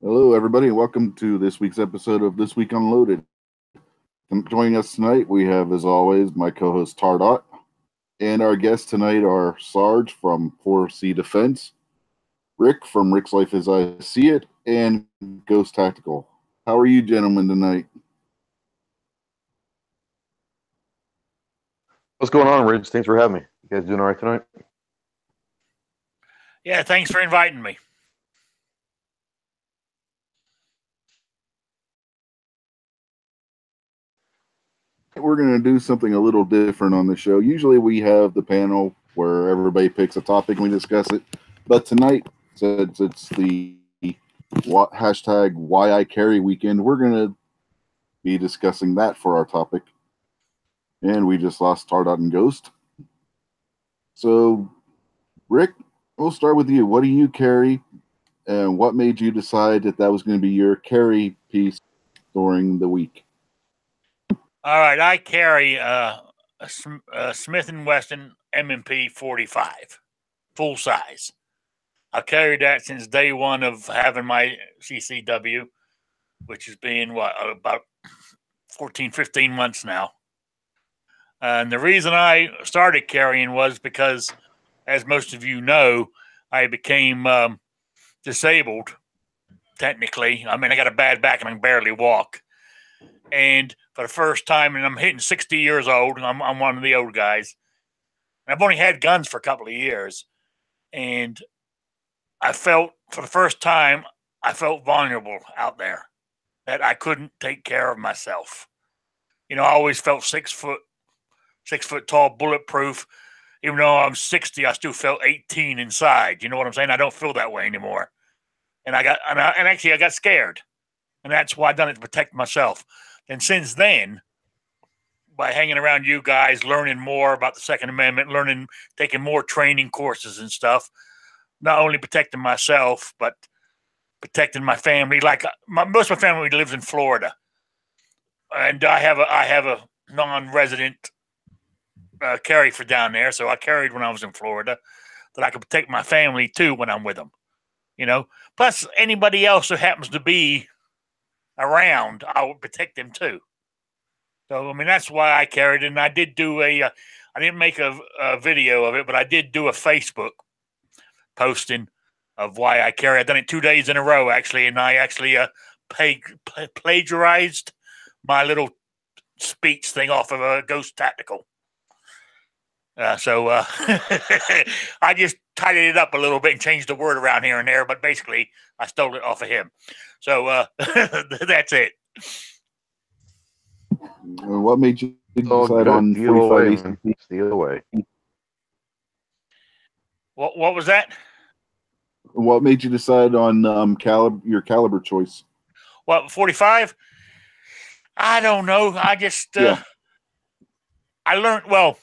Hello, everybody, and welcome to this week's episode of This Week Unloaded. Joining us tonight, we have, as always, my co-host Tardot, and our guests tonight are Sarge from 4C Defense, Rick from Rick's Life as I See It, and Ghost Tactical. How are you, gentlemen, tonight? What's going on, Rich? Thanks for having me. You guys doing all right tonight? Yeah, thanks for inviting me. We're going to do something a little different on the show. Usually we have the panel where everybody picks a topic and we discuss it. But tonight, since it's the hashtag Why I Carry weekend, we're going to be discussing that for our topic. And we just lost Tardot and Ghost. So, Rick, we'll start with you. What do you carry, and what made you decide that that was going to be your carry piece during the week? All right, I carry a Smith & Wesson M&P 45, full size. I've carried that since day one of having my CCW, which has been, about 14, 15 months now. And the reason I started carrying was because, as most of you know, I became disabled, technically. I mean, I got a bad back and I can barely walk. And for the first time, and I'm hitting 60 years old, and I'm one of the old guys. And I've only had guns for a couple of years. And I felt, for the first time, I felt vulnerable out there, that I couldn't take care of myself. You know, I always felt 6 foot tall, bulletproof. Even though I'm 60, I still felt 18 inside. You know what I'm saying? I don't feel that way anymore. And I got scared. And that's why I done it to protect myself. And since then, by hanging around you guys, learning more about the Second Amendment, taking more training courses and stuff, not only protecting myself, but protecting my family. Like most of my family lives in Florida. And I have a non-resident carry for down there. So I carried when I was in Florida, that I could protect my family too when I'm with them, you know. Plus anybody else who happens to be around, I would protect them too. So I mean, that's why I carried it. And I did do I didn't make a video of it, but I did do a Facebook posting of why I carry. I've done it 2 days in a row actually, and I actually plagiarized my little speech thing off of a Ghost Tactical. So I just tidied it up a little bit and changed the word around here and there, but basically I stole it off of him. So that's it. What made you decide on 45 ACP? Steal away. What was that? What made you decide on your caliber choice? What, 45? I don't know. I just I learned, well,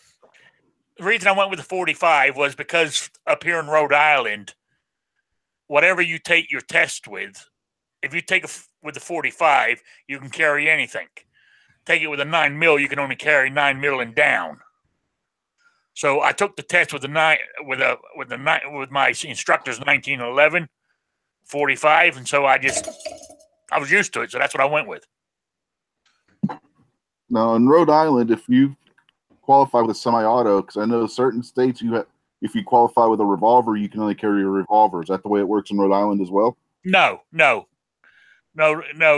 the reason I went with the 45 was because up here in Rhode Island, whatever you take your test with, if you take with the 45, you can carry anything. Take it with a 9mm, you can only carry 9mm and down. So I took the test with my instructor's 1911 45, and so I was used to it. So that's what I went with. Now in Rhode Island, if you qualify with a semi-auto, because I know certain states if you qualify with a revolver, you can only carry a revolver. Is that the way it works in Rhode Island as well? No,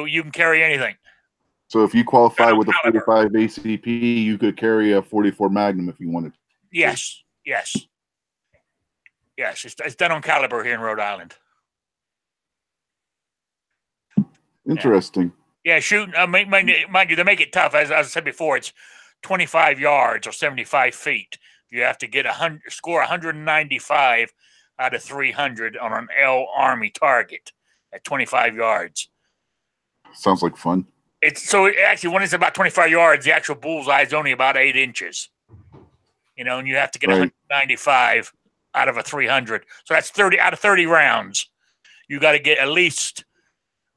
you can carry anything. So if you qualify with a 45 ACP, you could carry a 44 Magnum if you wanted. Yes. It's done on caliber here in Rhode Island. Interesting. Yeah, shooting. Mind you, they make it tough. As I said before, it's 25 yards or 75 feet. You have to score 195 out of 300 on an L Army target at 25 yards. Sounds like fun. Actually, when it's about 25 yards, the actual bullseye is only about 8 inches. You know, and you have to get 195 out of a 300. So that's 30 out of 30 rounds. You got to get at least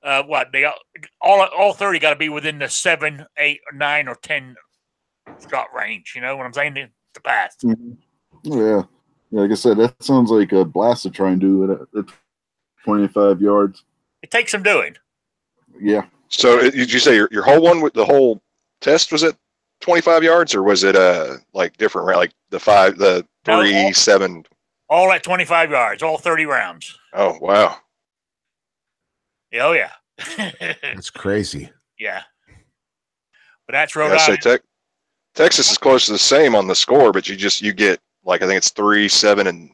all 30 got to be within the 7, 8, 9, or 10 shot range. You know what I'm saying? To pass. Mm-hmm. Yeah, like I said, that sounds like a blast to try and do it at 25 yards. It takes some doing. Yeah. So did you say your whole one with the whole test was it 25 yards, or was it like different, like the 5, the 3, No, 7? All at 25 yards, all 30 rounds. Oh wow. Oh yeah. That's crazy. Yeah. But that's Rhode Yeah, Island. Texas is close to the same on the score, but you get like I think it's 3, 7, and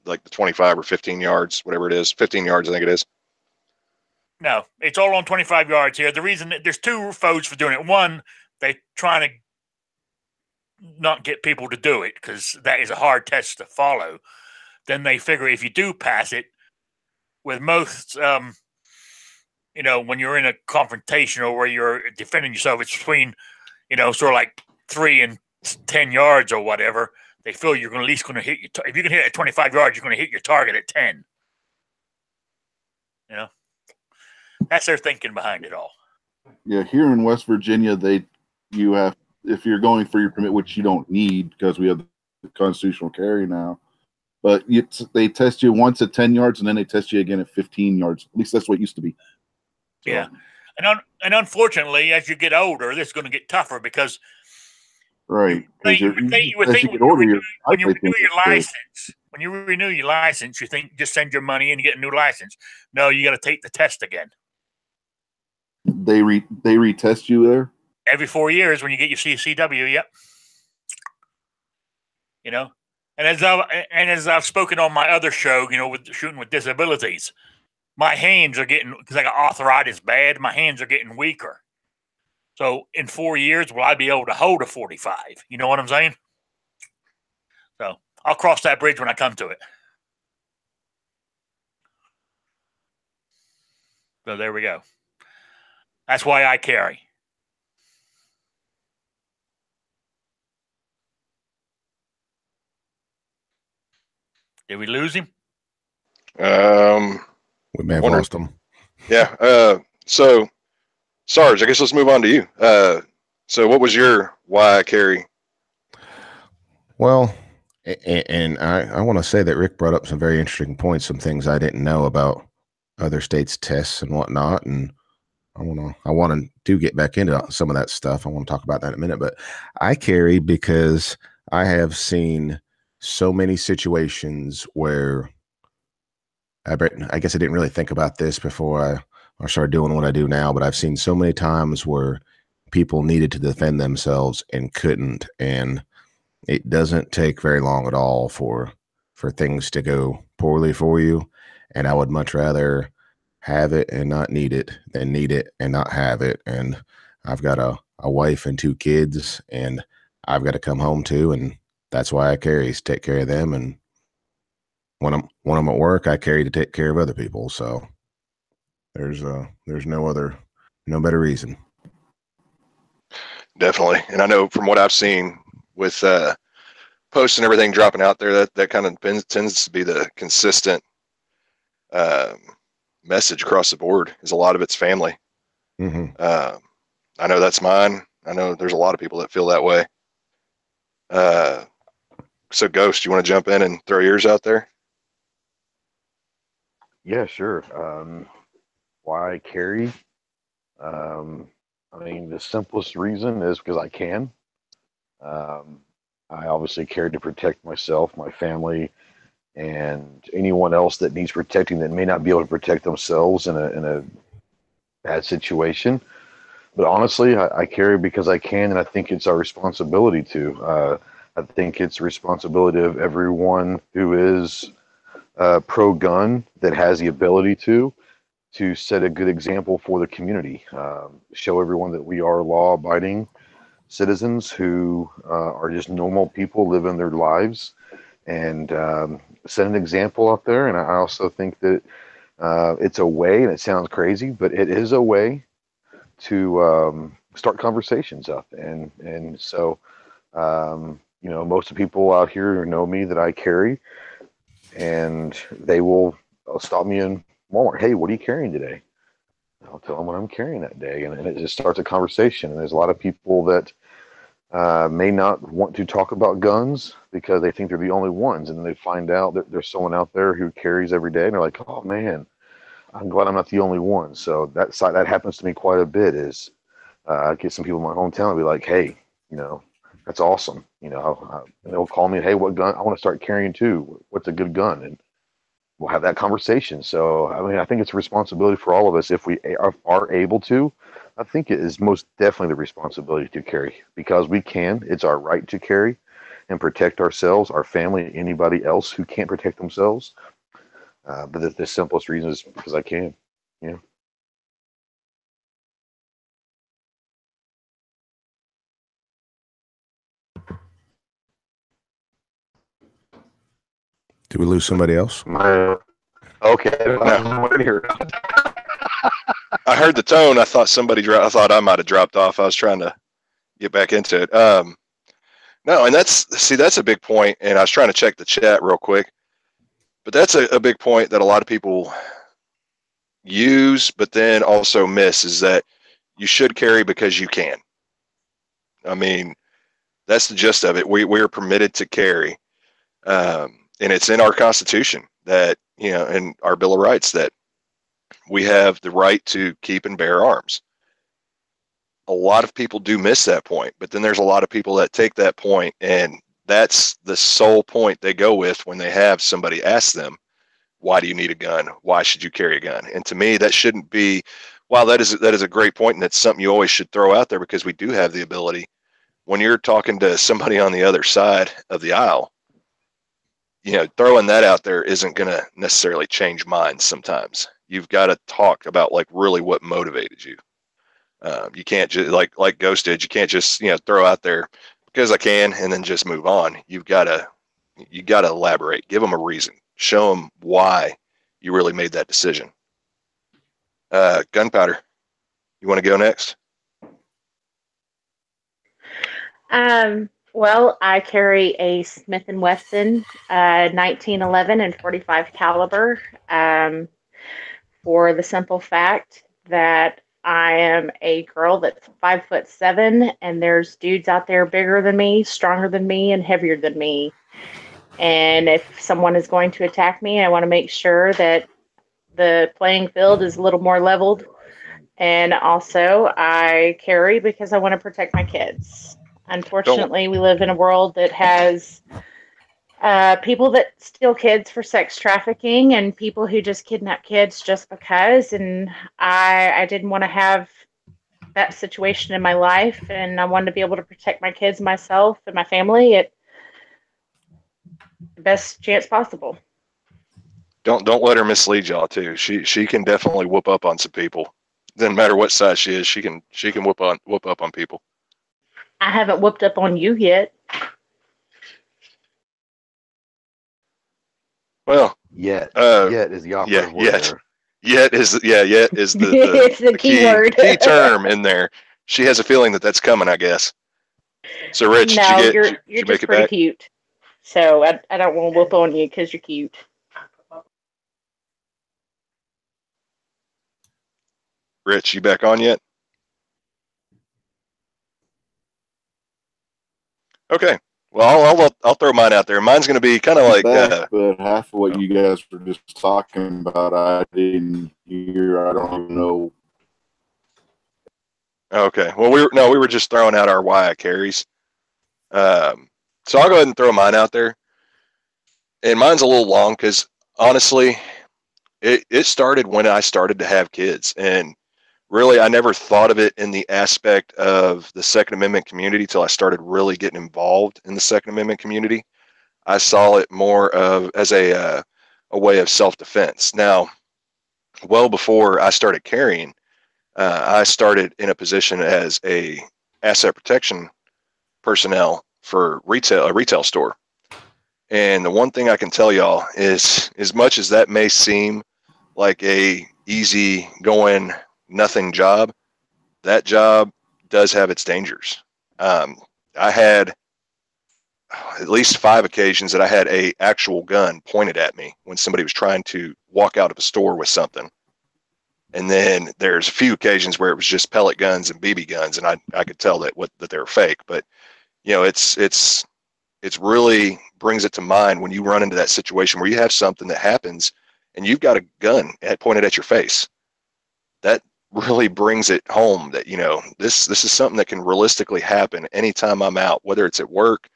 like the 25 or 15 yards, whatever it is, 15 yards I think it is. No, it's all on 25 yards here. The reason there's two foes for doing it. One, they trying to not get people to do it because that is a hard test to follow. Then they figure if you do pass it, with most, you know, when you're in a confrontation or where you're defending yourself, it's between, you know, sort of like 3 and 10 yards or whatever. They feel you're at least going to hit your. If you can hit it at 25 yards, you're going to hit your target at 10. You know, that's their thinking behind it all. Yeah, here in West Virginia, you have, if you're going for your permit, which you don't need because we have the constitutional carry now, but they test you once at 10 yards and then they test you again at 15 yards. At least that's what it used to be. So, yeah, and unfortunately, as you get older, this is going to get tougher because right. When you renew your license, you think just send your money in and get a new license. No, you got to take the test again. They retest you there every 4 years when you get your CCW. Yep. You know, and as I've spoken on my other show, you know, with shooting with disabilities, my hands are getting, because I got arthritis bad. My hands are getting weaker. So in 4 years, will I be able to hold a 45? You know what I'm saying? So I'll cross that bridge when I come to it. So there we go. That's why I carry. Did we lose him? We may have lost him. Yeah. So, Sarge, I guess let's move on to you. So what was your why carry? Well, and I want to say that Rick brought up some very interesting points, some things I didn't know about other states' tests and whatnot, and I want to get back into some of that stuff. I want to talk about that in a minute, but I carry because I have seen so many situations where I guess I didn't really think about this before I started doing what I do now, but I've seen so many times where people needed to defend themselves and couldn't, and it doesn't take very long at all for things to go poorly for you. And I would much rather have it and not need it than need it and not have it. And I've got a wife and 2 kids, and I've got to come home to, and that's why I carry, is take care of them. And when I'm at work, I carry to take care of other people. So there's no better reason. Definitely. And I know from what I've seen with posts and everything dropping out there, that kind of tends to be the consistent message across the board, is a lot of it's family. Mm-hmm. I know that's mine. I know there's a lot of people that feel that way. So Ghost, you want to jump in and throw yours out there? Yeah, sure. Why I carry? I mean, the simplest reason is because I can. I obviously carry to protect myself, my family, and anyone else that needs protecting that may not be able to protect themselves in a bad situation. But honestly, I carry because I can, and I think it's our responsibility to. I think it's the responsibility of everyone who is pro-gun that has the ability to set a good example for the community. Show everyone that we are law-abiding citizens who are just normal people living their lives, and set an example out there. And I also think that it's a way, and it sounds crazy, but it is a way to start conversations up. And so, you know, most of the people out here know me that I carry, and they will stop me in Walmart. Hey, what are you carrying today? I'll tell them what I'm carrying that day, and it just starts a conversation. And there's a lot of people that may not want to talk about guns because they think they're the only ones, and then they find out that there's someone out there who carries every day, and they're like, oh man, I'm glad I'm not the only one. So that happens to me quite a bit. Is I get some people in my hometown and be like, hey, that's awesome. And they'll call me, hey, what gun? I want to start carrying too. What's a good gun? And we'll have that conversation. So, I mean, I think it's a responsibility for all of us if we are able to. I think it is most definitely the responsibility to carry, because we can. It's our right to carry and protect ourselves, our family, anybody else who can't protect themselves. But the simplest reason is because I can. Yeah. Did we lose somebody else? Okay. I heard the tone. I thought I thought I might have dropped off. I was trying to get back into it. No, and that's a big point. And I was trying to check the chat real quick, but that's a big point that a lot of people use, but then also miss, is that you should carry because you can. I mean, that's the gist of it. We are permitted to carry, and it's in our Constitution that, in our Bill of Rights, that we have the right to keep and bear arms. A lot of people do miss that point, but then there's a lot of people that take that point, and that's the sole point they go with when they have somebody ask them, why do you need a gun? Why should you carry a gun? And to me, that shouldn't be, while that is a great point, and it's something you always should throw out there, because we do have the ability. When you're talking to somebody on the other side of the aisle, throwing that out there isn't going to necessarily change minds sometimes. You've got to talk about really what motivated you. You can't just like Ghost did. You can't just throw out there because I can and then just move on. You got to elaborate. Give them a reason. Show them why you really made that decision. Gunpowder, you want to go next? Well, I carry a Smith & Wesson 1911 and 45 caliber, for the simple fact that I am a girl that's 5'7", and there's dudes out there bigger than me, stronger than me, and heavier than me. And if someone is going to attack me, I want to make sure that the playing field is a little more leveled. And also, I carry because I want to protect my kids. Unfortunately, we live in a world that has people that steal kids for sex trafficking and people who just kidnap kids just because. And I didn't want to have that situation in my life, and I wanted to be able to protect my kids, myself, and my family at the best chance possible. Don't let her mislead y'all too. She can definitely whoop up on some people. Doesn't matter what size she is. She can whoop up on people. I haven't whooped up on you yet. Well, yet is the operative word there. Yet is the it's the key word. Key term in there. She has a feeling that that's coming, I guess. So, Rich, you're did you just make it pretty back? cute. So I don't want to whoop on you because you're cute. Rich, you back on yet? Okay. Well, I'll throw mine out there. Mine's going to be kind of like. But half of what you guys were just talking about, I didn't hear. I don't even know. Okay. Well, we were just throwing out our why I carries. So I'll go ahead and throw mine out there. And mine's a little long because honestly, it started when I started to have kids, and really, I never thought of it in the aspect of the Second Amendment community till I started really getting involved in the Second Amendment community. I saw it more of as a way of self-defense. Now, well before I started carrying, I started in a position as a asset protection personnel for a retail store. And the one thing I can tell y'all is, as much as that may seem like a easy going nothing job, that job does have its dangers. I had at least 5 occasions that I had a actual gun pointed at me when somebody was trying to walk out of a store with something. And then there's a few occasions where it was just pellet guns and BB guns, and I could tell that they were fake. But it's really brings it to mind when you run into that situation where you have something that happens and you've got a gun pointed at your face. That really brings it home that, you know, this is something that can realistically happen anytime I'm out, whether it's at work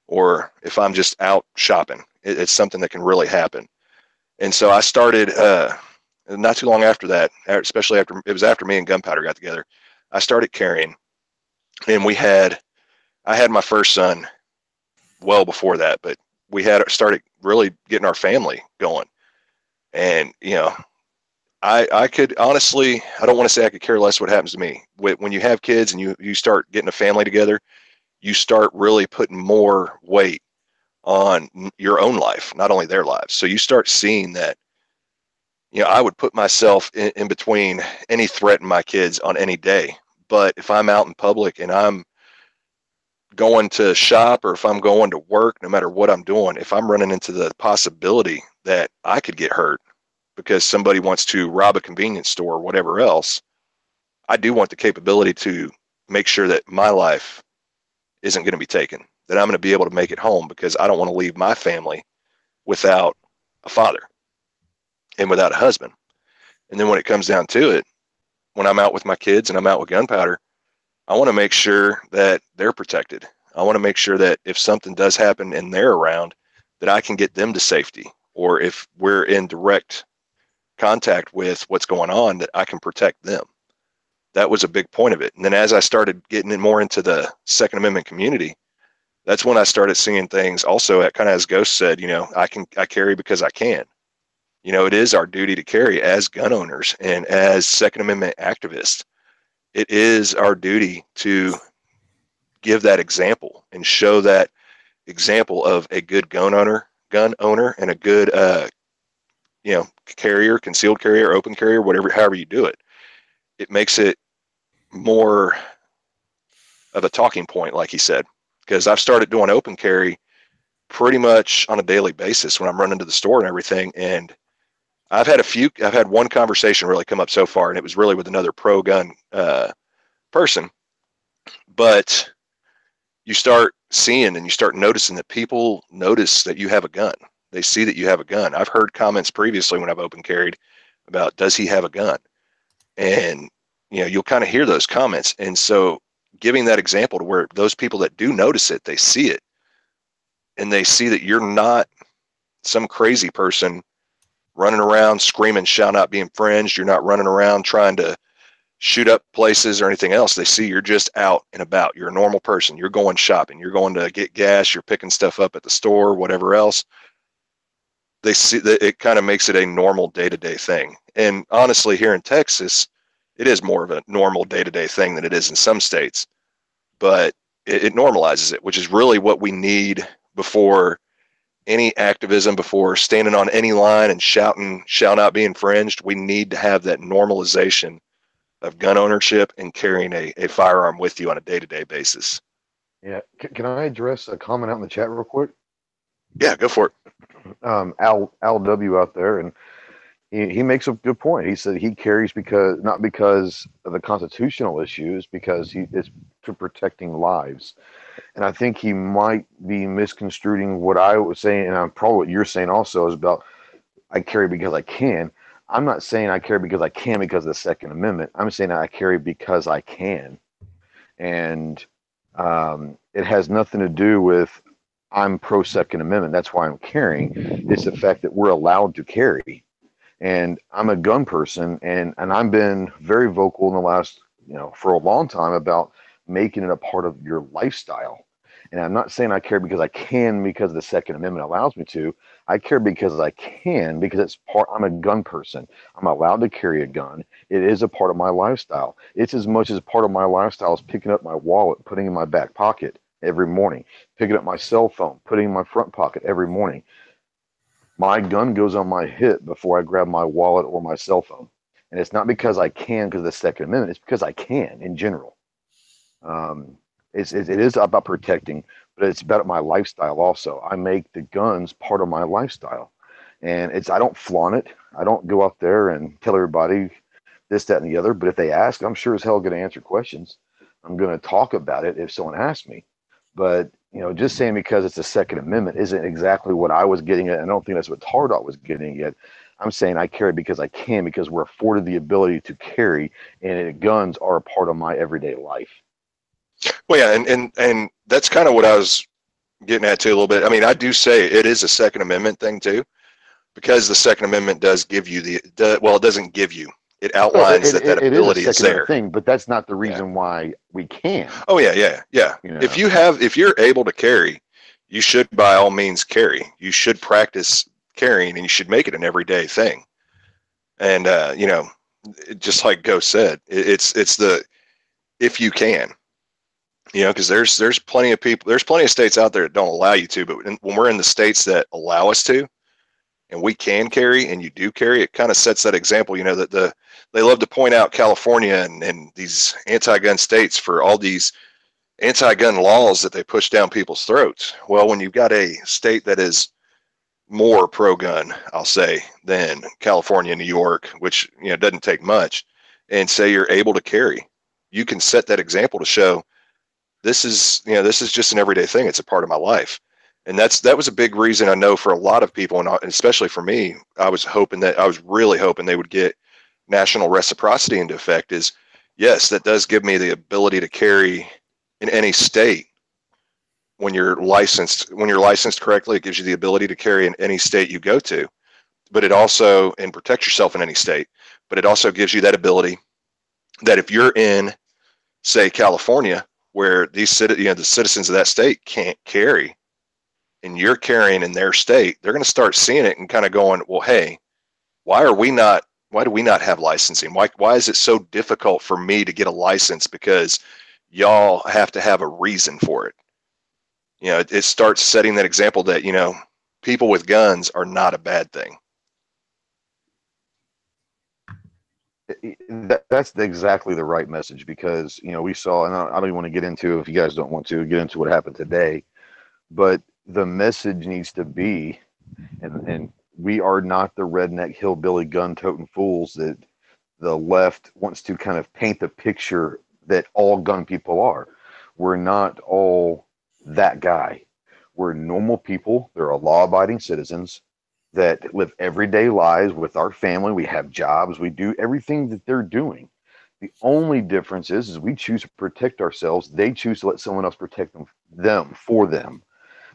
or if I'm just out shopping. It's something that can really happen. And so I started, not too long after that, especially after me and Gunpowder got together, I started carrying. And I had my first son well before that, but we had started really getting our family going. And, you know, I could honestly, I don't want to say I could care less what happens to me. When you have kids and you start getting a family together, you start really putting more weight on your own life, not only their lives. So you start seeing that, you know, I would put myself in between any threat in my kids on any day. But if I'm out in public and I'm going to shop or if I'm going to work, no matter what I'm doing, if I'm running into the possibility that I could get hurt because somebody wants to rob a convenience store or whatever else, I do want the capability to make sure that my life isn't going to be taken, that I'm going to be able to make it home, because I don't want to leave my family without a father and without a husband. And then when it comes down to it, when I'm out with my kids and I'm out with Gunpowder, I want to make sure that they're protected. I want to make sure that if something does happen and they're around, that I can get them to safety, or if we're in direct contact with what's going on, that I can protect them. That was a big point of it. And then as I started getting in more into the Second Amendment community, that's when I started seeing things also at, kind of as Ghost said, you know, I carry because I can. You know, it is our duty to carry as gun owners and as Second Amendment activists. It is our duty to give that example and show that example of a good gun owner, and a good, you know, carrier, concealed carrier, open carrier, however you do it. It makes it more of a talking point, like he said, because I've started doing open carry pretty much on a daily basis when I'm running to the store and everything. And I've had one conversation really come up so far, and it was really with another pro gun person. But you start seeing and you start noticing that people notice that you have a gun. They see that you have a gun. I've heard comments previously when I've open carried about, does he have a gun? And, you know, you'll kind of hear those comments. And so giving that example to where those people that do notice it, they see it, and they see that you're not some crazy person running around screaming, shall not be infringed. You're not running around trying to shoot up places or anything else. They see you're just out and about. You're a normal person. You're going shopping. You're going to get gas. You're picking stuff up at the store, whatever else. They see that it kind of makes it a normal day-to-day thing. And honestly, here in Texas, it is more of a normal day-to-day thing than it is in some states. But it normalizes it, which is really what we need before any activism, before standing on any line and shouting, shall not be infringed. We need to have that normalization of gun ownership and carrying a firearm with you on a day-to-day basis. Yeah. Can I address a comment out in the chat real quick? Yeah, go for it. Al W out there, and he makes a good point. He said he carries not because of the constitutional issues, because it's to protecting lives. And I think he might be misconstruing what I was saying, and probably what you're saying also is about, I carry because I can. I'm not saying I carry because I can because of the Second Amendment. I'm saying I carry because I can. And it has nothing to do with I'm pro Second Amendment. That's why I'm carrying. It's the fact that we're allowed to carry. And I'm a gun person, and I've been very vocal in the last, for a long time about making it a part of your lifestyle. And I'm not saying I care because I can because the Second Amendment allows me to. I care because I can, because I'm a gun person. I'm allowed to carry a gun. It is a part of my lifestyle. It's as much as part of my lifestyle as picking up my wallet, putting it in my back pocket every morning, picking up my cell phone, putting it in my front pocket every morning. My gun goes on my hip before I grab my wallet or my cell phone. And it's not because I can because of the Second Amendment. It's because I can in general. It is about protecting, but it's about my lifestyle also. I make the guns part of my lifestyle. And I don't flaunt it. I don't go out there and tell everybody this, that, and the other. But if they ask, I'm sure as hell going to answer questions. I'm going to talk about it if someone asks me. But, just saying because it's the Second Amendment isn't exactly what I was getting at. I don't think that's what Tardot was getting at. I'm saying I carry because I can, because we're afforded the ability to carry, and guns are a part of my everyday life. Well, yeah, and that's kind of what I was getting at too a little bit. I mean, I do say it is a Second Amendment thing too, because the Second Amendment does give you well, it doesn't give you. It outlines that ability is there. Thing, but that's not the reason why we can. Oh yeah. You know? If you're able to carry, you should by all means carry. You should practice carrying, and you should make it an everyday thing. And you know, just like Ghost said, it's the if you can, you know, because there's plenty of people, there's plenty of states out there that don't allow you to, but when we're in the states that allow us to, and we can carry, and you do carry, it kind of sets that example. You know, that they love to point out California and these anti-gun states for all these anti-gun laws that they push down people's throats. Well, when you've got a state that is more pro-gun, I'll say, than California, New York, which, you know, doesn't take much, and say you're able to carry, you can set that example to show this is just an everyday thing. It's a part of my life. And that was a big reason I know for a lot of people, and especially for me, I was really hoping they would get national reciprocity into effect. Is yes, that does give me the ability to carry in any state when you're licensed correctly. It gives you the ability to carry in any state you go to, but it also, and protect yourself in any state, but it also gives you that ability that if you're in, say, California, where the citizens of that state can't carry, and you're carrying in their state, they're going to start seeing it and kind of going, well, hey, why do we not have licensing? Why is it so difficult for me to get a license? Because y'all have to have a reason for it. You know, it starts setting that example that, you know, people with guns are not a bad thing. That's exactly the right message, because, you know, we saw, and I don't even want to get into, if you guys don't want to get into what happened today, but the message needs to be, and we are not the redneck hillbilly gun-toting fools that the left wants to kind of paint the picture that all gun people are. We're not all that guy. We're normal people. There are law-abiding citizens that live everyday lives with our family. We have jobs. We do everything that they're doing. The only difference is we choose to protect ourselves. They choose to let someone else protect them for them.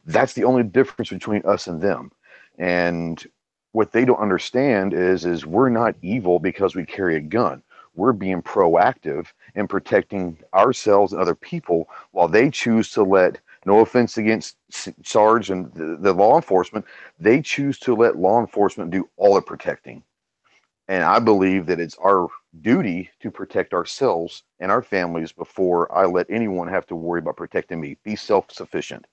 That's the only difference between us and them. And what they don't understand is we're not evil because we carry a gun. We're being proactive in protecting ourselves and other people, while they choose to let, no offense against Sarge and the law enforcement, they choose to let law enforcement do all the protecting. And I believe that it's our duty to protect ourselves and our families before I let anyone have to worry about protecting me. Be self-sufficient.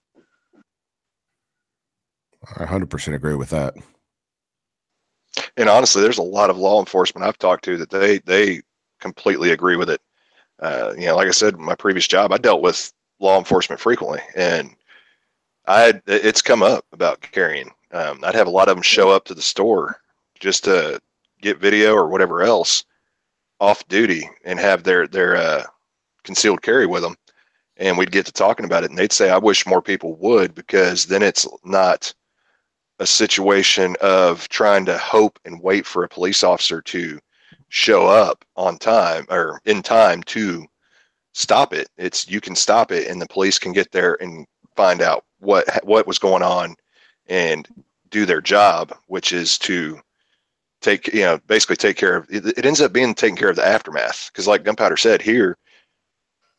I 100% agree with that. And honestly, there's a lot of law enforcement I've talked to that they completely agree with it. You know, like I said, my previous job, I dealt with law enforcement frequently, and it's come up about carrying. I'd have a lot of them show up to the store just to get video or whatever else off duty and have their concealed carry with them, and we'd get to talking about it, and they'd say, I wish more people would, because then it's not a situation of trying to hope and wait for a police officer to show up on time or in time to stop it. It's, you can stop it, and the police can get there and find out what was going on and do their job, which is to basically take care of it. It ends up being taking care of the aftermath, because like Gunpowder said here,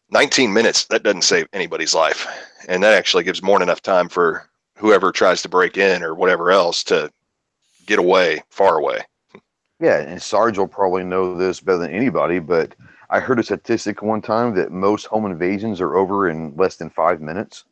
19 minutes, that doesn't save anybody's life, and that actually gives more than enough time for whoever tries to break in or whatever else to get away, far away. Yeah, and Sarge will probably know this better than anybody, but I heard a statistic one time that most home invasions are over in less than 5 minutes.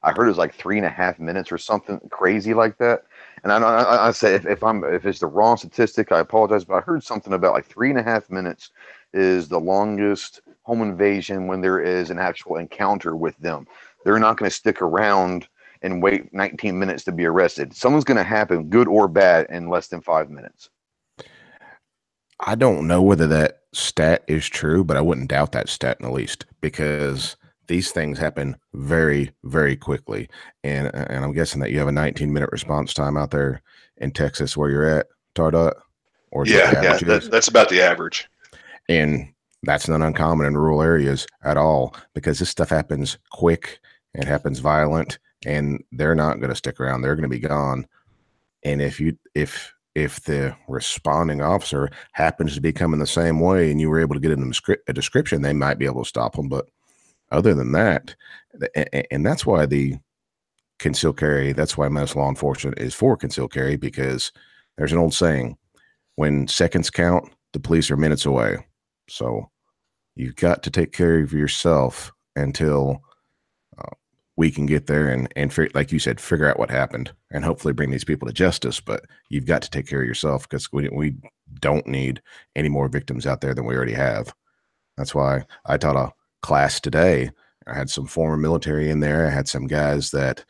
I heard it was like 3.5 minutes or something crazy like that. And I say if it's the wrong statistic, I apologize, but I heard something about like 3.5 minutes is the longest home invasion when there is an actual encounter with them. They're not going to stick around and wait 19 minutes to be arrested. Someone's going to happen, good or bad, in less than 5 minutes. I don't know whether that stat is true, but I wouldn't doubt that stat in the least, because these things happen very, very quickly. And I'm guessing that you have a 19-minute response time out there in Texas where you're at, Tardot? Or is that the Yeah, average is? that's about the average. And that's not uncommon in rural areas at all, because this stuff happens quick and happens violent, and they're not going to stick around. They're going to be gone. And if the responding officer happens to be coming the same way and you were able to get in a description, they might be able to stop them. But other than that, and that's why the concealed carry, that's why most law enforcement is for concealed carry, because there's an old saying, when seconds count, the police are minutes away. So you've got to take care of yourself until we can get there and like you said, figure out what happened and hopefully bring these people to justice. But you've got to take care of yourself, because we don't need any more victims out there than we already have. That's why I taught a class today. I had some former military in there. I had some guys that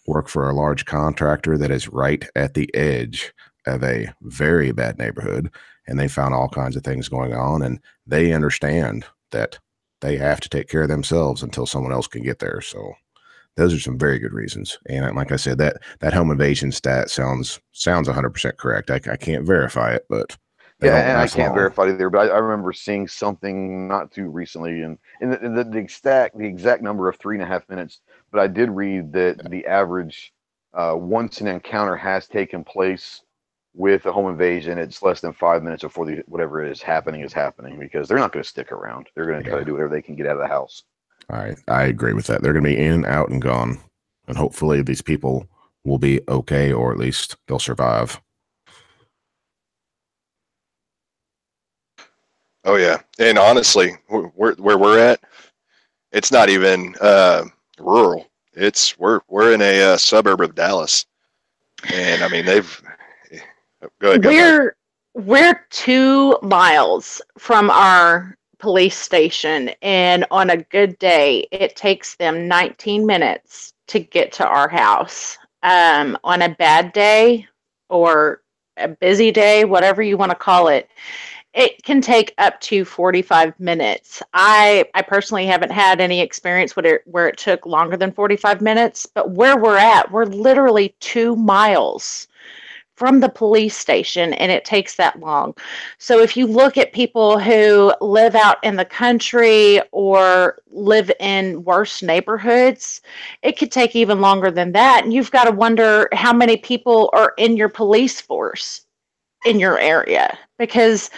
work for a large contractor that is right at the edge of a very bad neighborhood, and they found all kinds of things going on, and they understand that they have to take care of themselves until someone else can get there. So those are some very good reasons. And like I said, that home invasion stat sounds 100% correct. I can't verify it, but yeah, and I can't verify it either. But I remember seeing something not too recently, and the exact number of 3.5 minutes. But I did read that the average once an encounter has taken place with a home invasion, it's less than 5 minutes before whatever is happening, because they're not going to stick around. They're going to try to do whatever they can get out of the house. I agree with that. They're going to be in, out, and gone. And hopefully these people will be okay, or at least they'll survive. Oh yeah, and honestly, where we're at, it's not even rural. We're in a suburb of Dallas, and I mean Go ahead. We're 2 miles from our police station, and on a good day, it takes them 19 minutes to get to our house. On a bad day or a busy day, whatever you want to call it, it can take up to 45 minutes. I personally haven't had any experience where it took longer than 45 minutes, but where we're at, we're literally 2 miles from the police station, and it takes that long. So if you look at people who live out in the country or live in worse neighborhoods, it could take even longer than that. And you've got to wonder how many people are in your police force in your area, because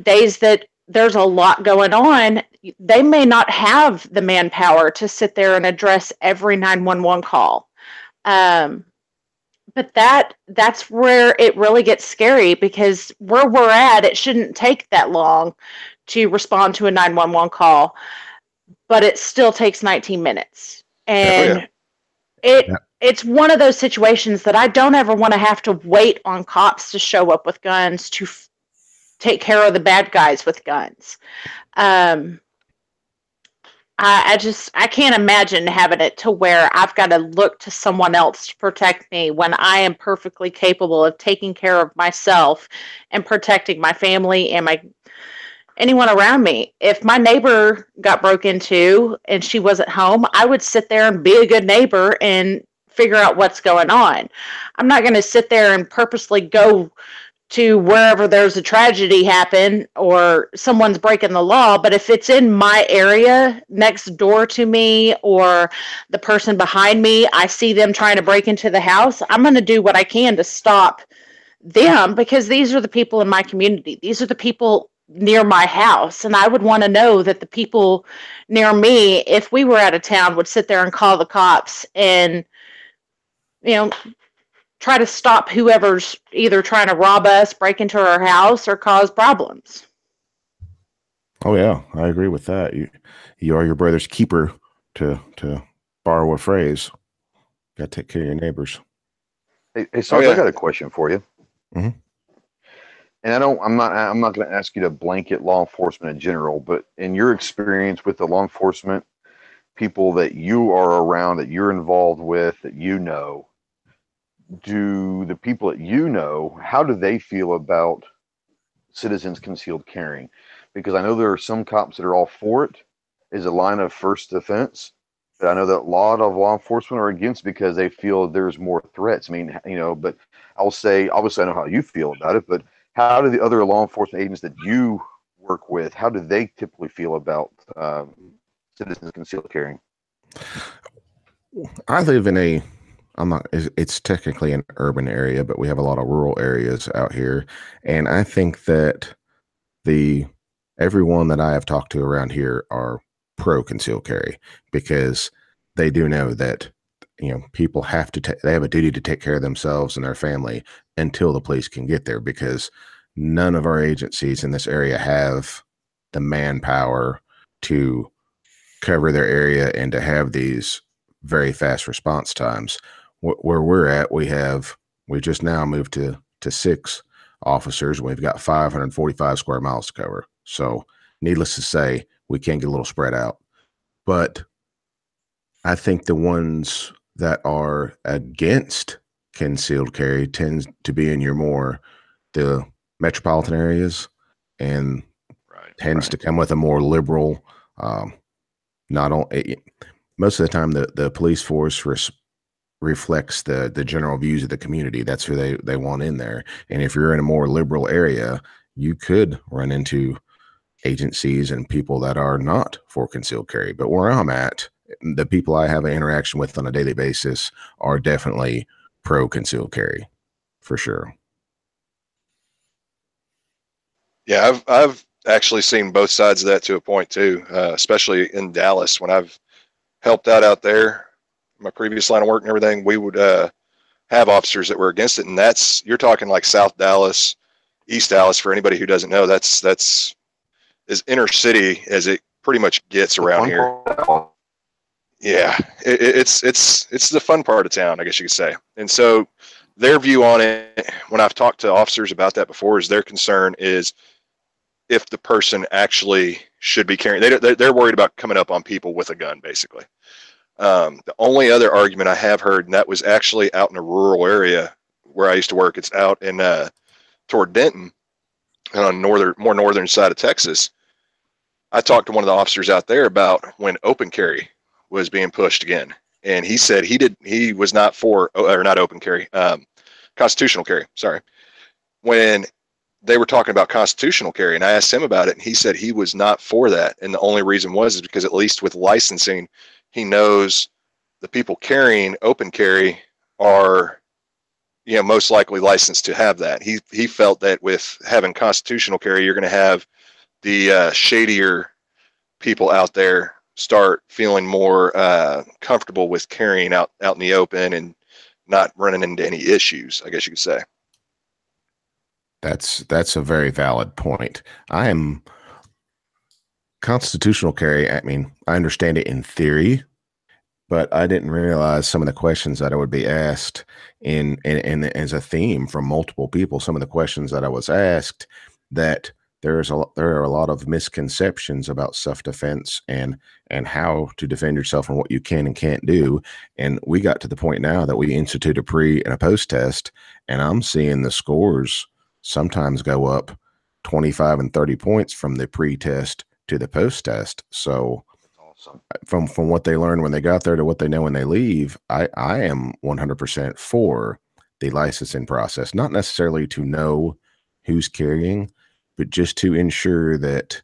days that there's a lot going on, they may not have the manpower to sit there and address every 911 call. But that's where it really gets scary, because where we're at, it shouldn't take that long to respond to a 911 call, but it still takes 19 minutes. And it's one of those situations that I don't ever want to have to wait on cops to show up with guns to take care of the bad guys with guns. I can't imagine having it to where I've got to look to someone else to protect me when I am perfectly capable of taking care of myself and protecting my family and anyone around me. If my neighbor got broke into and she wasn't home, I would sit there and be a good neighbor and figure out what's going on. I'm not going to sit there and purposely go to wherever there's a tragedy happen or someone's breaking the law. But if it's in my area next door to me, or the person behind me, I see them trying to break into the house, I'm going to do what I can to stop them, because these are the people in my community. These are the people near my house. And I would want to know that the people near me, if we were out of town, would sit there and call the cops and, try to stop whoever's either trying to rob us, break into our house, or cause problems. Oh yeah, I agree with that. You are your brother's keeper, to borrow a phrase. Got to take care of your neighbors. Hey, Sarge, I got a question for you. Mm-hmm. And I'm not going to ask you to blanket law enforcement in general, but in your experience with the law enforcement people that you are around, that you're involved with, that do the people that how do they feel about citizens concealed carrying? Because I know there are some cops that are all for it as a line of first defense, But I know that a lot of law enforcement are against because they feel there's more threats. I mean, but I'll say, obviously, I know how you feel about it, but how do the other law enforcement agents that you work with, how do they typically feel about citizens concealed carrying? I live in it's technically an urban area, but we have a lot of rural areas out here. And I think that everyone that I have talked to around here are pro concealed carry, because they do know that, people have to they have a duty to take care of themselves and their family until the police can get there, because none of our agencies in this area have the manpower to cover their area and to have these very fast response times. Where we're at, we just now moved to 6 officers, and we've got 545 square miles to cover. So needless to say, we can get a little spread out. But I think the ones that are against concealed carry tend to be in the metropolitan areas, and tends to come with a more liberal, not only most of the time the police force reflects the general views of the community. That's who they want in there. And if you're in a more liberal area, you could run into agencies and people that are not for concealed carry. But where I'm at, the people I have an interaction with on a daily basis are definitely pro concealed carry, for sure. Yeah, I've actually seen both sides of that to a point too, especially in Dallas. When I've helped out there, my previous line of work and everything, we would have officers that were against it. And you're talking like South Dallas, East Dallas, for anybody who doesn't know, that's as inner city as it pretty much gets around here. Yeah, it's the fun part of town, I guess you could say. And so their view on it, when I've talked to officers about that before, is their concern is if the person actually should be carrying. They're worried about coming up on people with a gun, basically. The only other argument I have heard, and that was actually out in a rural area where I used to work. It's out in toward Denton, on more northern side of Texas. I talked to one of the officers out there about when open carry was being pushed again, and he said he was not for, or not open carry, constitutional carry. Sorry, when they were talking about constitutional carry, and I asked him about it, and he said he was not for that, and the only reason is because, at least with licensing, he knows the people carrying open carry are, most likely licensed to have that. He felt that with having constitutional carry, you're going to have the shadier people out there start feeling more comfortable with carrying out in the open and not running into any issues, I guess you could say. That's a very valid point. Constitutional carry, I mean, I understand it in theory, but I didn't realize some of the questions that I would be asked in as a theme from multiple people. Some of the questions that I was asked, that there are a lot of misconceptions about self-defense and how to defend yourself and what you can and can't do. And we got to the point now that we institute a pre and a post test, and I'm seeing the scores sometimes go up 25 and 30 points from the pre-test to the post-test. So awesome. From what they learned when they got there to what they know when they leave, I am 100% for the licensing process, not necessarily to know who's carrying, but just to ensure that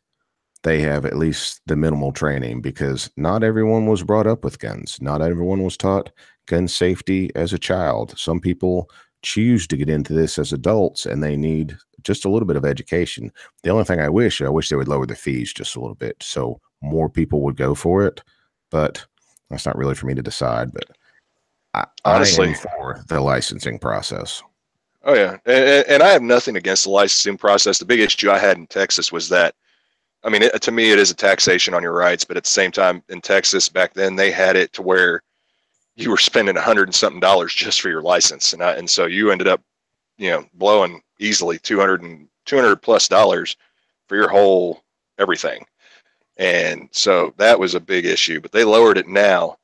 they have at least the minimal training, because not everyone was brought up with guns. Not everyone was taught gun safety as a child. Some people choose to get into this as adults, and they need just a little bit of education. The only thing I wish they would lower the fees just a little bit so more people would go for it, but that's not really for me to decide. But honestly, I am for the licensing process. Oh yeah, and I have nothing against the licensing process. The big issue I had in Texas was that, I mean, to me, it is a taxation on your rights, but at the same time, in Texas back then, they had it to where you were spending $100 and something just for your license, and so you ended up, blowing easily $200 plus for your whole everything, and so that was a big issue. But they lowered it now.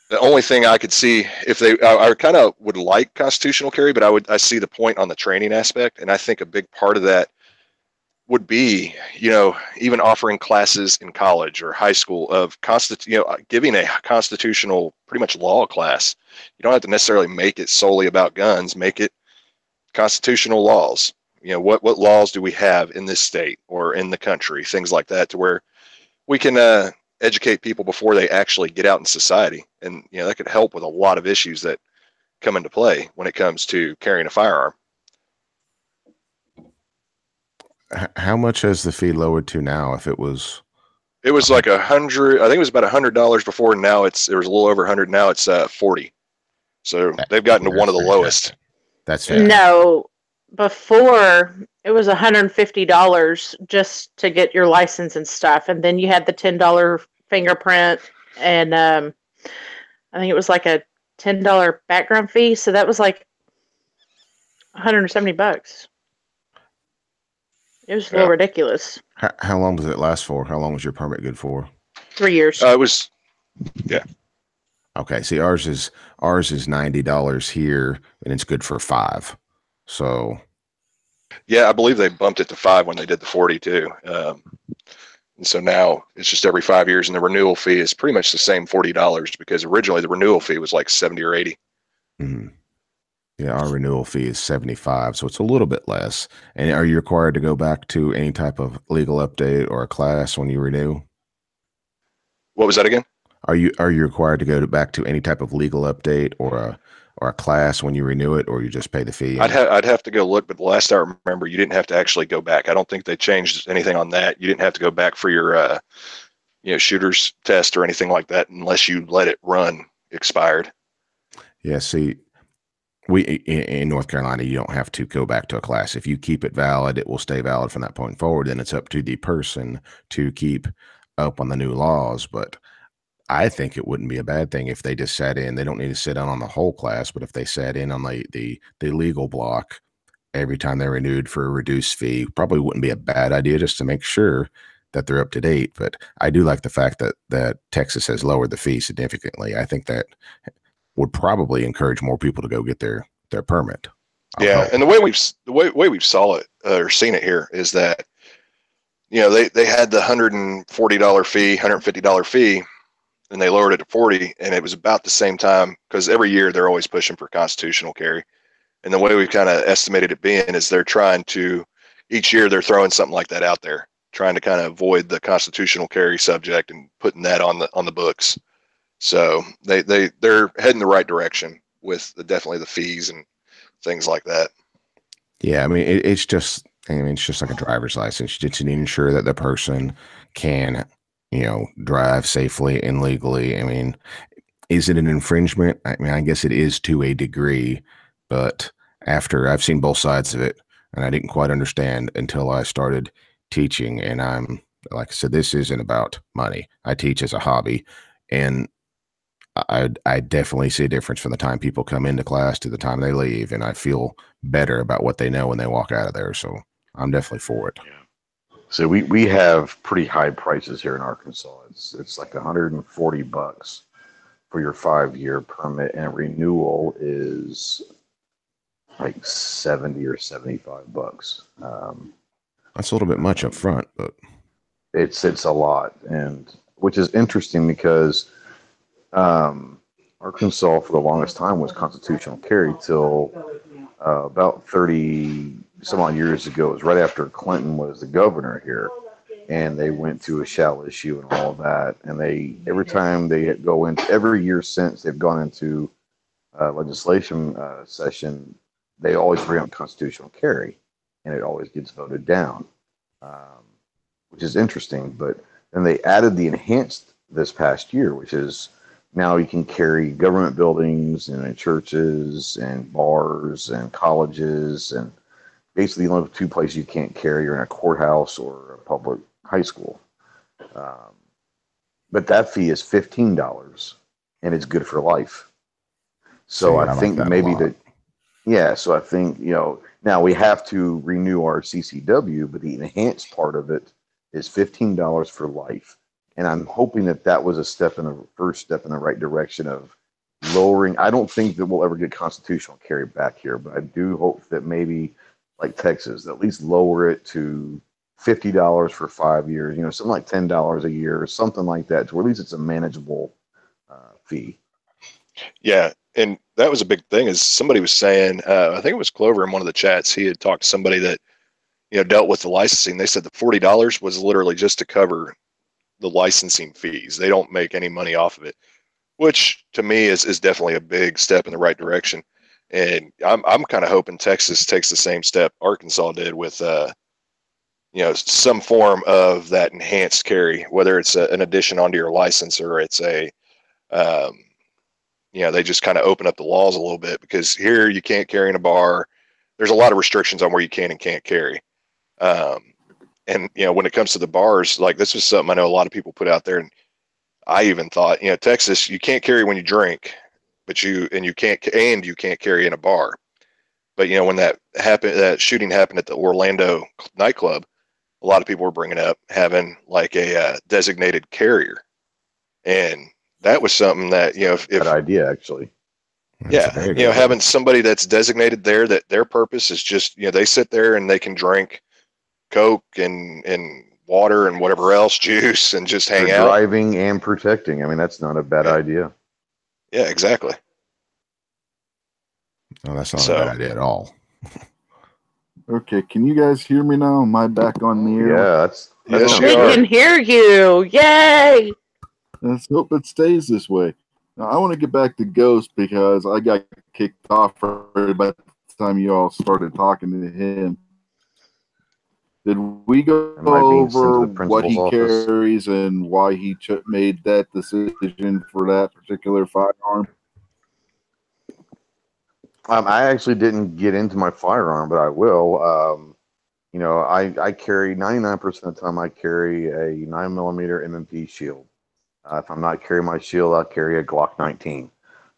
The only thing I could see, if I kind of would like constitutional carry, but I see the point on the training aspect, and I think a big part of that would be, even offering classes in college or high school of giving a constitutional, pretty much law class. You don't have to necessarily make it solely about guns. Make it constitutional laws. What laws do we have in this state or in the country? Things like that, to where we can educate people before they actually get out in society, and that could help with a lot of issues that come into play when it comes to carrying a firearm. How much has the fee lowered to now? If it was like $100, I think it was about $100 before. Now there was a little over 100. Now it's 40. So they've gotten to one of the lowest. That's fair. No, before it was $150 just to get your license and stuff, and then you had the $10 fingerprint, and I think it was like a $10 background fee. So that was like $170. It was a little ridiculous. How long does it last for? How long was your permit good for? 3 years. It was, yeah. Okay. See, ours is $90 here, and it's good for 5. So. Yeah, I believe they bumped it to 5 when they did the 40 too. And so now it's just every 5 years, and the renewal fee is pretty much the same $40, because originally the renewal fee was like 70 or 80. Mm-hmm. Yeah, our renewal fee is 75, so it's a little bit less. And are you required to go back to any type of legal update or a class when you renew? What was that again? Are you required to go back to any type of legal update or a class when you renew it, or you just pay the fee? I'd have to go look, but the last I remember, you didn't have to actually go back. I don't think they changed anything on that. You didn't have to go back for your shooter's test or anything like that unless you let it run expired. Yeah, see, we in North Carolina, you don't have to go back to a class. If you keep it valid, it will stay valid from that point forward. Then it's up to the person to keep up on the new laws. But I think it wouldn't be a bad thing if they just sat in. They don't need to sit down on the whole class, but if they sat in on the legal block every time they renewed for a reduced fee, probably wouldn't be a bad idea, just to make sure that they're up to date. But I do like the fact that Texas has lowered the fee significantly. I think that would probably encourage more people to go get their permit. Yeah, and the way we've saw it or seen it here is that they had the $140 fee, $150 fee, and they lowered it to 40, and it was about the same time, because every year they're always pushing for constitutional carry. And the way we've kind of estimated it being is they're trying to, each year they're throwing something like that out there, trying to kind of avoid the constitutional carry subject and putting that on the books. So they're heading the right direction with definitely the fees and things like that. Yeah, I mean, it's just like a driver's license. You just need to ensure that the person can, drive safely and legally. I mean, is it an infringement? I mean, I guess it is to a degree, but after I've seen both sides of it, and I didn't quite understand until I started teaching. And I'm, like I said, this isn't about money. I teach as a hobby, and I definitely see a difference from the time people come into class to the time they leave, and I feel better about what they know when they walk out of there. So I'm definitely for it. Yeah. So we have pretty high prices here in Arkansas. It's like $140 for your 5-year permit, and renewal is like 70 or $75. That's a little bit much up front, but it's a lot, and which is interesting because Arkansas for the longest time was constitutional carry till about 30 some odd years ago. It was right after Clinton was the governor here, and they went to a shall issue and all of that. And every year since they've gone into legislation session, they always bring up constitutional carry, and it always gets voted down, which is interesting. But then they added the enhanced this past year, which is now you can carry government buildings and churches and bars and colleges, and basically the only 2 places you can't carry are in a courthouse or a public high school. But that fee is $15, and it's good for life. So I think maybe so I think, now we have to renew our CCW, but the enhanced part of it is $15 for life. And I'm hoping that was a first step in the right direction of lowering. I don't think that we'll ever get constitutional carry back here, but I do hope that maybe like Texas, at least lower it to $50 for 5 years, something like $10 a year or something like that, to where at least it's a manageable fee. Yeah, and that was a big thing. Is somebody was saying, I think it was Clover in one of the chats. He had talked to somebody that dealt with the licensing. They said the $40 was literally just to cover the licensing fees. They don't make any money off of it, which to me is definitely a big step in the right direction. And I'm kind of hoping Texas takes the same step Arkansas did with some form of that enhanced carry, whether it's an addition onto your license or it's a they just kind of open up the laws a little bit, because here you can't carry in a bar. There's a lot of restrictions on where you can and can't carry. And when it comes to the bars, like, this was something I know a lot of people put out there, and I even thought, Texas, you can't carry when you drink, but you can't carry in a bar. But when that shooting happened at the Orlando nightclub, a lot of people were bringing up having like a designated carrier, and that was something that if Good idea, actually. Having somebody that's designated there, that their purpose is just they sit there and they can drink Coke and water and whatever else, juice, and just hang out. Driving and protecting. I mean, that's not a bad idea. Yeah, exactly. No, that's not a bad idea at all. Okay, can you guys hear me now? Am I back on the air? Yeah, Yes, We can hear you. Yay! Let's hope it stays this way. Now, I want to get back to Ghost because I got kicked off right by the time you all started talking to him. Did we go over what he carries and why he made that decision for that particular firearm? I actually didn't get into my firearm, but I will. I carry 99% of the time. I carry a 9mm M&P shield. If I'm not carrying my shield, I'll carry a Glock 19.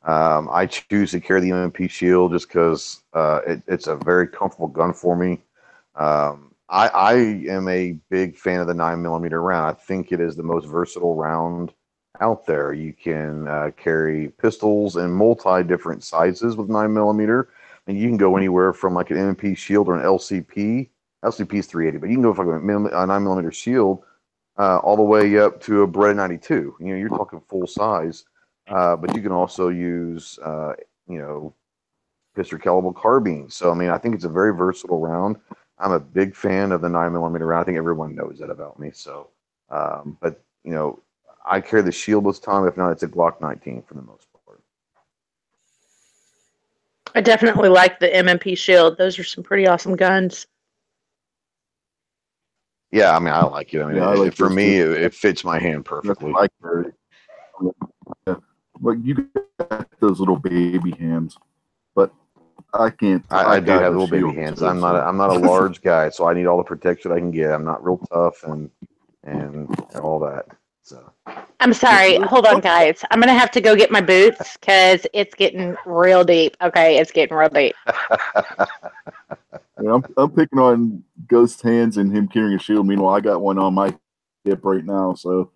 I choose to carry the M&P shield just because it's a very comfortable gun for me. I am a big fan of the 9mm round. I think it is the most versatile round out there. You can carry pistols in multi-different sizes with 9mm, and you can go anywhere from like an M&P shield or an LCP. LCP is 380, but you can go from a 9mm shield all the way up to a Beretta 92. You're talking full size, but you can also use pistol caliber carbines. So I think it's a very versatile round. I'm a big fan of the 9mm round. I think everyone knows that about me. So, but I carry the shield this time. If not, it's a Glock 19 for the most part. I definitely like the M&P shield. Those are some pretty awesome guns. Yeah, I like it. For me, it fits my hand perfectly. But you got those little baby hands, but I can't. I do have little baby hands. I'm not a large guy, so I need all the protection I can get. I'm not real tough and all that. So I'm sorry. Hold on, guys. I'm gonna have to go get my boots because it's getting real deep. Okay, it's getting real deep. I'm picking on Ghost's hands and him carrying a shield. Meanwhile, I got one on my hip right now, so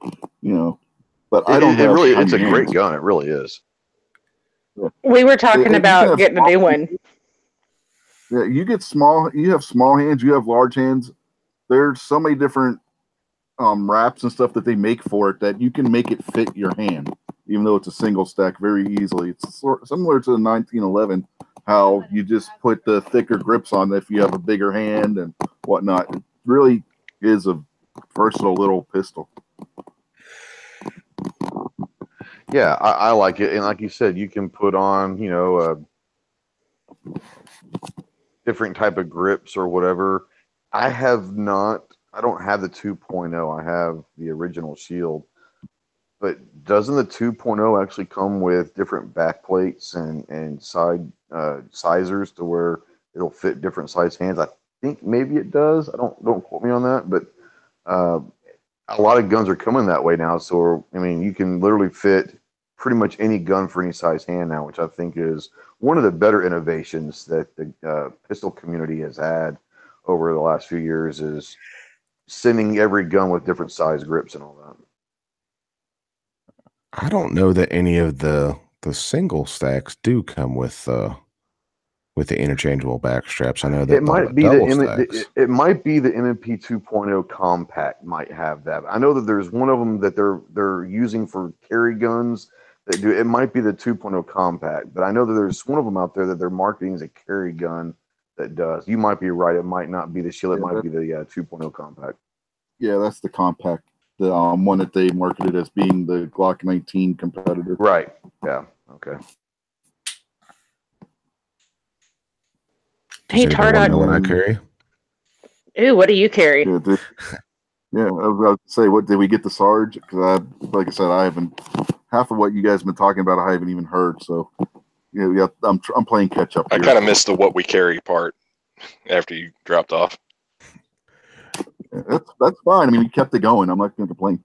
But I don't. It's a great gun. It really is. We were talking about getting a new one. Yeah, you get small. You have small hands. You have large hands. There's so many different wraps and stuff that they make for it that you can make it fit your hand, even though it's a single stack, very easily. It's similar to the 1911, how you just put the thicker grips on if you have a bigger hand and whatnot. It really is a versatile little pistol. Yeah, I like it, and like you said, you can put on different type of grips or whatever. I don't have the 2.0. I have the original shield. But doesn't the 2.0 actually come with different back plates and side sizers to where it'll fit different size hands? I think maybe it does. Don't quote me on that, but a lot of guns are coming that way now. So you can literally fit pretty much any gun for any size hand now, which I think is one of the better innovations that the pistol community has had over the last few years, is sending every gun with different size grips and all that. I don't know that any of the single stacks do come with with the interchangeable back straps. I know that It might be it might be the M&P 2.0 compact might have that. I know that there's one of them that they're using for carry guns that do. It might be the 2.0 compact, but I know that there's one of them out there that they're marketing as a carry gun that does. You might be right. It might not be the Shield. It might be the 2.0 compact. Yeah, that's the compact. The one that they marketed as being the Glock 19 competitor. Right. Yeah. Okay. Hey, Tardot. Know what I carry? Ooh, what do you carry? Yeah, I was about to say, what did we get the Sarge? Because like I said, I haven't half of what you guys have been talking about. I haven't even heard. So, yeah, I'm playing catch up. I kind of missed the what we carry part after you dropped off. Yeah, that's fine. I mean, we kept it going. I'm not going to complain.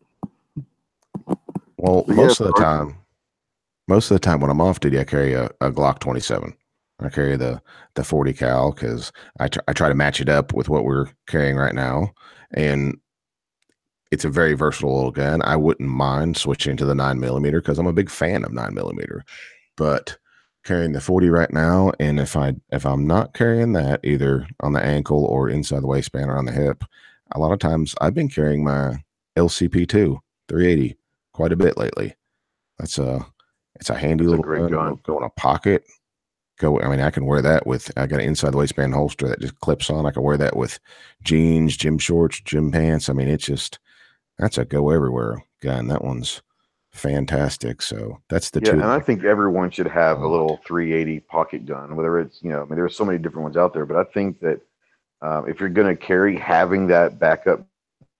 Well, most of the time when I'm off duty, I carry a Glock 27. I carry the 40 cal because I try to match it up with what we're carrying right now, and it's a very versatile little gun. I wouldn't mind switching to the 9mm because I'm a big fan of 9mm, but carrying the 40 right now, and if I'm not carrying that either on the ankle or inside the waistband or on the hip, a lot of times I've been carrying my LCP2 380 quite a bit lately. It's a handy little gun. Go in a pocket. I mean, I can wear that I got an inside the waistband holster that just clips on. I can wear that with jeans, gym shorts, gym pants. I mean, that's a go everywhere gun. That one's fantastic. So that's the two. And I think everyone should have a little 380 pocket gun, whether it's, I mean, there's so many different ones out there, but I think that if you're going to carry, having that backup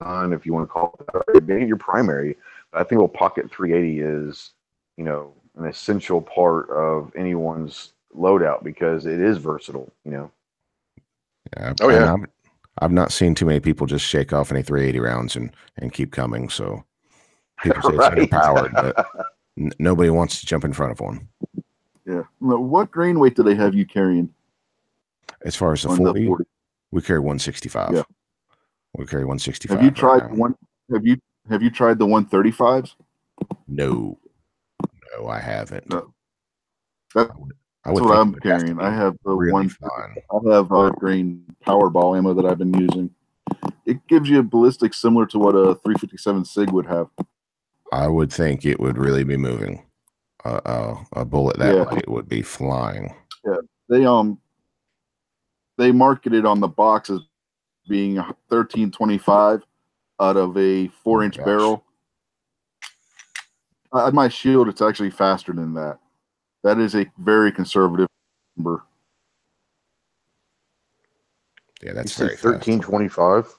gun, if you want to call it that, maybe your primary, but I think a pocket 380 is, an essential part of anyone's loadout because it is versatile, Yeah. Oh yeah. I've not seen too many people just shake off any 380 rounds and keep coming. So people say it's underpowered, but nobody wants to jump in front of one. Yeah. What grain weight do they have you carrying? As far as the 40, we carry 165. Yeah. We carry 165. Have you tried Have you tried the 135s? No, I haven't. No. That's what I'm carrying. I have the really I have a grain Powerball ammo that I've been using. It gives you a ballistic similar to what a 357 SIG would have. I would think it would really be moving. A bullet that light would be flying. Yeah, they marketed on the box as being 1325 out of a 4-inch barrel. At my shield, it's actually faster than that. That is a very conservative number. Yeah, that's very 1325.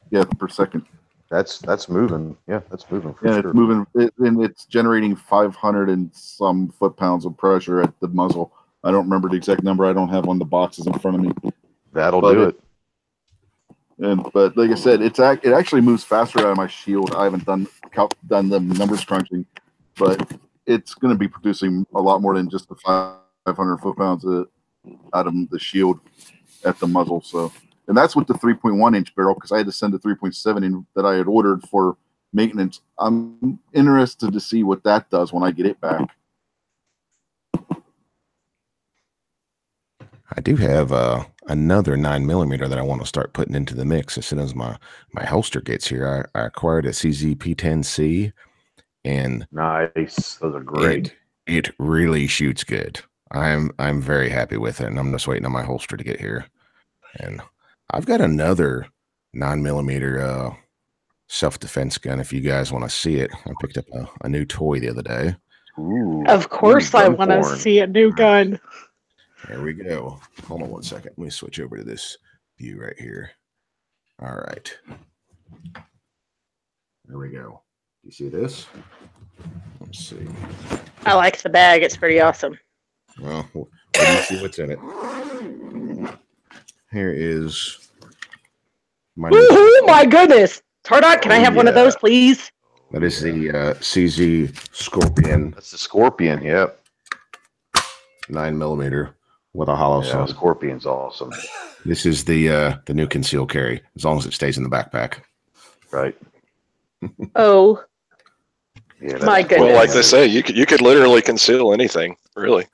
Yeah, per second. That's moving. Yeah, that's moving. It's moving, and it's generating 500 and some foot-pounds of pressure at the muzzle. I don't remember the exact number. I don't have one of the boxes in front of me. That'll do it. But like I said, it actually moves faster out of my shield. I haven't done the numbers crunching, but it's going to be producing a lot more than just the 500 foot-pounds out of the shield at the muzzle. So, and that's with the 3.1-inch barrel because I had to send a 3.7 in that I had ordered for maintenance. I'm interested to see what that does when I get it back. I do have another 9mm that I want to start putting into the mix as soon as my holster gets here. I acquired a CZ-P10C, and nice. Those are great. It really shoots good. I'm very happy with it, and I'm just waiting on my holster to get here. And I've got another 9mm self-defense gun. If you guys want to see it, I picked up a new toy the other day. Ooh, of course, I want to see a new gun. There we go. Hold on one second. Let me switch over to this view right here. All right. There we go. You see this? Let's see. I like the bag. It's pretty awesome. Well, let me see what's in it. Here is my. Oh my goodness! Tardot, can I have one of those, please? That is the CZ Scorpion. That's the Scorpion. Yep. 9mm. With a hollow sight. Scorpion's awesome. This is the new concealed carry, as long as it stays in the backpack. Right. Oh. Yeah, my goodness. Well, like they say, you could literally conceal anything, really.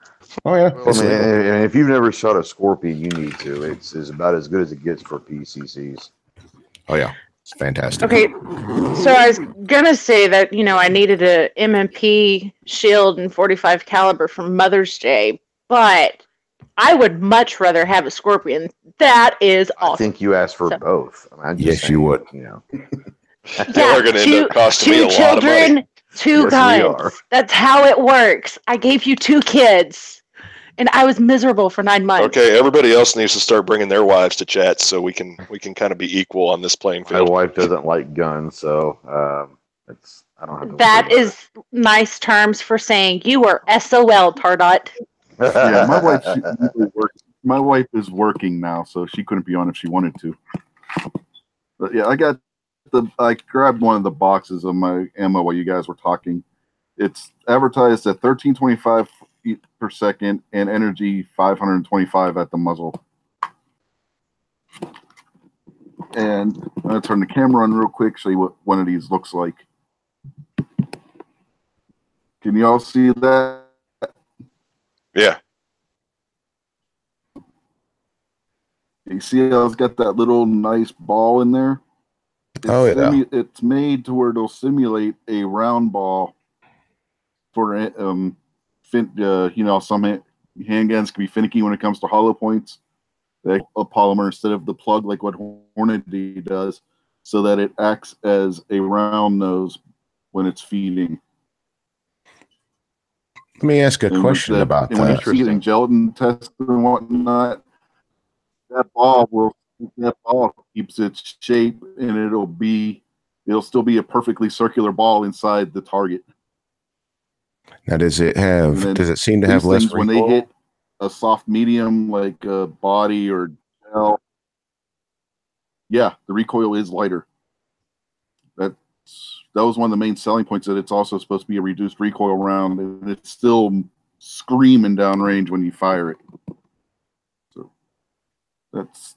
Oh yeah, Well, I mean, and if you've never shot a Scorpion, you need to. It's about as good as it gets for PCCs. oh yeah, it's fantastic. Okay, so I was gonna say that I needed a M&P shield and 45 caliber for Mother's Day, but I would much rather have a Scorpion. That is awesome. I think you asked for So- both. I mean, I'm just Yes, you saying, would. Y'all are going to end up costing me a lot of money. children, two Yes, we guns. are. That's how it works. I gave you 2 kids, and I was miserable for 9 months. Okay, everybody else needs to start bringing their wives to chat so we can kind of be equal on this playing My field. wife doesn't like guns, so I don't have to. That is nice terms for saying you are SOL, Tardot. Yeah, my wife usually works. My wife is working now, so she couldn't be on if she wanted to. But yeah, I grabbed one of the boxes of my ammo while you guys were talking. It's advertised at 1325 per second and energy 525 at the muzzle. And I'm gonna turn the camera on real quick, show you what one of these looks like. Can you all see that? Yeah. You see how it's got that little nice ball in there? Oh, yeah. It's made to where it'll simulate a round ball for some handguns can be finicky when it comes to hollow points. Like a polymer instead of the plug, like what Hornady does, so that it acts as a round nose when it's feeding. Let me ask a question about and when you that. see it in gelatin tests and whatnot, that ball keeps its shape, and it'll still be a perfectly circular ball inside the target. Now, does it seem to These have less things, when they recoil? hit a soft medium like a body or gel, yeah, the recoil is lighter. That was one of the main selling points, that it's also supposed to be a reduced recoil round, and it's still screaming downrange when you fire it. So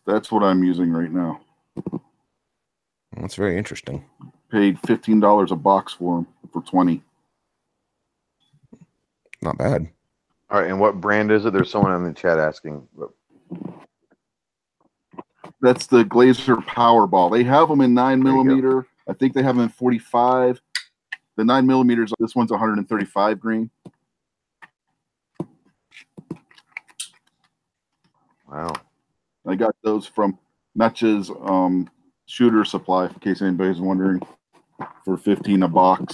that's what I'm using right now. That's very interesting. Paid $15 a box for them for 20. Not bad. All right, and what brand is it? There's someone in the chat asking. That's the Glazer Powerball. They have them in 9 There you go. millimeter. I think they have them in 45. The 9 millimeters. This one's 135 grain. Wow. I got those from Nutch's shooter supply, in case anybody's wondering, for $15 a box,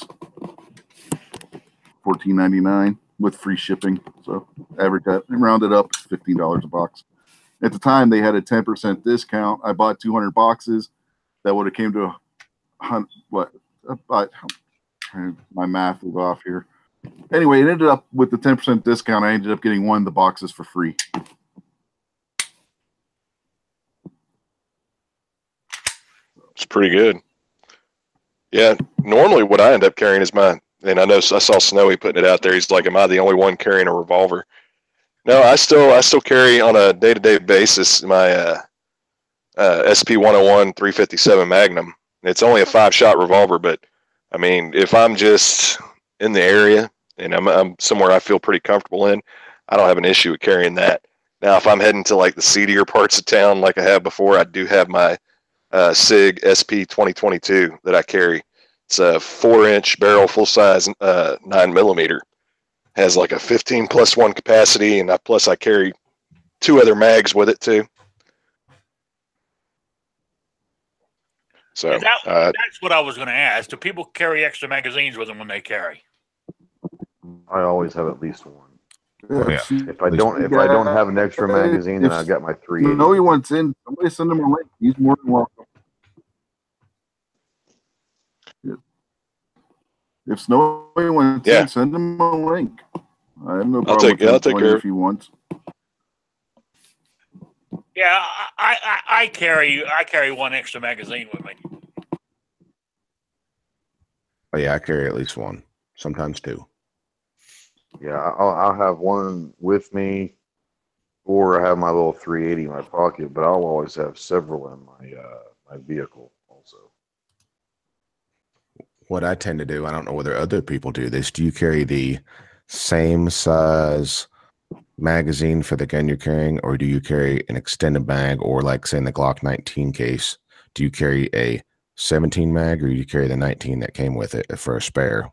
$14.99 with free shipping. So average that, rounded up, $15 a box. At the time, they had a 10% discount. I bought 200 boxes. That would have came to my math was off here. Anyway, it ended up with the 10% discount. I ended up getting one of the boxes for free. It's pretty good. Yeah, normally what I end up carrying is and I know I saw Snowy putting it out there. He's like, "Am I the only one carrying a revolver?" No, I still carry on a day-to-day basis my SP 101 357 Magnum. It's only a 5-shot revolver, but I mean, if I'm just in the area and I'm somewhere I feel pretty comfortable in, I don't have an issue with carrying that. Now, if I'm heading to like the seedier parts of town, like I have before, I do have my SIG SP 2022 that I carry. It's a 4-inch barrel, full size, 9 millimeter. Has like a 15+1 capacity, and plus I carry 2 other mags with it too. So Yeah, that's what I was going to ask. Do people carry extra magazines with them when they carry? I always have at least one. Oh, yeah. If I don't have an extra magazine, then I've got my 3. You know he wants in. Somebody send him a link. He's more than welcome. If Snowy wants in, send him a link. I have no problem. I'll take care if he wants. Yeah, I carry one extra magazine with me. Oh yeah, I carry at least one, sometimes 2. Yeah, I'll have one with me, or I have my little 380 in my pocket. But I'll always have several in my vehicle also. What I tend to do, I don't know whether other people do this. Do you carry the same size magazine for the gun you're carrying, or do you carry an extended mag, or like say in the Glock 19 case, do you carry a 17 mag, or do you carry the 19 that came with it for a spare?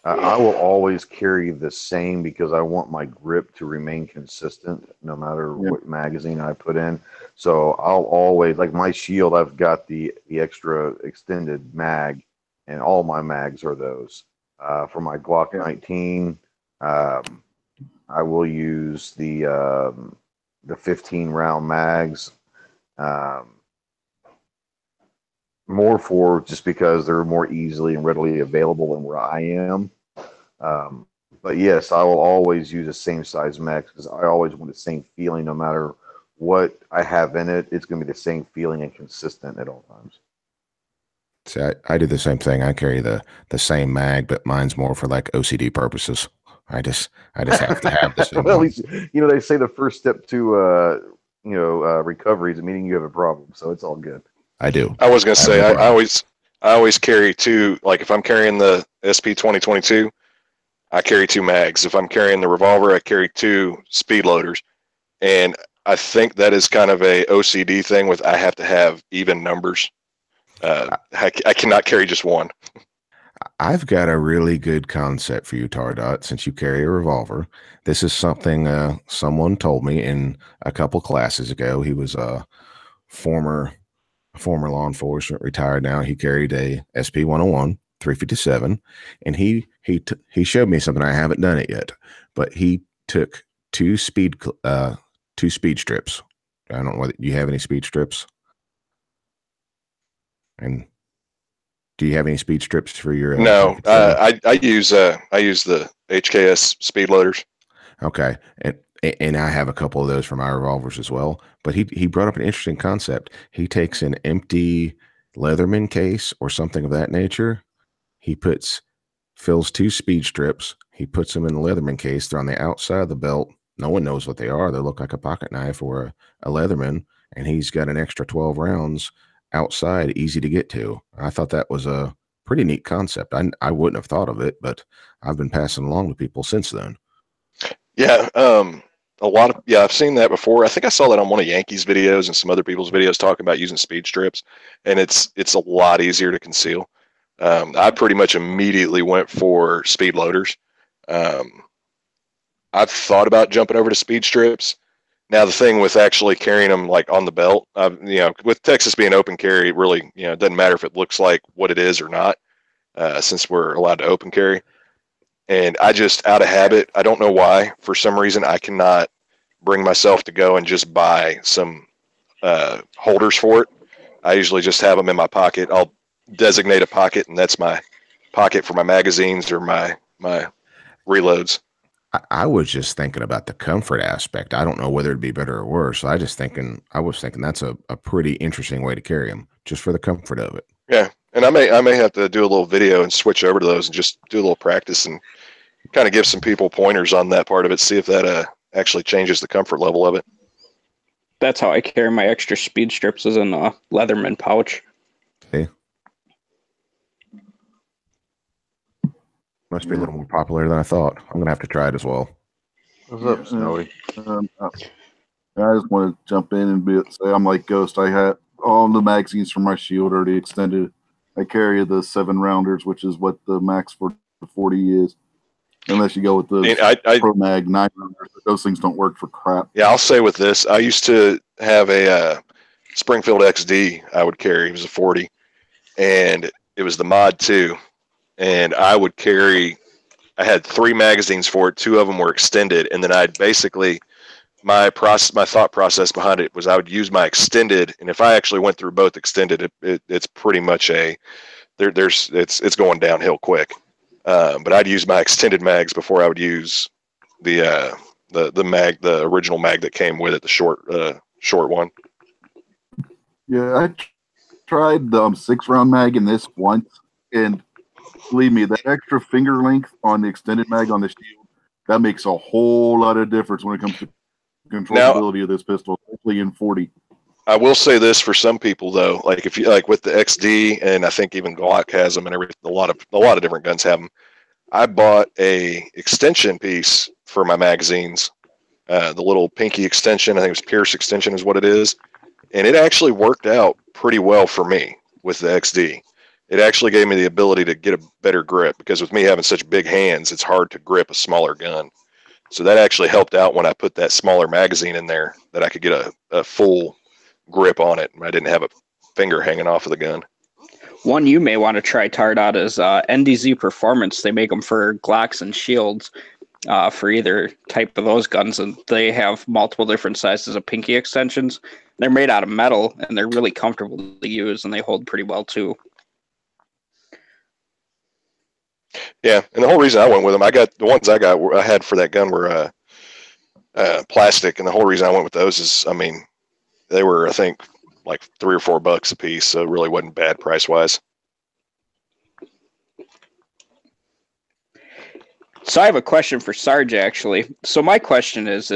I will always carry the same because I want my grip to remain consistent no matter what magazine I put in. So I'll always, like my shield, I've got the extra extended mag, and all my mags are those. For my Glock 19, I will use the 15 round mags. More for just because they're more easily and readily available than where I am. But yes, I will always use the same size mag because I always want the same feeling no matter what I have in it. It's going to be the same feeling and consistent at all times. See, I do the same thing. I carry the same mag, but mine's more for like OCD purposes. I just have to have this. Well, at least, they say the first step to recovery is admitting you have a problem, so it's all good. I do. I was going to say, I always carry two. Like if I'm carrying the SP 2022, I carry two mags. If I'm carrying the revolver, I carry two speed loaders. And I think that is kind of a OCD thing with I have to have even numbers. I cannot carry just one. I've got a really good concept for you, Tardot, since you carry a revolver. This is something someone told me in a couple classes ago. He was a former law enforcement, retired now. He carried a SP 101 357, and he showed me something. I haven't done it yet, but he took two speed strips. I don't know whether you have any speed strips. And do you have any speed strips for your? No, I use the HKS speed loaders. Okay, and I have a couple of those for my revolvers as well. But he brought up an interesting concept. He takes an empty Leatherman case or something of that nature. He fills two speed strips. He puts them in the Leatherman case. They're on the outside of the belt. No one knows what they are. They look like a pocket knife or a Leatherman. And he's got an extra 12 rounds outside, easy to get to. I thought that was a pretty neat concept. I wouldn't have thought of it, but I've been passing along to people since then. Yeah, I've seen that before. I think I saw that on one of Yankees' videos and some other people's videos talking about using speed strips, and it's a lot easier to conceal. I pretty much immediately went for speed loaders. I've thought about jumping over to speed strips. Now the thing with actually carrying them like on the belt, with Texas being open carry, it really, it doesn't matter if it looks like what it is or not, since we're allowed to open carry. And I just, out of habit, I don't know why, for some reason, I cannot bring myself to go and just buy some holders for it. I usually just have them in my pocket. I'll designate a pocket, and that's my pocket for my magazines or my reloads. I was just thinking about the comfort aspect. I don't know whether it'd be better or worse. I was thinking that's a pretty interesting way to carry them, just for the comfort of it. Yeah, and I may have to do a little video and switch over to those and just do a little practice and kind of give some people pointers on that part of it, see if that actually changes the comfort level of it. That's how I carry my extra speed strips, is in a Leatherman pouch. Okay. Must be a little more popular than I thought. I'm going to have to try it as well. What's up, Snowy? I just want to jump in and say I'm like Ghost. I have all the magazines for my shield already extended. I carry the 7-rounders, which is what the max for the 40 is. Unless you go with the Pro Mag 9-rounders, those things don't work for crap. Yeah, I'll say with this, I used to have a Springfield XD I would carry. It was a 40, and it was the Mod 2. And I would carry, I had 3 magazines for it. 2 of them were extended. And then I'd basically, my thought process behind it was I would use my extended. And if I actually went through both extended, it's pretty much it's going downhill quick. But I'd use my extended mags before I would use the original mag that came with it, the short one. Yeah, I tried the 6-round mag in this once, and believe me, that extra finger length on the extended mag on the shield, that makes a whole lot of difference when it comes to controllability of this pistol, especially in 40. I will say this for some people though, like if you like with the XD, and I think even Glock has them and everything, a lot of different guns have them. I bought a extension piece for my magazines. The little pinky extension, I think it was Pierce extension is what it is. And it actually worked out pretty well for me with the XD. It actually gave me the ability to get a better grip, because with me having such big hands, it's hard to grip a smaller gun. So that actually helped out when I put that smaller magazine in there, that I could get a full grip on it. I didn't have a finger hanging off of the gun. One you may want to try, Tardot, is NDZ Performance. They make them for Glocks and Shields for either type of those guns, and they have multiple different sizes of pinky extensions. They're made out of metal, and they're really comfortable to use, and they hold pretty well, too. Yeah, and the whole reason I went with them, the ones I had for that gun were plastic, and the whole reason I went with those is, I mean, they were, I think, like $3 or $4 a piece, so it really wasn't bad price wise. So I have a question for Sarge, actually. So my question is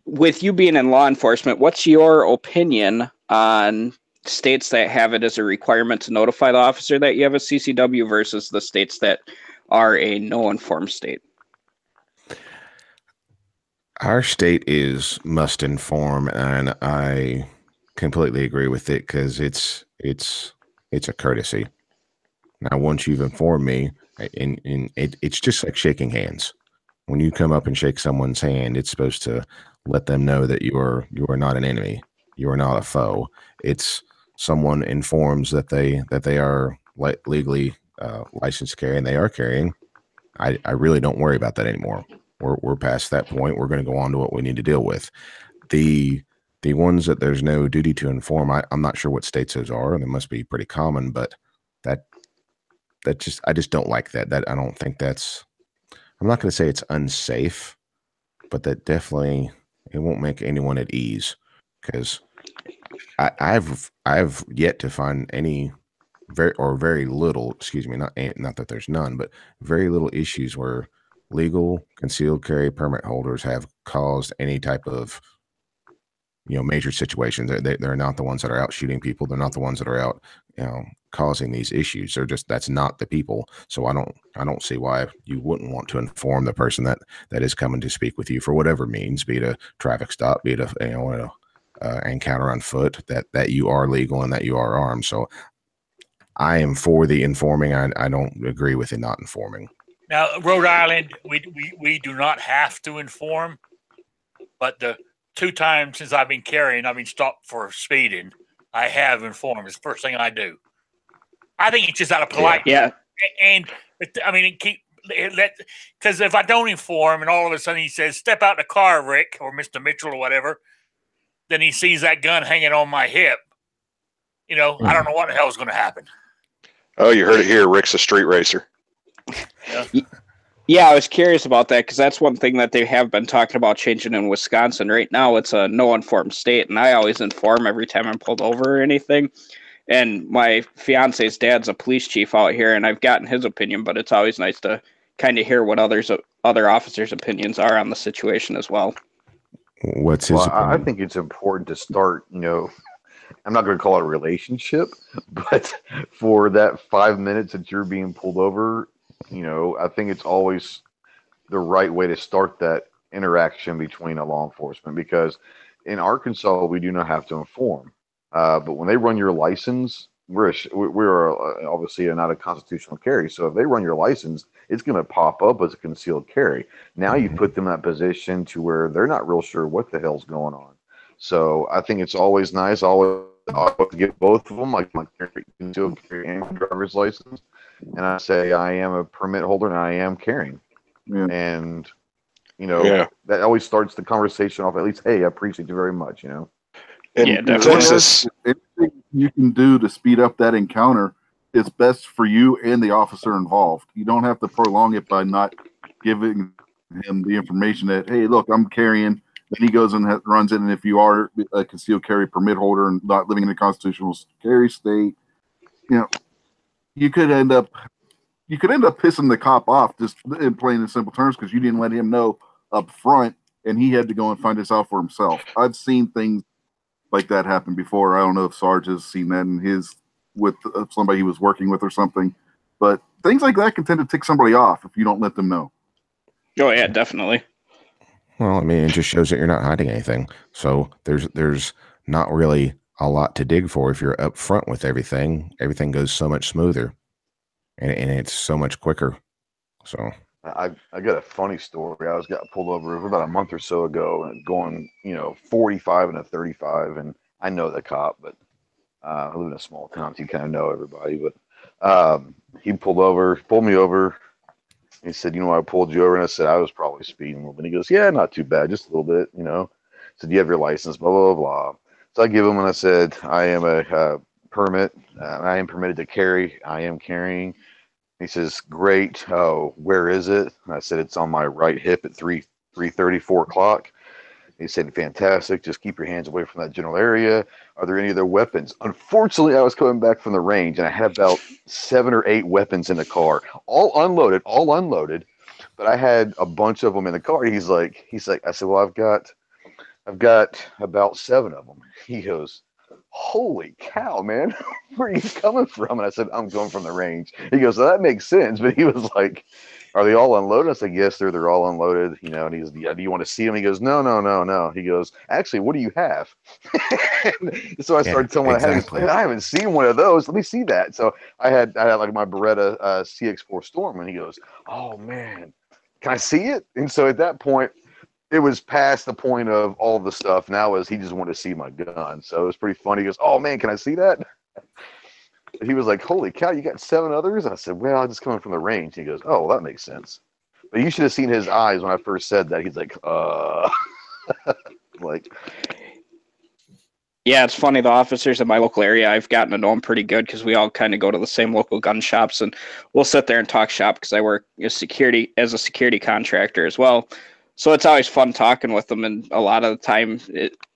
with you being in law enforcement, what's your opinion on states that have it as a requirement to notify the officer that you have a CCW versus the states that are a no-informed state? Our state is must inform, and I completely agree with it, because it's a courtesy. Now, once you've informed me, it's just like shaking hands. When you come up and shake someone's hand, it's supposed to let them know that you are not an enemy, you are not a foe. It's someone informs that they are legally licensed to carry, and they are carrying. I really don't worry about that anymore. We're past that point. We're going to go on to what we need to deal with. The ones that there's no duty to inform, I'm not sure what states those are. They must be pretty common, but I just don't like that. That I don't think that's. I'm not going to say it's unsafe, but that definitely it won't make anyone at ease, because I've yet to find any very little. Excuse me, not that there's none, but very little issues where legal concealed carry permit holders have caused any type of major situations. They're not the ones that are out shooting people. They're not the ones that are out causing these issues. That's not the people. So I don't see why you wouldn't want to inform the person that is coming to speak with you for whatever means, be it a traffic stop, be it a encounter on foot, that you are legal and that you are armed. So I am for the informing. I don't agree with it not informing. Now, Rhode Island, we do not have to inform, but the 2 times since I've been carrying, I've been stopped for speeding, I have informed. It's the first thing I do. I think it's just out of politeness. Yeah. And I mean, because if I don't inform and all of a sudden he says, "Step out the car, Rick," or Mr. Mitchell or whatever, then he sees that gun hanging on my hip. I don't know what the hell is going to happen. Oh, you heard it here. Rick's a street racer. Yeah, I was curious about that, because that's one thing that they have been talking about changing in Wisconsin. Right now, it's a no-informed state, and I always inform every time I'm pulled over or anything. And my fiance's dad's a police chief out here, and I've gotten his opinion, but it's always nice to kind of hear what other officers' opinions are on the situation as well. What's his opinion? I think it's important to start, I'm not going to call it a relationship, but for that 5 minutes that you're being pulled over, I think it's always the right way to start that interaction between a law enforcement, because in Arkansas, we do not have to inform. But when they run your license, we're obviously not a constitutional carry. So if they run your license, it's going to pop up as a concealed carry. Now you put them in that position to where they're not real sure what the hell's going on. So I think it's always nice. Always get both of them, like my concealed carry and driver's license. And I say I am a permit holder and I am carrying. Yeah. And, that always starts the conversation off, at least, hey, I appreciate you very much, And Texas, anything you can do to speed up that encounter is best for you and the officer involved. You don't have to prolong it by not giving him the information that, hey, look, I'm carrying. Then he goes and runs it. And if you are a concealed carry permit holder and not living in a constitutional carry state, you could end up pissing the cop off, just in plain and simple terms, because you didn't let him know up front, and he had to go and find this out for himself. I've seen things like that happen before. I don't know if Sarge has seen that with somebody he was working with or something, but things like that can tend to tick somebody off if you don't let them know. Oh yeah, definitely. Well, I mean, it just shows that you're not hiding anything. So there's not really a lot to dig for if you're up front with everything. Everything goes so much smoother, and it's so much quicker. So I got a funny story. I got pulled over about a month or so ago, and going 45 and a 35, and I know the cop, but I live in a small town, so you kind of know everybody. But he pulled me over. He said, I pulled you over, and I said I was probably speeding a little bit. He goes, yeah, not too bad, just a little bit. Said, do you have your license? Blah blah blah. So I give him, and I said, I am a permit. I am permitted to carry. I am carrying. He says, great. Oh, where is it? And I said, it's on my right hip at 3:30, 4 o'clock. He said, fantastic. Just keep your hands away from that general area. Are there any other weapons? Unfortunately, I was coming back from the range, and I had about 7 or 8 weapons in the car, all unloaded. But I had a bunch of them in the car. He's like, I said, well, I've got about 7 of them. He goes, holy cow, man, where are you coming from? And I said, I'm going from the range. He goes, well, that makes sense. But he was like, are they all unloaded? I said, yes, they're all unloaded. And he's, yeah, do you want to see them? He goes, no. He goes, actually, what do you have? So I started telling him, exactly. I haven't seen one of those. Let me see that. So I had like my Beretta CX4 Storm, and he goes, oh man, can I see it? And so at that point, it was past the point of all the stuff. Now he just wanted to see my gun. So it was pretty funny. He goes, oh man, can I see that? He was like, holy cow, you got 7 others? I said, well, I'm just coming from the range. He goes, oh, well, that makes sense. But you should have seen his eyes when I first said that. He's like, like. Yeah, it's funny. The officers in my local area, I've gotten to know them pretty good because we all kind of go to the same local gun shops, and we'll sit there and talk shop because I work as a security contractor as well. So it's always fun talking with them, and a lot of the time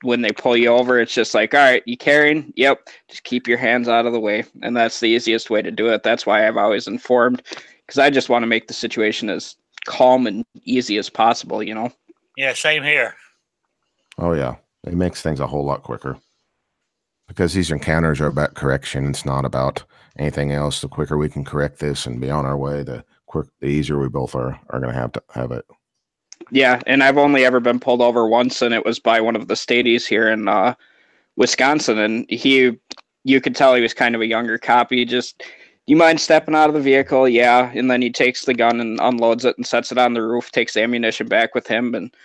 when they pull you over, it's just like, all right, you carrying? Yep, just keep your hands out of the way, and that's the easiest way to do it. That's why I've always informed, because I just want to make the situation as calm and easy as possible, Yeah, same here. Oh, yeah. It makes things a whole lot quicker. Because these encounters are about correction. It's not about anything else. The quicker we can correct this and be on our way, the easier we both are going to have it. Yeah, and I've only ever been pulled over once, and it was by one of the stateies here in Wisconsin, and you could tell he was kind of a younger cop. He just, you mind stepping out of the vehicle? Yeah, and then he takes the gun and unloads it and sets it on the roof, takes the ammunition back with him, and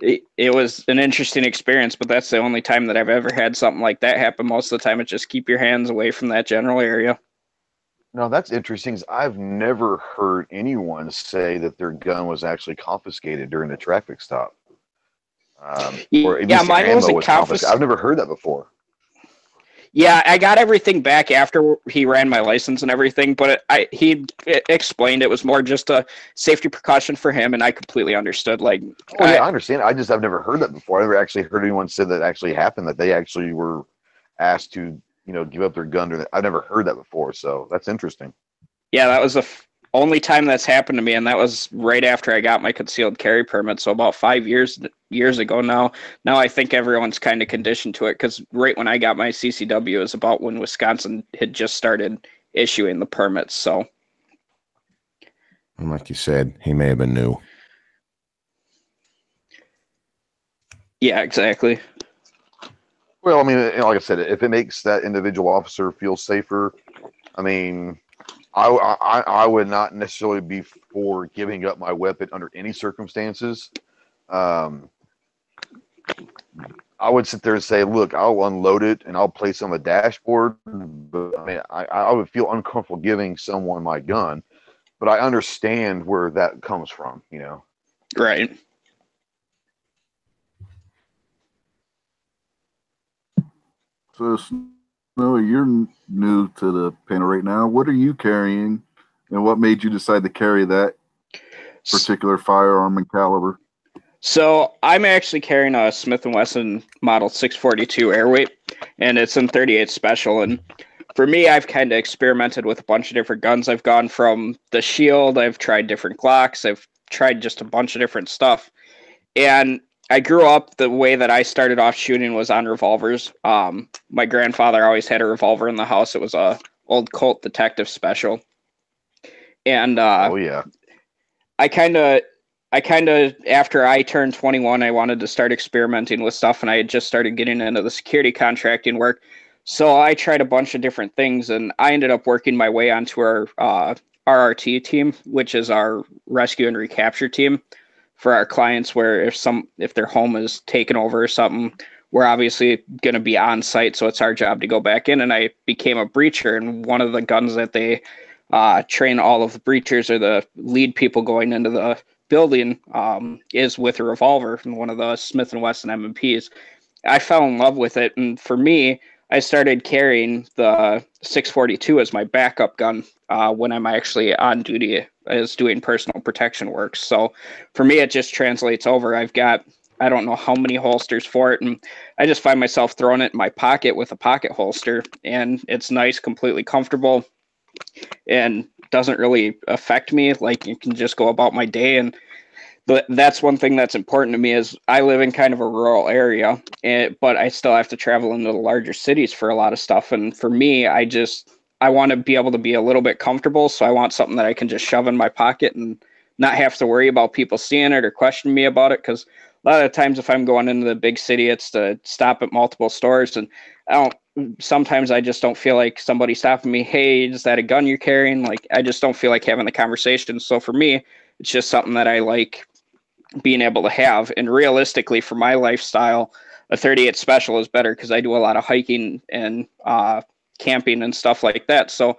it was an interesting experience, but that's the only time that I've ever had something like that happen. Most of the time, it's just keep your hands away from that general area. No, that's interesting. I've never heard anyone say that their gun was actually confiscated during the traffic stop. Or at least mine wasn't confiscated. I've never heard that before. Yeah, I got everything back after he ran my license and everything, but he explained it was more just a safety precaution for him, and I completely understood. Like, I understand. I've never heard that before. I've never actually heard anyone say that actually happened, that they actually were asked to give up their gun. I've never heard that before, so that's interesting. Yeah, that was the only time that's happened to me, and that was right after I got my concealed carry permit, so about 5 years ago now. Now I think everyone's kind of conditioned to it, because right when I got my CCW is about when Wisconsin had just started issuing the permits, so. And like you said, he may have been new. Yeah, exactly. Well, I mean, like I said, if it makes that individual officer feel safer, I mean, I would not necessarily be for giving up my weapon under any circumstances. I would sit there and say, look, I'll unload it and I'll place it on the dashboard. But I mean, I would feel uncomfortable giving someone my gun, but I understand where that comes from, Right. So, Snowy, you're new to the panel right now. What are you carrying, and what made you decide to carry that particular firearm and caliber? So I'm actually carrying a Smith & Wesson Model 642 Airweight, and it's in 38 Special. And for me, I've kind of experimented with a bunch of different guns. I've gone from the Shield, I've tried different Glocks, I've tried just a bunch of different stuff. And I grew up, the way that I started off shooting was on revolvers. My grandfather always had a revolver in the house. It was a old Colt Detective Special. And oh yeah, I kind of I kind of, after I turned 21, I wanted to start experimenting with stuff, and I had just started getting into the security contracting work. So I tried a bunch of different things, and I ended up working my way onto our RRT team, which is our rescue and recapture team for our clients, where if their home is taken over or something, we're obviously going to be on site. So it's our job to go back in. And I became a breacher, and one of the guns that they train all of the breachers or the lead people going into the building is with a revolver from one of the Smith & Wesson M&Ps. I fell in love with it. And for me, I started carrying the 642 as my backup gun when I'm actually on duty as doing personal protection work. So for me, it just translates over. I've got, I don't know how many holsters for it, and I just find myself throwing it in my pocket with a pocket holster, and it's nice, completely comfortable, and doesn't really affect me. Like, you can just go about my day. And but that's one thing that's important to me is I live in kind of a rural area, but I still have to travel into the larger cities for a lot of stuff. And for me, I want to be able to be a little bit comfortable. So I want something that I can just shove in my pocket and not have to worry about people seeing it or questioning me about it. Because a lot of times if I'm going into the big city, it's to stop at multiple stores. And sometimes I just don't feel like somebody stopping me. Hey, is that a gun you're carrying? Like, I just don't feel like having the conversation. So for me, it's just something that I like being able to have. And realistically, for my lifestyle, a 38 Special is better because I do a lot of hiking and camping and stuff like that. So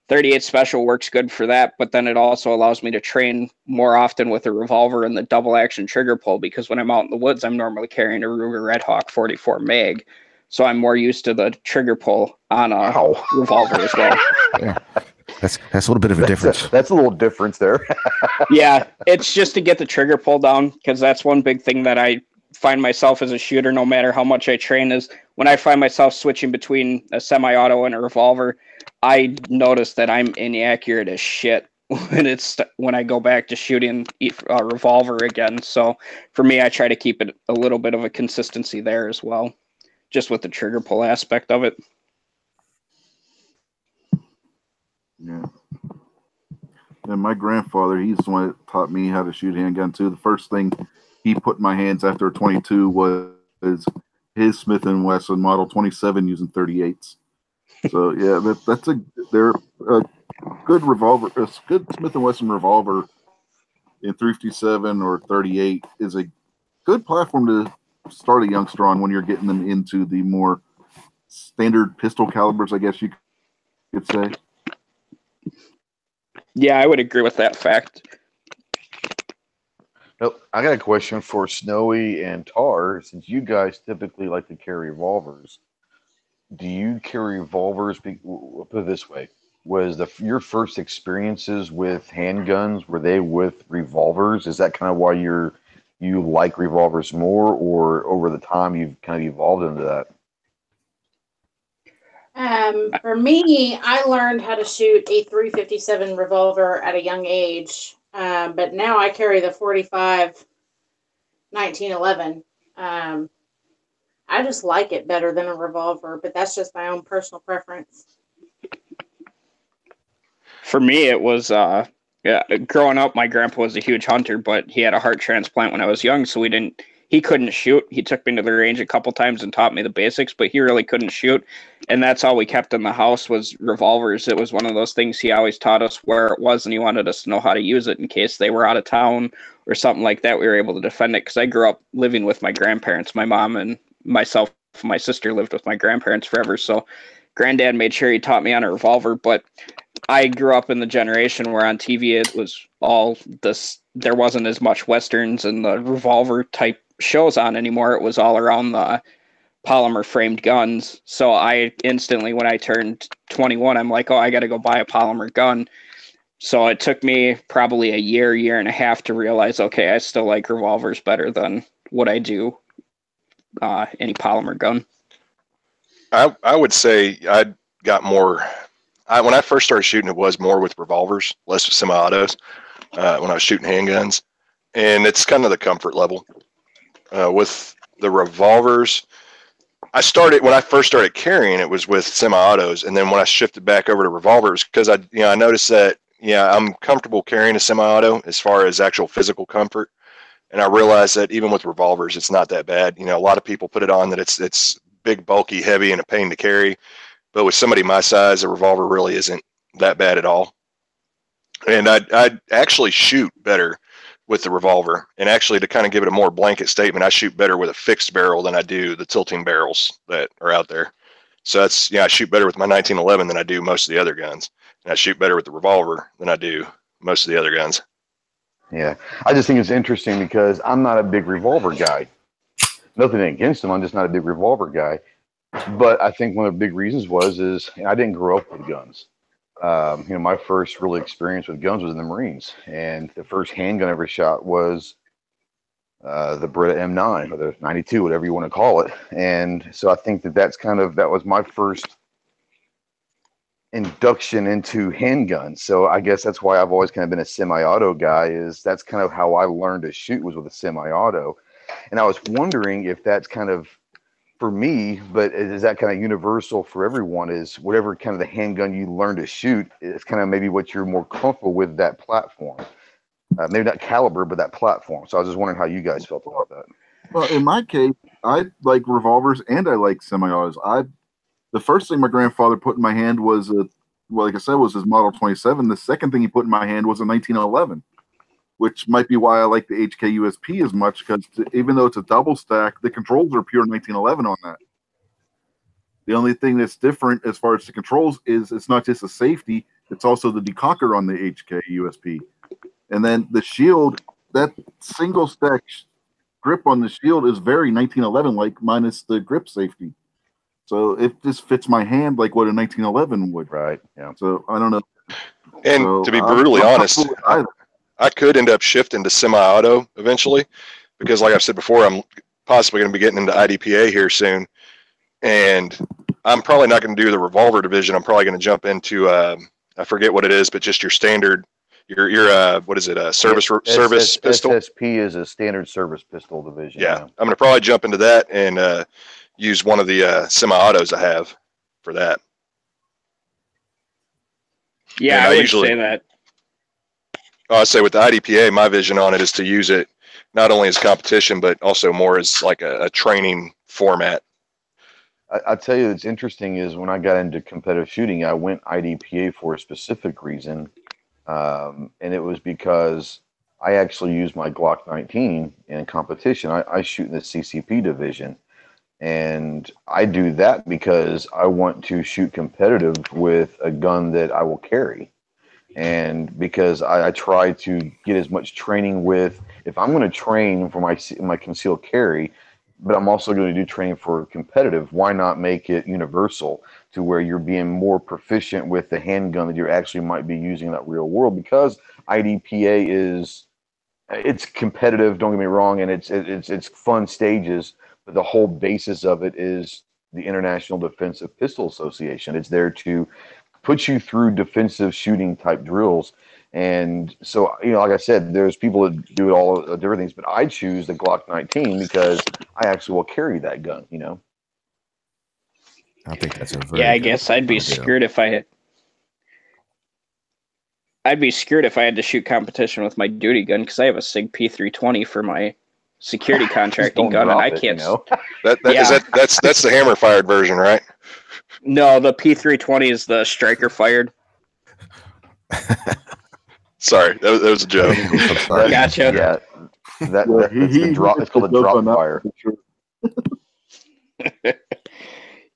38 Special works good for that, but then it also allows me to train more often with a revolver and the double action trigger pull, because when I'm out in the woods, I'm normally carrying a Ruger Red Hawk 44 mag. So I'm more used to the trigger pull on a revolver as well. Yeah. That's a little bit of a difference. That's a little difference there. Yeah, it's just to get the trigger pull down, because that's one big thing that I find myself as a shooter, no matter how much I train, is when I find myself switching between a semi-auto and a revolver, I notice that I'm inaccurate as shit when I go back to shooting a revolver again. So for me, I try to keep it a little bit of a consistency there as well, just with the trigger pull aspect of it. Yeah. And my grandfather, he's the one that taught me how to shoot handgun too. The first thing he put in my hands after a 22 was his Smith & Wesson Model 27 using 38s. So yeah, they're a good revolver. A good Smith & Wesson revolver in 357 or 38 is a good platform to start a youngster on when you're getting them into the more standard pistol calibers, I guess you could say. Yeah, I would agree with that fact. Nope. I got a question for Snowy and Tar. Since you guys typically like to carry revolvers, do you carry revolvers? We'll put it this way: was your first experiences with handguns, were they with revolvers? Is that kind of why you like revolvers more, or over the time you've kind of evolved into that? For me, I learned how to shoot a 357 revolver at a young age, but now I carry the 45 1911. I just like it better than a revolver, but that's just my own personal preference. For me, it was growing up, my grandpa was a huge hunter, but he had a heart transplant when I was young, so he couldn't shoot. He took me to the range a couple times and taught me the basics, but he really couldn't shoot. And that's all we kept in the house was revolvers. It was one of those things he always taught us where it was, and he wanted us to know how to use it in case they were out of town or something like that. We were able to defend it, because I grew up living with my grandparents. My mom and myself, my sister lived with my grandparents forever. So granddad made sure he taught me on a revolver, but I grew up in the generation where on TV it was all this, there wasn't as much Westerns and the revolver type shows on anymore. It was all around the polymer framed guns. So I instantly, when I turned 21, I'm like, oh, I got to go buy a polymer gun. So it took me probably a year and a half to realize, okay, I still like revolvers better than what I do any polymer gun. I would say I got more. When I first started shooting, it was more with revolvers, less with semi-autos. When I was shooting handguns, and it's kind of the comfort level. With the revolvers, when I first started carrying, it was with semi-autos, and then when I shifted back over to revolvers, because I noticed that yeah, I'm comfortable carrying a semi-auto as far as actual physical comfort. And I realize that even with revolvers, it's not that bad. You know, a lot of people put it on that it's big, bulky, heavy, and a pain to carry. But with somebody my size, a revolver really isn't that bad at all. And I'd actually shoot better with the revolver. And actually, to kind of give it a more blanket statement, I shoot better with a fixed barrel than I do the tilting barrels that are out there. So that's, yeah, I shoot better with my 1911 than I do most of the other guns. And I shoot better with the revolver than I do most of the other guns. Yeah, I just think it's interesting because I'm not a big revolver guy. Nothing against him, I'm just not a big revolver guy. But I think one of the big reasons is I didn't grow up with guns. You know, my first really experience with guns was in the Marines, and the first handgun I ever shot was the Beretta M9 or the 92, whatever you want to call it. And so I think that was my first induction into handguns. So I guess that's why I've always kind of been a semi-auto guy. Is that's kind of how I learned to shoot, was with a semi-auto. And I was wondering if that's kind of for me, but is that kind of universal for everyone? Is whatever kind of the handgun you learn to shoot, it's kind of maybe what you're more comfortable with, that platform. Maybe not caliber, but that platform. So I was just wondering how you guys felt about that. Well, in my case, I like revolvers and I like semi-autos. The first thing my grandfather put in my hand was like I said, was his Model 27. The second thing he put in my hand was a 1911, which might be why I like the HK USP as much, because even though it's a double stack, the controls are pure 1911 on that. The only thing that's different as far as the controls is it's not just a safety, it's also the decocker on the HK USP. And then the shield, that single stack grip on the shield is very 1911 like, minus the grip safety. So it just fits my hand like what a 1911 would. Right. Yeah. So I don't know. And so, to be brutally honest, I could end up shifting to semi-auto eventually, because like I've said before, I'm possibly going to be getting into IDPA here soon. And I'm probably not going to do the revolver division. I'm probably going to jump into, I forget what it is, but just your standard, your what is it? Service pistol. SSP is a standard service pistol division. Yeah. I'm going to probably jump into that and use one of the semi-autos I have for that. Yeah, I would say that. I say with the IDPA, my vision on it is to use it not only as competition, but also more as like a training format. I tell you, it's interesting is when I got into competitive shooting, I went IDPA for a specific reason. And it was because I actually used my Glock 19 in competition. I shoot in the CCP division. And I do that because I want to shoot competitive with a gun that I will carry. And because I try to get as much training with, if I'm going to train for my concealed carry, but I'm also going to do training for competitive, why not make it universal to where you're being more proficient with the handgun that you actually might be using in that real world? Because IDPA it's competitive, don't get me wrong, and it's fun stages, but the whole basis of it is the International Defensive Pistol Association. It's there to put you through defensive shooting type drills. And so, you know, like I said, there's people that do it all different things, but I choose the Glock 19 because I actually will carry that gun, you know? I think that's a very I guess I'd be screwed if I had to shoot competition with my duty gun, because I have a SIG P320 for my security contracting gun, and I can't. You know? That's the hammer fired version, right? No, the P320 is the striker fired. Sorry, that was a joke. Gotcha. Yeah, it's called a drop fire.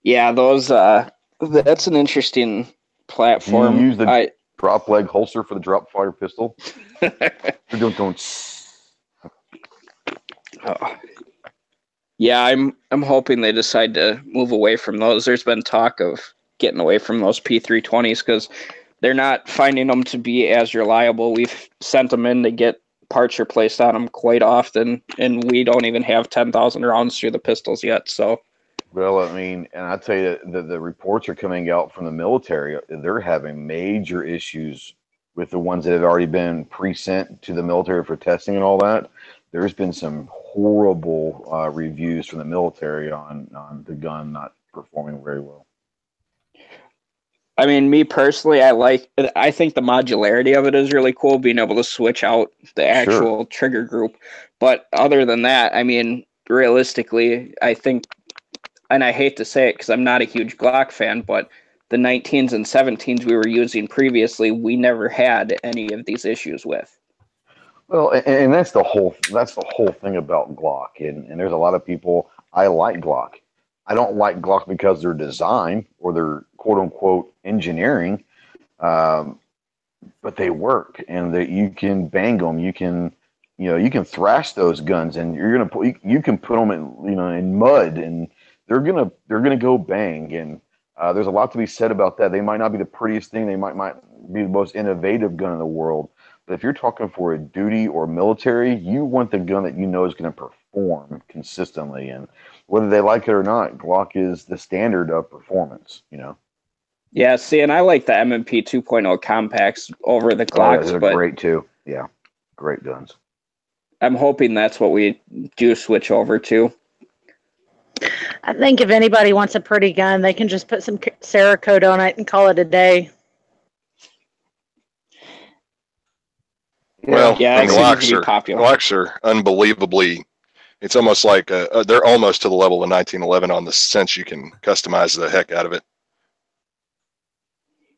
Yeah, those. That's an interesting platform. You use the drop leg holster for the drop fire pistol. Yeah, I'm hoping they decide to move away from those. There's been talk of getting away from those P320s because they're not finding them to be as reliable. We've sent them in to get parts replaced on them quite often, and we don't even have 10,000 rounds through the pistols yet. So, well, I mean, and I tell you, the reports are coming out from the military. They're having major issues with the ones that have already been pre-sent to the military for testing and all that. There's been some horrible reviews from the military on the gun not performing very well. I mean, me personally, I think the modularity of it is really cool, being able to switch out the actual trigger group. But other than that, I mean, realistically, I think, and I hate to say it because I'm not a huge Glock fan, but the 19s and 17s we were using previously, we never had any of these issues with. Well, and that's the whole thing about Glock, and there's a lot of people. I like Glock. I don't like Glock because their design or their quote unquote engineering, but they work, and that you can bang them. You can thrash those guns, and you can put them in mud, and they're gonna go bang. And there's a lot to be said about that. They might not be the prettiest thing. They might be the most innovative gun in the world. But if you're talking for a duty or military, you want the gun that you know is going to perform consistently. And whether they like it or not, Glock is the standard of performance, Yeah, see, and I like the M&P 2.0 compacts over the Glocks. They're great too. Yeah, great guns. I'm hoping that's what we do switch over to. I think if anybody wants a pretty gun, they can just put some Cerakote on it and call it a day. Well, yeah, and Glocks are unbelievably. It's almost like they're almost to the level of 1911 on the sense you can customize the heck out of it.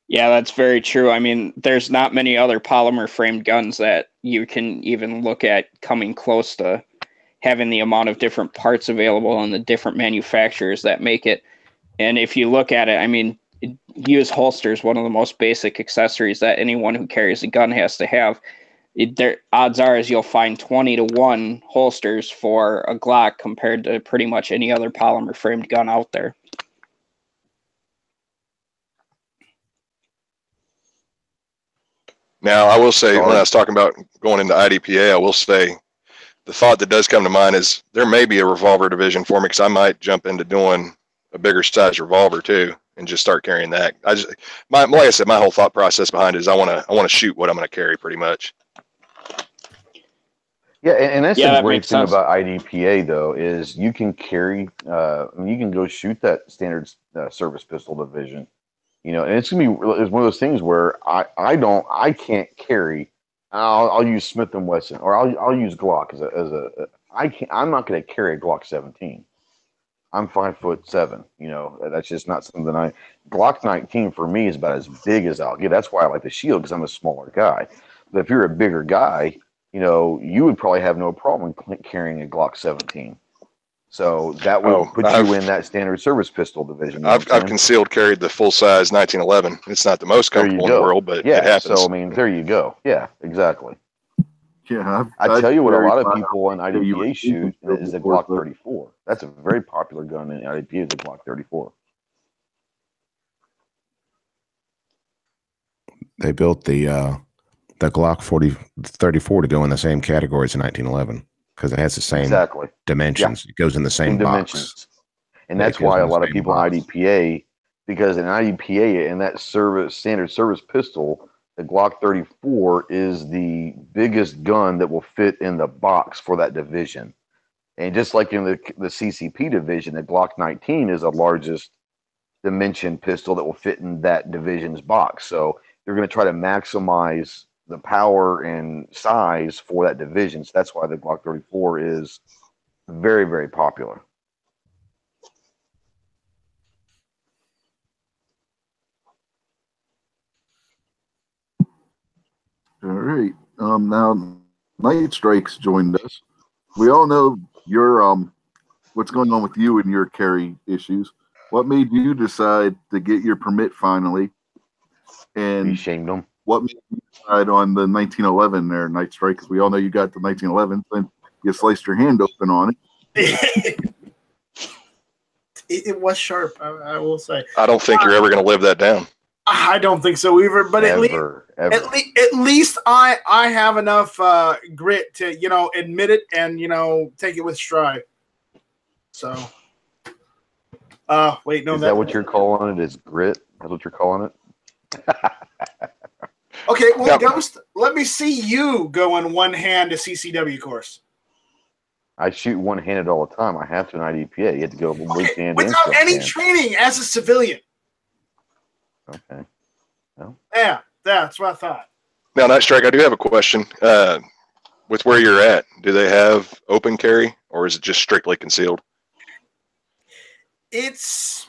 Yeah, that's very true. I mean, there's not many other polymer framed guns that you can even look at coming close to having the amount of different parts available and the different manufacturers that make it. And if you look at it, I mean, use holsters, one of the most basic accessories that anyone who carries a gun has to have. Odds are is you'll find 20 to 1 holsters for a Glock compared to pretty much any other polymer framed gun out there. Now, I will say, when I was talking about going into IDPA, I will say the thought that does come to mind is there may be a revolver division for me, because I might jump into doing a bigger size revolver too and just start carrying that. Like I said, my whole thought process behind it is I want to shoot what I'm going to carry pretty much. Yeah, and that's the great thing about IDPA, though, is you can carry, you can go shoot that standard service pistol division, and it's gonna be it's one of those things where I can't carry. I'll use Smith & Wesson, or I'll use Glock I'm not going to carry a Glock 17. I'm 5'7". That's just not something Glock 19 for me is about as big as I'll get. That's why I like the Shield, because I'm a smaller guy. But if you're a bigger guy, you would probably have no problem carrying a Glock 17. So that would put you in that standard service pistol division. I've concealed carried the full size 1911. It's not the most comfortable in the world, but it happens. So I mean, there you go. Yeah, exactly. Yeah, I tell you what, a lot of people in IDPA shoot is a Glock 34. That's a very popular gun in IDPA, is a Glock 34. They built the Glock 34 to go in the same category as a 1911 because it has the same dimensions. Yeah. It goes in the same box. And that's why a lot of people in IDPA, because in IDPA, in that standard service pistol, the Glock 34 is the biggest gun that will fit in the box for that division. And just like in the CCP division, the Glock 19 is the largest dimension pistol that will fit in that division's box. So they're going to try to maximize the power and size for that division. So that's why the Glock 34 is very, very popular. All right. Now Night Strikes joined us. We all know your what's going on with you and your carry issues. What made you decide to get your permit finally? And you shamed them. What made you decide on the 1911 there, Night Strike? Because we all know you got the 1911, then you sliced your hand open on it. It was sharp, I will say. I don't think you're ever going to live that down. I don't think so either. But at least I have enough grit to admit it and take it with stride. So, wait, no, is that what you're calling it? Is grit? That's what you're calling it? Okay, well, Ghost, let me see you go in one hand to CCW course. I shoot one-handed all the time. I have to in IDPA. You have to go with hand without any training as a civilian. Okay. Well. Yeah, that's what I thought. Now, Night Strike, I do have a question. With where you're at, do they have open carry, or is it just strictly concealed? It's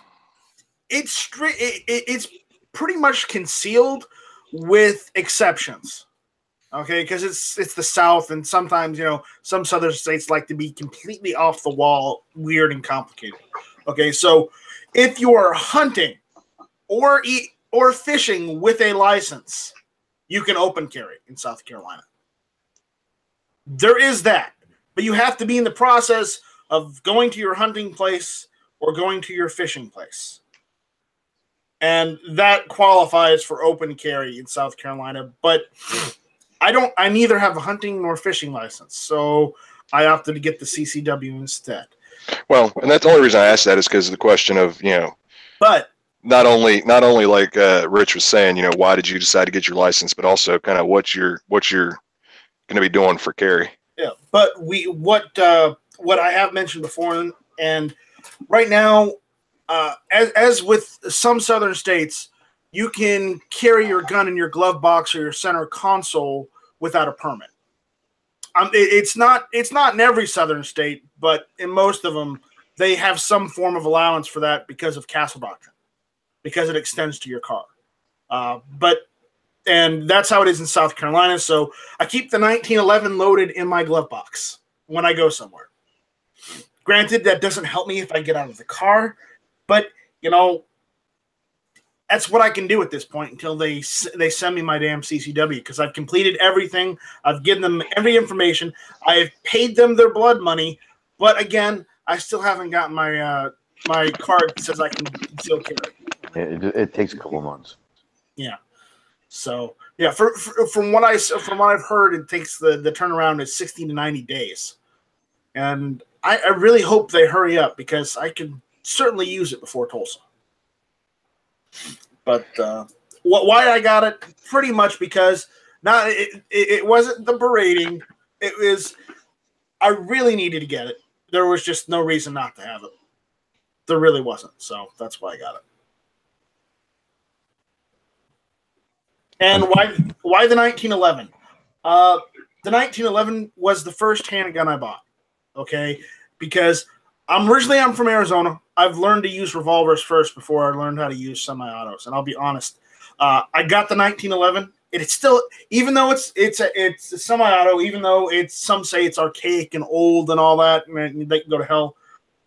pretty much concealed with exceptions. Okay, because it's the South, and sometimes some southern states like to be completely off the wall, weird and complicated. Okay, so if you are hunting or fishing with a license, you can open carry in South Carolina. There is that, but you have to be in the process of going to your hunting place or going to your fishing place. And that qualifies for open carry in South Carolina, but I neither have a hunting nor fishing license, so I opted to get the CCW instead. Well, and that's the only reason I asked that is because of the question of, but not only like Rich was saying, why did you decide to get your license, but also kind of what you're going to be doing for carry. Yeah, but what I have mentioned before, and right now, as with some southern states, you can carry your gun in your glove box or your center console without a permit. It's not in every southern state, but in most of them, they have some form of allowance for that because of Castle Doctrine, because it extends to your car. And that's how it is in South Carolina. So I keep the 1911 loaded in my glove box when I go somewhere. Granted, that doesn't help me if I get out of the car, but that's what I can do at this point until they send me my damn CCW, because I've completed everything. I've given them every information. I've paid them their blood money, but again, I still haven't gotten my my card that says I can still carry. It takes a couple of months. Yeah. So yeah, from what I've heard, it takes the turnaround is 60 to 90 days, and I really hope they hurry up because I can certainly use it before Tulsa. But why I got it, pretty much because it wasn't the berating. It was I really needed to get it. There was just no reason not to have it. There really wasn't. So that's why I got it. And why the 1911? The 1911 was the first handgun I bought. Okay, because I'm from Arizona. I've learned to use revolvers first before I learned how to use semi-autos. And I'll be honest, I got the 1911. It's still, even though it's a semi-auto, even though some say it's archaic and old and all that, and they can go to hell.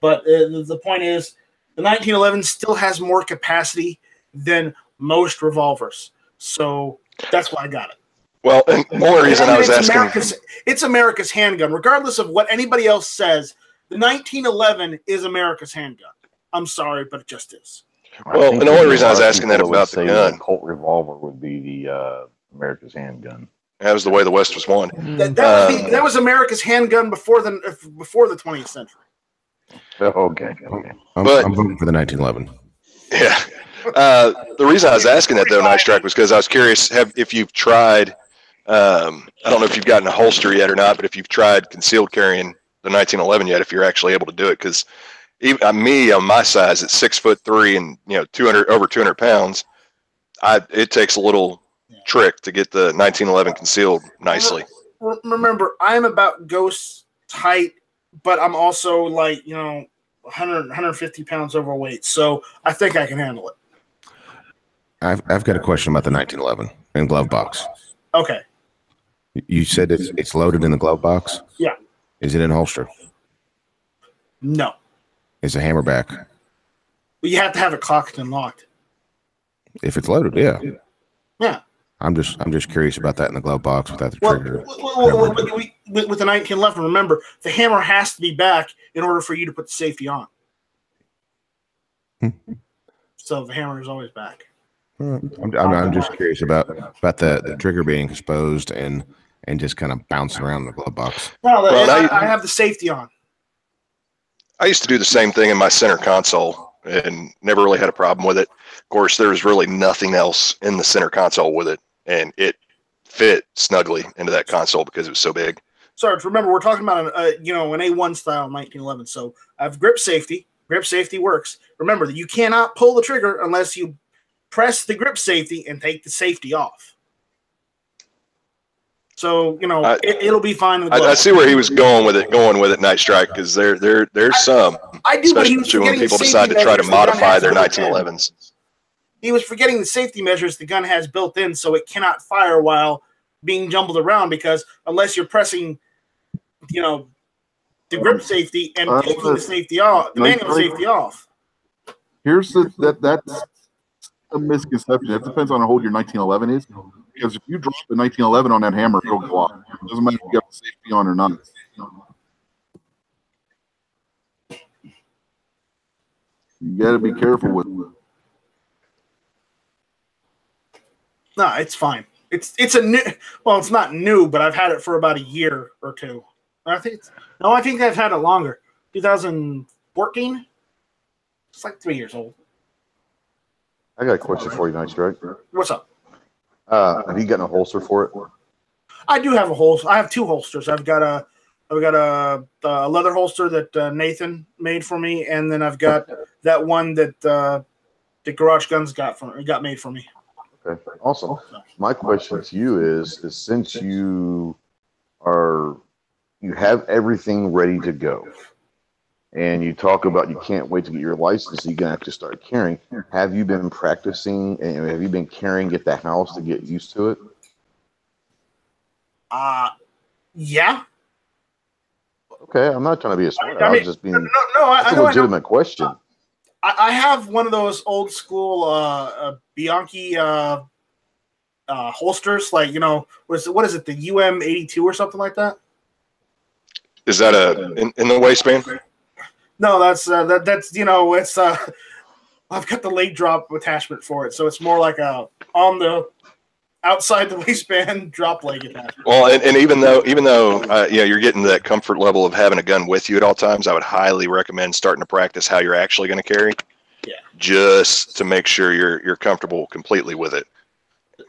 But the point is, the 1911 still has more capacity than most revolvers. So that's why I got it. Well, and the only reason I was asking... It's America's handgun. Regardless of what anybody else says, the 1911 is America's handgun. I'm sorry, but it just is. Well, and the only reason I was asking that about the gun... Colt revolver would be the America's handgun. That was the way the West was won. That was America's handgun before the 20th century. Okay. I'm voting for the 1911. Yeah. The reason I was asking that, though, Night Strike, was because I was curious if you've tried, I don't know if you've gotten a holster yet or not, but if you've tried concealed carrying the 1911 yet, if you're actually able to do it. Because me, on my size, at 6'3" and over 200 pounds, it takes a little trick to get the 1911 concealed nicely. Remember, I'm about ghost height, but I'm also 100, 150 pounds overweight, so I think I can handle it. I've got a question about the 1911 in glove box. Okay. You said it's loaded in the glove box? Yeah. Is it in holster? No. Is a hammer back? Well, you have to have it cocked and locked. If it's loaded, yeah. Yeah. I'm just curious about that in the glove box without the trigger. With the 1911, remember, the hammer has to be back in order for you to put the safety on. So the hammer is always back. I'm just curious about the trigger being exposed and just kind of bouncing around the glove box. I have the safety on. I used to do the same thing in my center console and never really had a problem with it. Of course, there's really nothing else in the center console with it, and it fit snugly into that console because it was so big. Sarge, remember, we're talking about an A1 style 1911, so I have grip safety. Grip safety works. Remember that you cannot pull the trigger unless you press the grip safety and take the safety off. So it'll be fine. With I see where he was going with it, Night Strike, because there's some. I do, but he was especially when forgetting people the decide safety to try to measures the gun modify has their built in. 1911s. He was forgetting the safety measures the gun has built in, so it cannot fire while being jumbled around, because unless you're pressing, the grip safety and taking the safety off, the manual safety off. Here's that's a misconception. It depends on how old your 1911 is, because if you drop the 1911 on that hammer, it'll go off. It doesn't matter if you got the safety on or not. You got to be careful with it. No, it's fine. It's a new. Well, it's not new, but I've had it for about a year or two. I think I've had it longer. 2014. It's like 3 years old. I got a question for you, Night Strike. What's up? Have you gotten a holster for it? I do have a holster. I have two holsters. I've got a leather holster that Nathan made for me, and then I've got that one that the Garage Guns got made for me. Okay, awesome. My question to you is since you have everything ready to go, and you talk about you can't wait to get your license so you can actually start carrying, have you been practicing and have you been carrying at the house to get used to it? Yeah. Okay, I'm not trying to be a smart. I was just being that's a legitimate question. I have one of those old school Bianchi holsters, like what is it, the UM82 or something like that? Is that in the waistband? No, that's it's I've got the leg drop attachment for it, so it's more like on the outside the waistband drop leg attachment. Well, and even though you're getting that comfort level of having a gun with you at all times, I would highly recommend starting to practice how you're actually going to carry. Yeah. Just to make sure you're comfortable completely with it.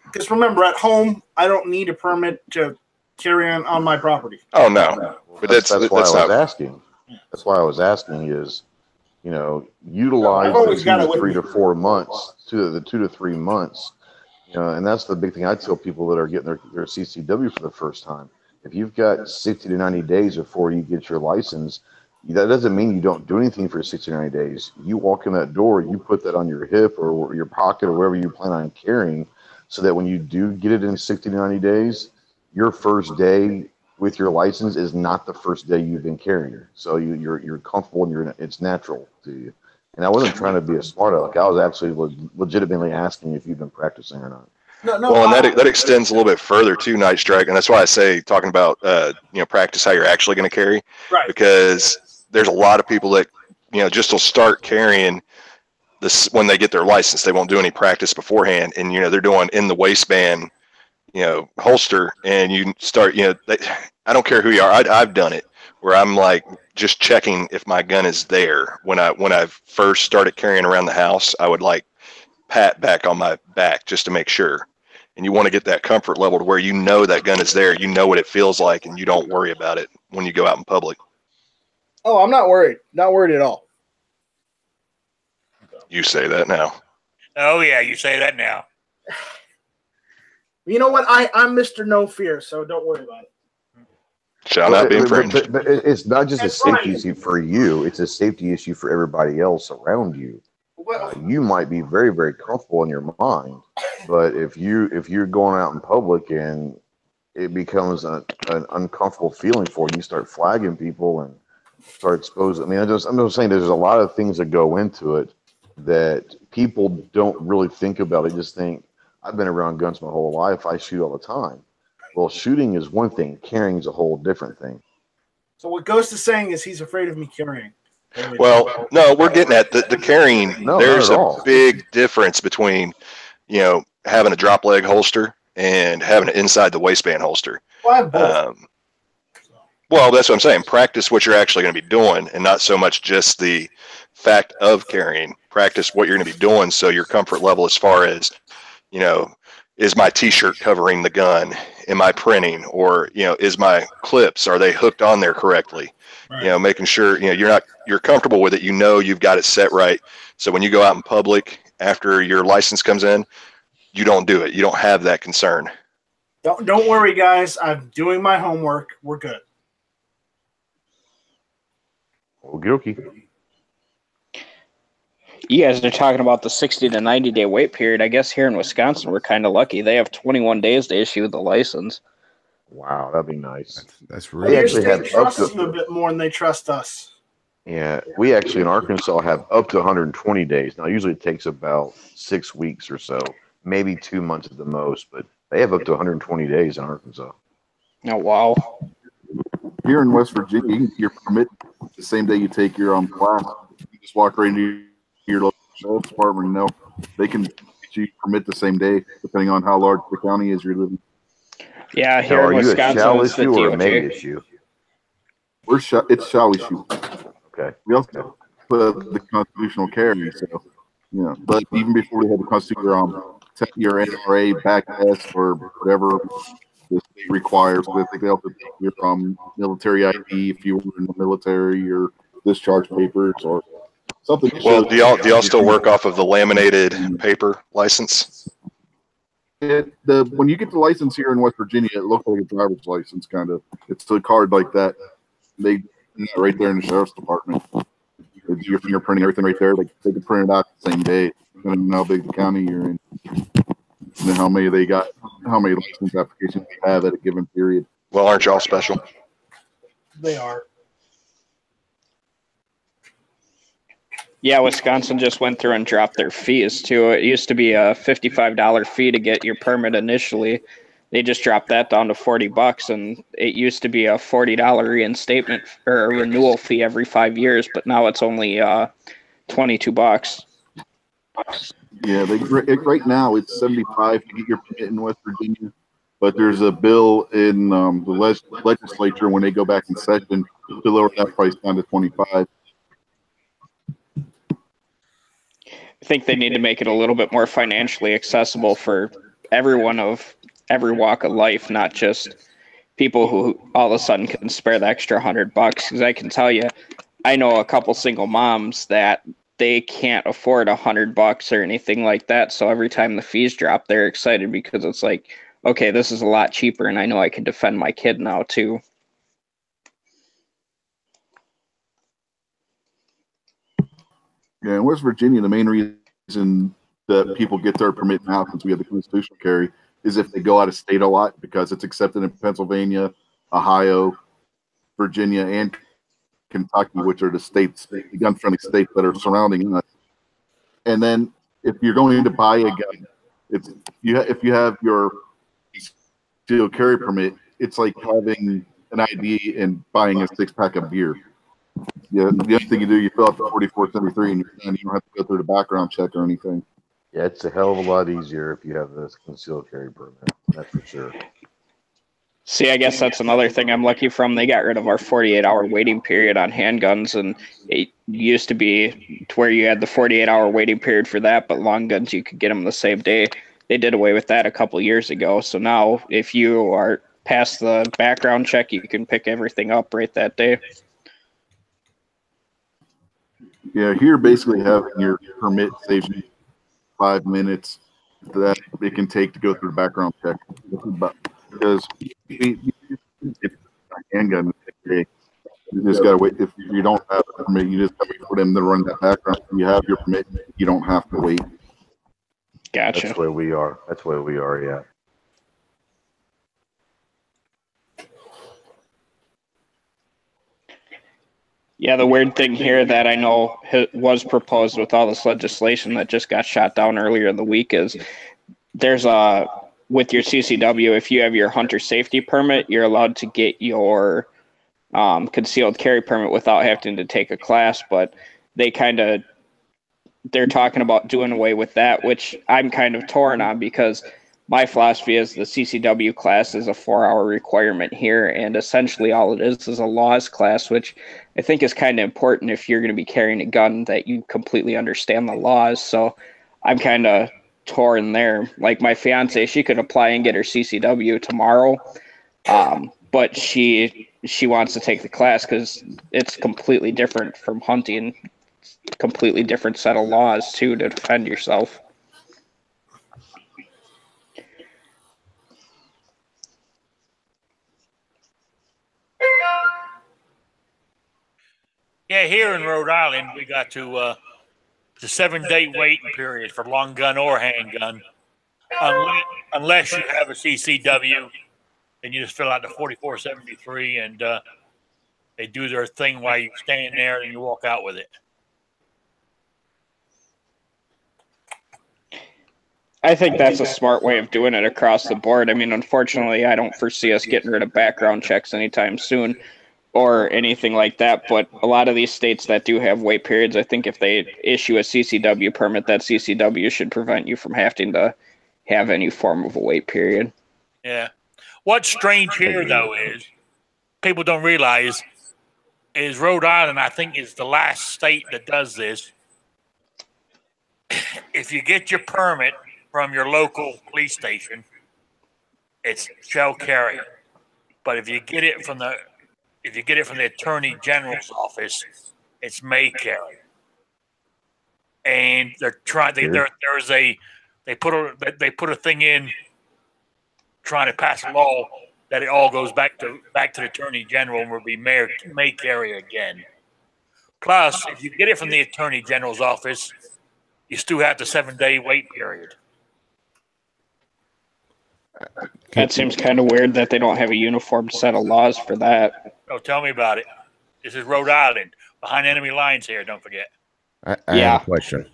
Because remember, at home, I don't need a permit to carry on my property. Oh no, but that's why I was asking. That's why I was asking is, utilize the 3 to 4 months, the 2 to 3 months. And that's the big thing I tell people that are getting their CCW for the first time. If you've got 60 to 90 days before you get your license, that doesn't mean you don't do anything for 60 to 90 days. You walk in that door, you put that on your hip or your pocket or wherever you plan on carrying, so that when you do get it in 60 to 90 days, your first day with your license is not the first day you've been carrying. So you're comfortable and it's natural to you. And I wasn't trying to be a smart aleck. I was actually legitimately asking if you've been practicing or not. Well, and that extends a little bit further to Night Strike, and that's why I say talking about practice how you're actually going to carry, right? Because there's a lot of people that just will start carrying this when they get their license. They won't do any practice beforehand, and they're doing in the waistband, holster, and you start. I don't care who you are. I've done it where I'm like just checking if my gun is there. When I first started carrying around the house, I would like pat back on my back just to make sure. And you want to get that comfort level to where that gun is there, what it feels like, and you don't worry about it when you go out in public. Oh, I'm not worried. Not worried at all. You say that now. Oh yeah, you say that now. You know what? I'm Mr. No Fear, so don't worry about it. Shall not be infringed. But it's not just a safety issue for you; it's a safety issue for everybody else around you. You might be very, very comfortable in your mind, but if you're going out in public and it becomes an uncomfortable feeling for you, you start flagging people and start exposing. I mean, I'm just saying there's a lot of things that go into it that people don't really think about. They just think, I've been around guns my whole life. I shoot all the time. Well, shooting is one thing. Carrying is a whole different thing. So what Ghost is saying is he's afraid of me carrying. Well, no, we're getting at the carrying. No, there's a big difference between, having a drop leg holster and having it inside the waistband holster. Well, I have both. Well, that's what I'm saying. Practice what you're actually going to be doing, and not so much just the fact of carrying. Practice what you're going to be doing, so your comfort level as far as, is my T-shirt covering the gun? Am I printing? Or, is my clips, are they hooked on there correctly? Right. Making sure, you're comfortable with it. You've got it set right. So when you go out in public after your license comes in, you don't do it. You don't have that concern. Don't worry, guys. I'm doing my homework. We're good. Okie dokie. You guys are talking about the 60 to 90-day wait period. I guess here in Wisconsin, we're kind of lucky. They have 21 days to issue the license. Wow, that'd be nice. That's Well, really your actually state have up trusts to- them a bit more than they trust us. Yeah, we actually in Arkansas have up to 120 days. Now, usually it takes about 6 weeks or so, maybe 2 months at the most, but they have up to 120 days in Arkansas. Oh, wow. Here in West Virginia, you can get your permit the same day you take your class. You just walk right into your local sheriff's department, and they can get you permit the same day, depending on how large the county is you're living. Yeah, Now, here are in you a Wisconsin, shall it's the issue or a may DOJ. issue? It's shall issue. Okay. We also put the constitutional carry, so yeah. But even before we had the constitutional, your NRA back test or whatever the state requires, I think they also take your military ID if you were in the military, or discharge papers or something. Well, do y'all still work off of the laminated paper license? When you get the license here in West Virginia, it looks like a driver's license, kind of. It's a card like that. They right there in the sheriff's department. They do your fingerprinting, everything right there. They can print it out the same day, depending on how big the county you're in, and then how many license applications they have at a given period. Well, aren't y'all special? They are. Yeah, Wisconsin just went through and dropped their fees, too. It used to be a $55 fee to get your permit initially. They just dropped that down to $40, and it used to be a $40 reinstatement or a renewal fee every 5 years, but now it's only $22. Yeah, right now it's $75 to get your permit in West Virginia, but there's a bill in the legislature when they go back in session to lower that price down to $25. I think they need to make it a little bit more financially accessible for everyone of every walk of life, not just people who all of a sudden can spare the extra $100. Because I can tell you, I know a couple single moms that they can't afford $100 or anything like that. So every time the fees drop, they're excited because it's like, okay, this is a lot cheaper, and I know I can defend my kid now too. Yeah, in West Virginia, the main reason that people get their permit now, since we have the constitutional carry, is if they go out of state a lot, because it's accepted in Pennsylvania, Ohio, Virginia, and Kentucky, which are the gun-friendly states that are surrounding us. And then if you're going to buy a gun, if you have your concealed carry permit, it's like having an ID and buying a 6-pack of beer. Yeah, the other thing you do, you fill out the 4473 and you're done. You don't have to go through the background check or anything. Yeah, it's a hell of a lot easier if you have this concealed carry permit. That's for sure. See, I guess that's another thing I'm lucky from. They got rid of our 48-hour waiting period on handguns, and it used to be to where you had the 48-hour waiting period for that, but long guns, you could get them the same day. They did away with that a couple years ago. So now if you are past the background check, you can pick everything up right that day. Yeah, here basically having your permit saves you 5 minutes that it can take to go through the background check. Because if a handgun, you just gotta wait. If you don't have a permit, you just gotta wait for them to run that background. If you have your permit, you don't have to wait. Gotcha. That's where we are. Yeah. Yeah, the weird thing here that I know was proposed with all this legislation that just got shot down earlier in the week is there's with your CCW, if you have your hunter safety permit, you're allowed to get your concealed carry permit without having to take a class, but they're talking about doing away with that, which I'm kind of torn on because my philosophy is the CCW class is a 4-hour requirement here, and essentially all it is a laws class, which I think is kind of important if you're going to be carrying a gun that you completely understand the laws. So I'm kind of torn there. Like my fiance, she could apply and get her CCW tomorrow, but she wants to take the class because it's completely different from hunting. completely different set of laws too to defend yourself. Yeah, here in Rhode Island, we got to the 7-day waiting period for long gun or handgun, unless you have a CCW, then you just fill out the 4473 and they do their thing while you stand there and you walk out with it. I think that's a smart way of doing it across the board. I mean, unfortunately, I don't foresee us getting rid of background checks anytime soon or anything like that. But a lot of these states that do have wait periods, I think if they issue a CCW permit, that CCW should prevent you from having to have any form of a wait period. Yeah. What's strange here, though, is people don't realize is Rhode Island, I think, is the last state that does this. If you get your permit from your local police station, it's shall carry. But if you get it from the Attorney General's office, it's may carry. And they're trying. They put a thing in trying to pass a law that it all goes back to the Attorney General and will be may carry again. Plus, if you get it from the Attorney General's office, you still have the 7-day wait period. That seems kind of weird that they don't have a uniform set of laws for that. Oh, tell me about it. This is Rhode Island, behind enemy lines here, don't forget. I have a question.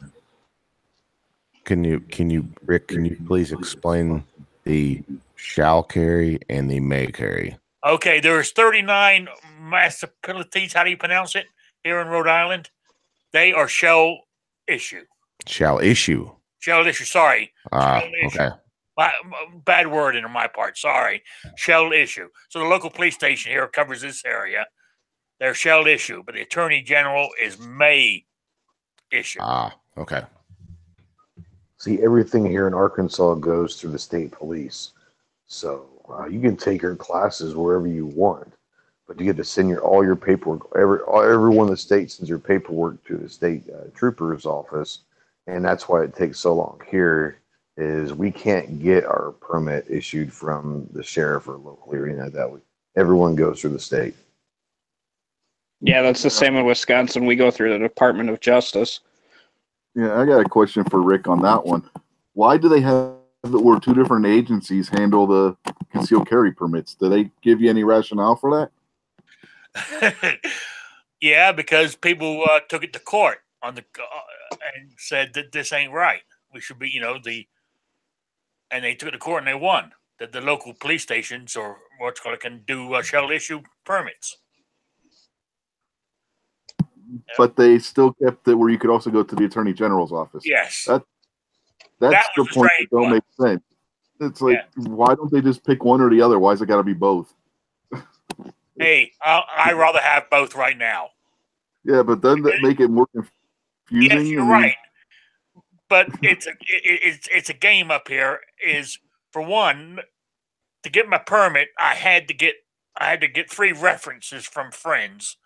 Can you, Rick, can you please explain the shall carry and the may carry? Okay, there's 39 municipalities, how do you pronounce it, here in Rhode Island? They are shall issue. Shall issue. Shall issue, sorry. Shall issue. Okay. Bad wording on my part, sorry. Shall issue. So the local police station here covers this area. They're shall issue, but the Attorney General is may issue. Okay. See, everything here in Arkansas goes through the state police. So you can take your classes wherever you want, but you get to send all your paperwork. Everyone in the state sends your paperwork to the state trooper's office, and that's why it takes so long. Here is we can't get our permit issued from the sheriff or local or anything like that. Everyone goes through the state. Yeah, that's the same in Wisconsin. We go through the Department of Justice. Yeah, I got a question for Rick on that one. Why do they have where two different agencies handle the concealed carry permits? Do they give you any rationale for that? Yeah, because people took it to court on the and said that this ain't right. We should be, and they took it to court and they won. That the local police stations or what's called can do shall issue permits. But they still kept it where you could also go to the Attorney General's office. Yes. That's the point that don't make sense. It's like, why don't they just pick one or the other? Why's it got to be both? Hey, I'd rather have both right now. Yeah, but doesn't that make it more confusing? Yes, you're right. But it's a game up here. Is for one, to get my permit, I had to get 3 references from friends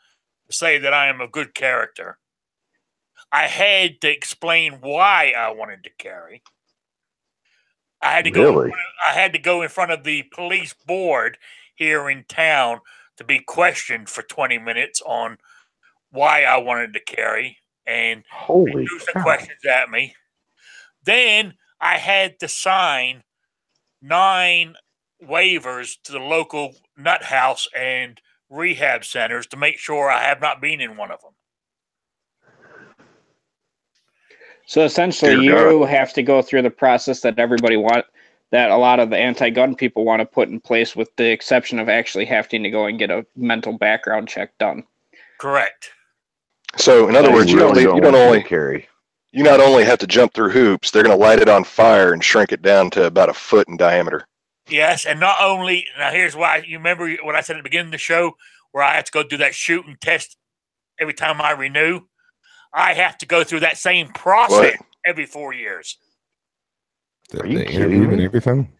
to say that I am a good character. I had to explain why I wanted to carry. I had to go in front of the police board here in town to be questioned for 20 minutes on why I wanted to carry, and they threw some questions at me. Then I had to sign 9 waivers to the local nut house and rehab centers to make sure I have not been in one of them. So essentially, you have to go through the process that that a lot of the anti-gun people want to put in place, with the exception of actually having to go and get a mental background check done. Correct. So, in other words, you not only have to jump through hoops, they're going to light it on fire and shrink it down to about a foot in diameter. Yes, and not only, now here's why. You remember what I said at the beginning of the show, where I have to go do that shooting test every time I renew? I have to go through that same process every 4 years. Are you interview and everything?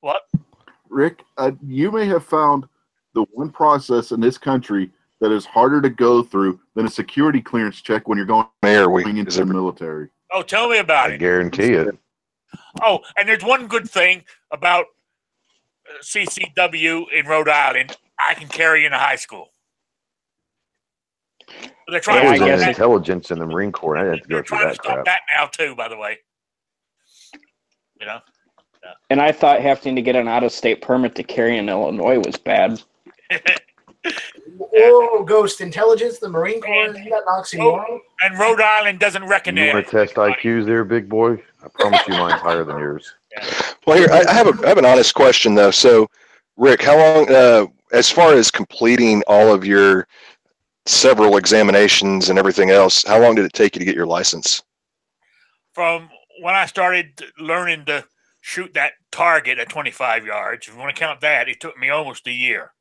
What? Rick, you may have found the one process in this country that is harder to go through than a security clearance check when you're going into is the it, military. Oh, tell me about I it. guarantee it. Oh, and there's one good thing about CCW in Rhode Island. I can carry into high school. They're I trying was to in stop that. intelligence in the Marine Corps, and I had to They're go through trying to that stop crap. that now too. By the way, you know. And I thought having to get an out-of-state permit to carry in Illinois was bad. Whoa, Ghost Intelligence, the Marine Corps, isn't that an oxymoron? And Rhode Island doesn't You recognize. want to test IQs there, big boy? I promise you mine's higher than yours. well, here I have an honest question though. So, Rick, how long, as far as completing all of your several examinations and everything else, how long did it take you to get your license? From when I started learning to shoot that target at 25 yards, if you want to count that, it took me almost a year.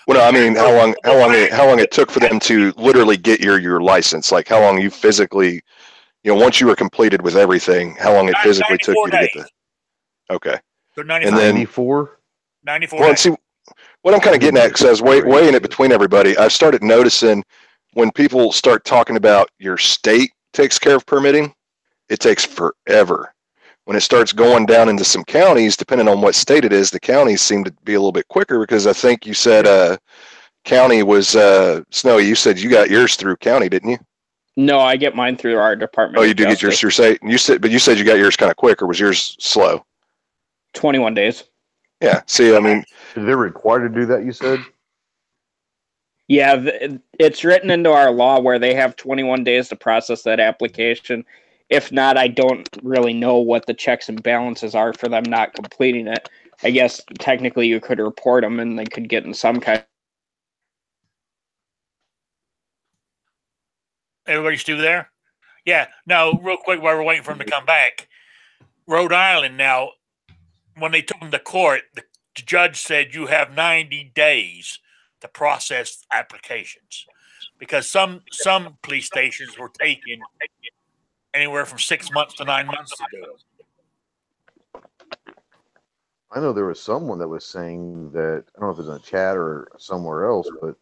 Well, no, I mean, how long it took for them to literally get your license? Like how long you physically, once you were completed with everything, how long it physically took you to get the? Okay. So And then 94? 94 Well, days. see, what I'm kind of getting at, because I was weighing it between everybody, I started noticing when people start talking about your state takes care of permitting, it takes forever. When it starts going down into some counties, depending on what state it is, the counties seem to be a little bit quicker, because I think you said county was Snowy. You said you got yours through county, didn't you? No, I get mine through our Department Oh, of you do get yours Justice. through state. And you said you got yours kind of quick, or was yours slow? 21 days. Yeah. See, I mean, They're required to do that, you said? Yeah, it's written into our law where they have 21 days to process that application. If not, I don't really know what the checks and balances are for them not completing it. I guess technically you could report them and they could get in some kind. Everybody still there? Yeah. No, real quick while we're waiting for him to come back. Rhode Island now, when they took him to court, the judge said you have 90 days to process applications, because some police stations were taking anywhere from 6 months to 9 months to do it. I know there was someone that was saying that, I don't know if it was in a chat or somewhere else, but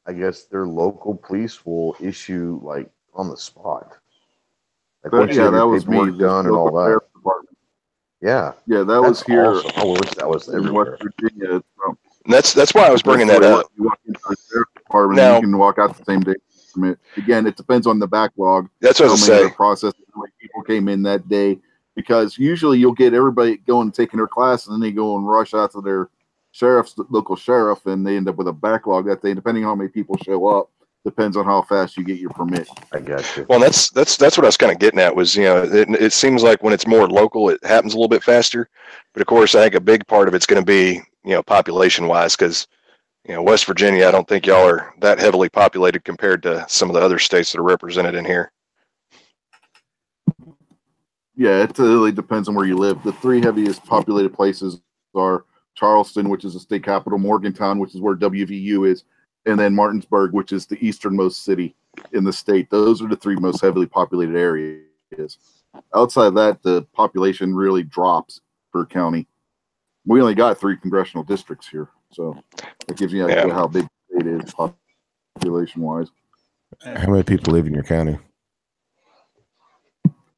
I guess their local police will issue like on the spot. Like But, once you yeah, have that your was me. paperwork done and all Local that. sheriff's department. Yeah. Yeah, that was That's here awesome. I wish that was in everywhere. West Virginia. So and that's why I was bringing that up. You walk into the sheriff's department, Now- and you can walk out the same day. Again, it depends on the backlog. That's what I was How many saying. are processed, how many people came in that day. Because usually you'll get everybody going and taking their class, and then they go and rush out to their local sheriff, and they end up with a backlog that day. Depending on how many people show up, depends on how fast you get your permit. I got you. Well, that's what I was kind of getting at was, it seems like when it's more local, it happens a little bit faster. But of course, I think a big part of it's going to be, population wise, because, West Virginia, I don't think y'all are that heavily populated compared to some of the other states that are represented in here. Yeah, it really depends on where you live. The three heaviest populated places are Charleston, which is the state capital, Morgantown, which is where WVU is, and then Martinsburg, which is the easternmost city in the state. Those are the three most heavily populated areas. Outside of that, the population really drops per county. We only got 3 congressional districts here, so that gives you an idea how big the state is population-wise. How many people live in your county?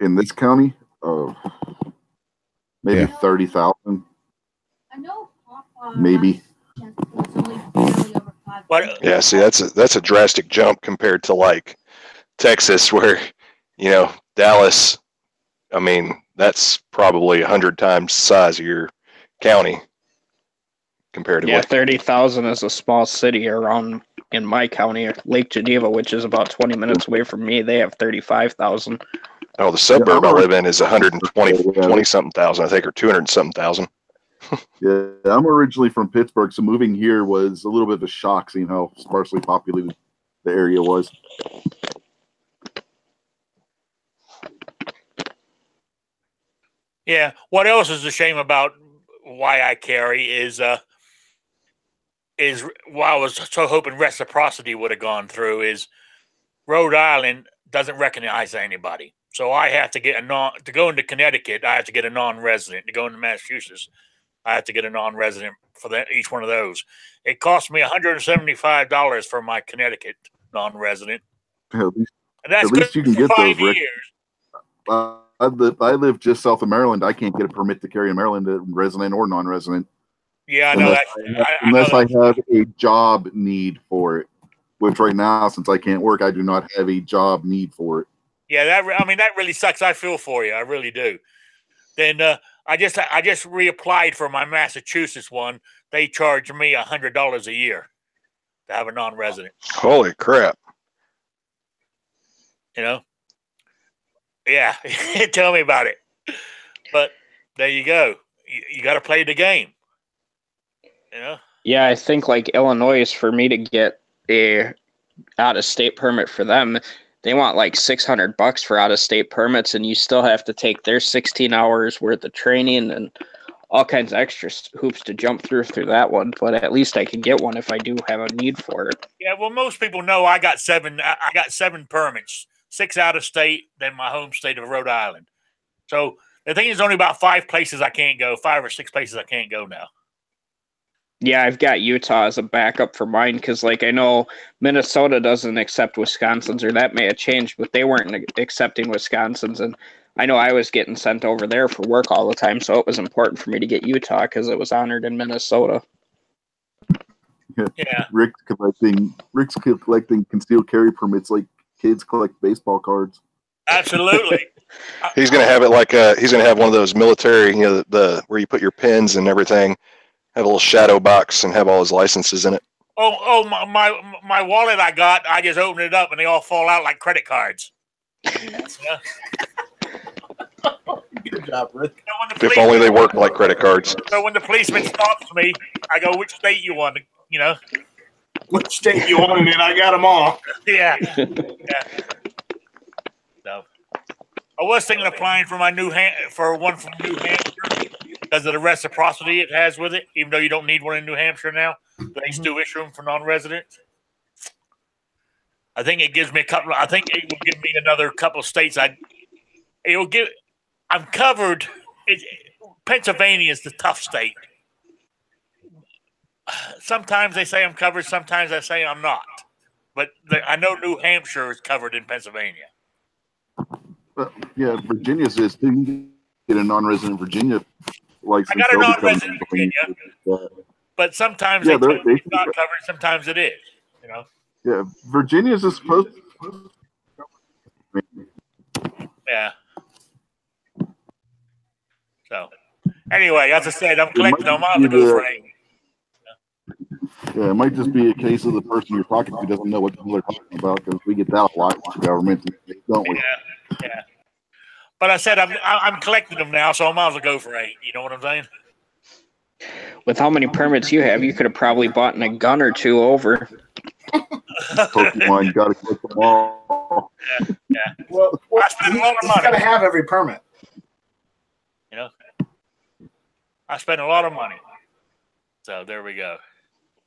In this county, maybe Yeah. 30,000, I know maybe. But Yeah, see, that's a drastic jump compared to like Texas, where, Dallas, I mean, that's probably 100 times the size of your county comparatively. Yeah, 30,000 is a small city around in my county, Lake Geneva, which is about 20 minutes away from me. They have 35,000. Oh, the suburb I live in is 120 Yeah. something thousand, I think, or 200 something thousand. Yeah, I'm originally from Pittsburgh, so moving here was a little bit of a shock, seeing how sparsely populated the area was. yeah, what else is a shame about why I carry is why I was so hoping reciprocity would have gone through is Rhode Island doesn't recognize anybody. So I have to get to go into Connecticut, I have to get a non-resident. To go into Massachusetts, I have to get a non-resident for each one of those. It cost me $175 for my Connecticut non-resident. At least, And that's at least you can get 5 those, Rick. years. I live just south of Maryland. I can't get a permit to carry in Maryland, resident or non-resident, Yeah, I know unless that. I have a job need for it. Which right now, since I can't work, I do not have a job need for it. Yeah, that really sucks. I feel for you. I really do. Then I just reapplied for my Massachusetts one. They charged me $100 a year to have a non-resident. Holy crap! You know? Yeah, tell me about it. But there you go. You got to play the game. You know? Yeah, I think like Illinois, for me to get a out-of-state permit for them, they want like $600 for out-of-state permits, and you still have to take their 16 hours worth of training and all kinds of extra hoops to jump through that one. But at least I can get one if I do have a need for it. Yeah, well, most people know I got seven permits, 6 out of state, then my home state of Rhode Island. So the thing is, only about 5 places I can't go, 5 or 6 places I can't go now. Yeah, I've got Utah as a backup for mine because, like, I know Minnesota doesn't accept Wisconsin's, or that may have changed, but they weren't accepting Wisconsin's, and I know I was getting sent over there for work all the time, so it was important for me to get Utah because it was honored in Minnesota. Yeah. Rick's collecting concealed carry permits like kids collect baseball cards. Absolutely. He's gonna have it like he's gonna have one of those military, you know, the where you put your pins and everything. Have a little shadow box and have all his licenses in it. My wallet I got, I just opened it up and they all fall out like credit cards. Yeah. Good job, Rick. If only they worked like credit cards. So when the policeman stops me, I go, "Which state you want?" You know, Which state you want, and I got them all. yeah. So I was thinking of applying for my for one from New Hampshire because of the reciprocity it has with it. Even though you don't need one in New Hampshire now, they still issue them for non-residents. I think it gives me I think it will give me another couple of states. I'm covered. Pennsylvania is the tough state. Sometimes they say I'm covered. Sometimes I say I'm not. But I know New Hampshire is covered in Pennsylvania. Yeah, Virginia's is too. You can get a non-resident Virginia license. I got a non-resident Virginia, but sometimes they're not covered. Sometimes it is. You know. Yeah, Virginia's is supposed to. Yeah. So, anyway, as I said, I'm collecting them. I'm going to go for 8. Yeah, it might just be a case of the person you're talking to doesn't know what they're talking about, because we get that a lot with the government, don't we? Yeah. But I said I'm collecting them now, so I might as well go for 8. You know what I'm saying? With how many permits you have, you could have probably bought a gun or 2 over. Pokemon, you got to collect them all. Yeah. Well, I spent a lot of money. Got to have every permit. You know, I spent a lot of money. So there we go.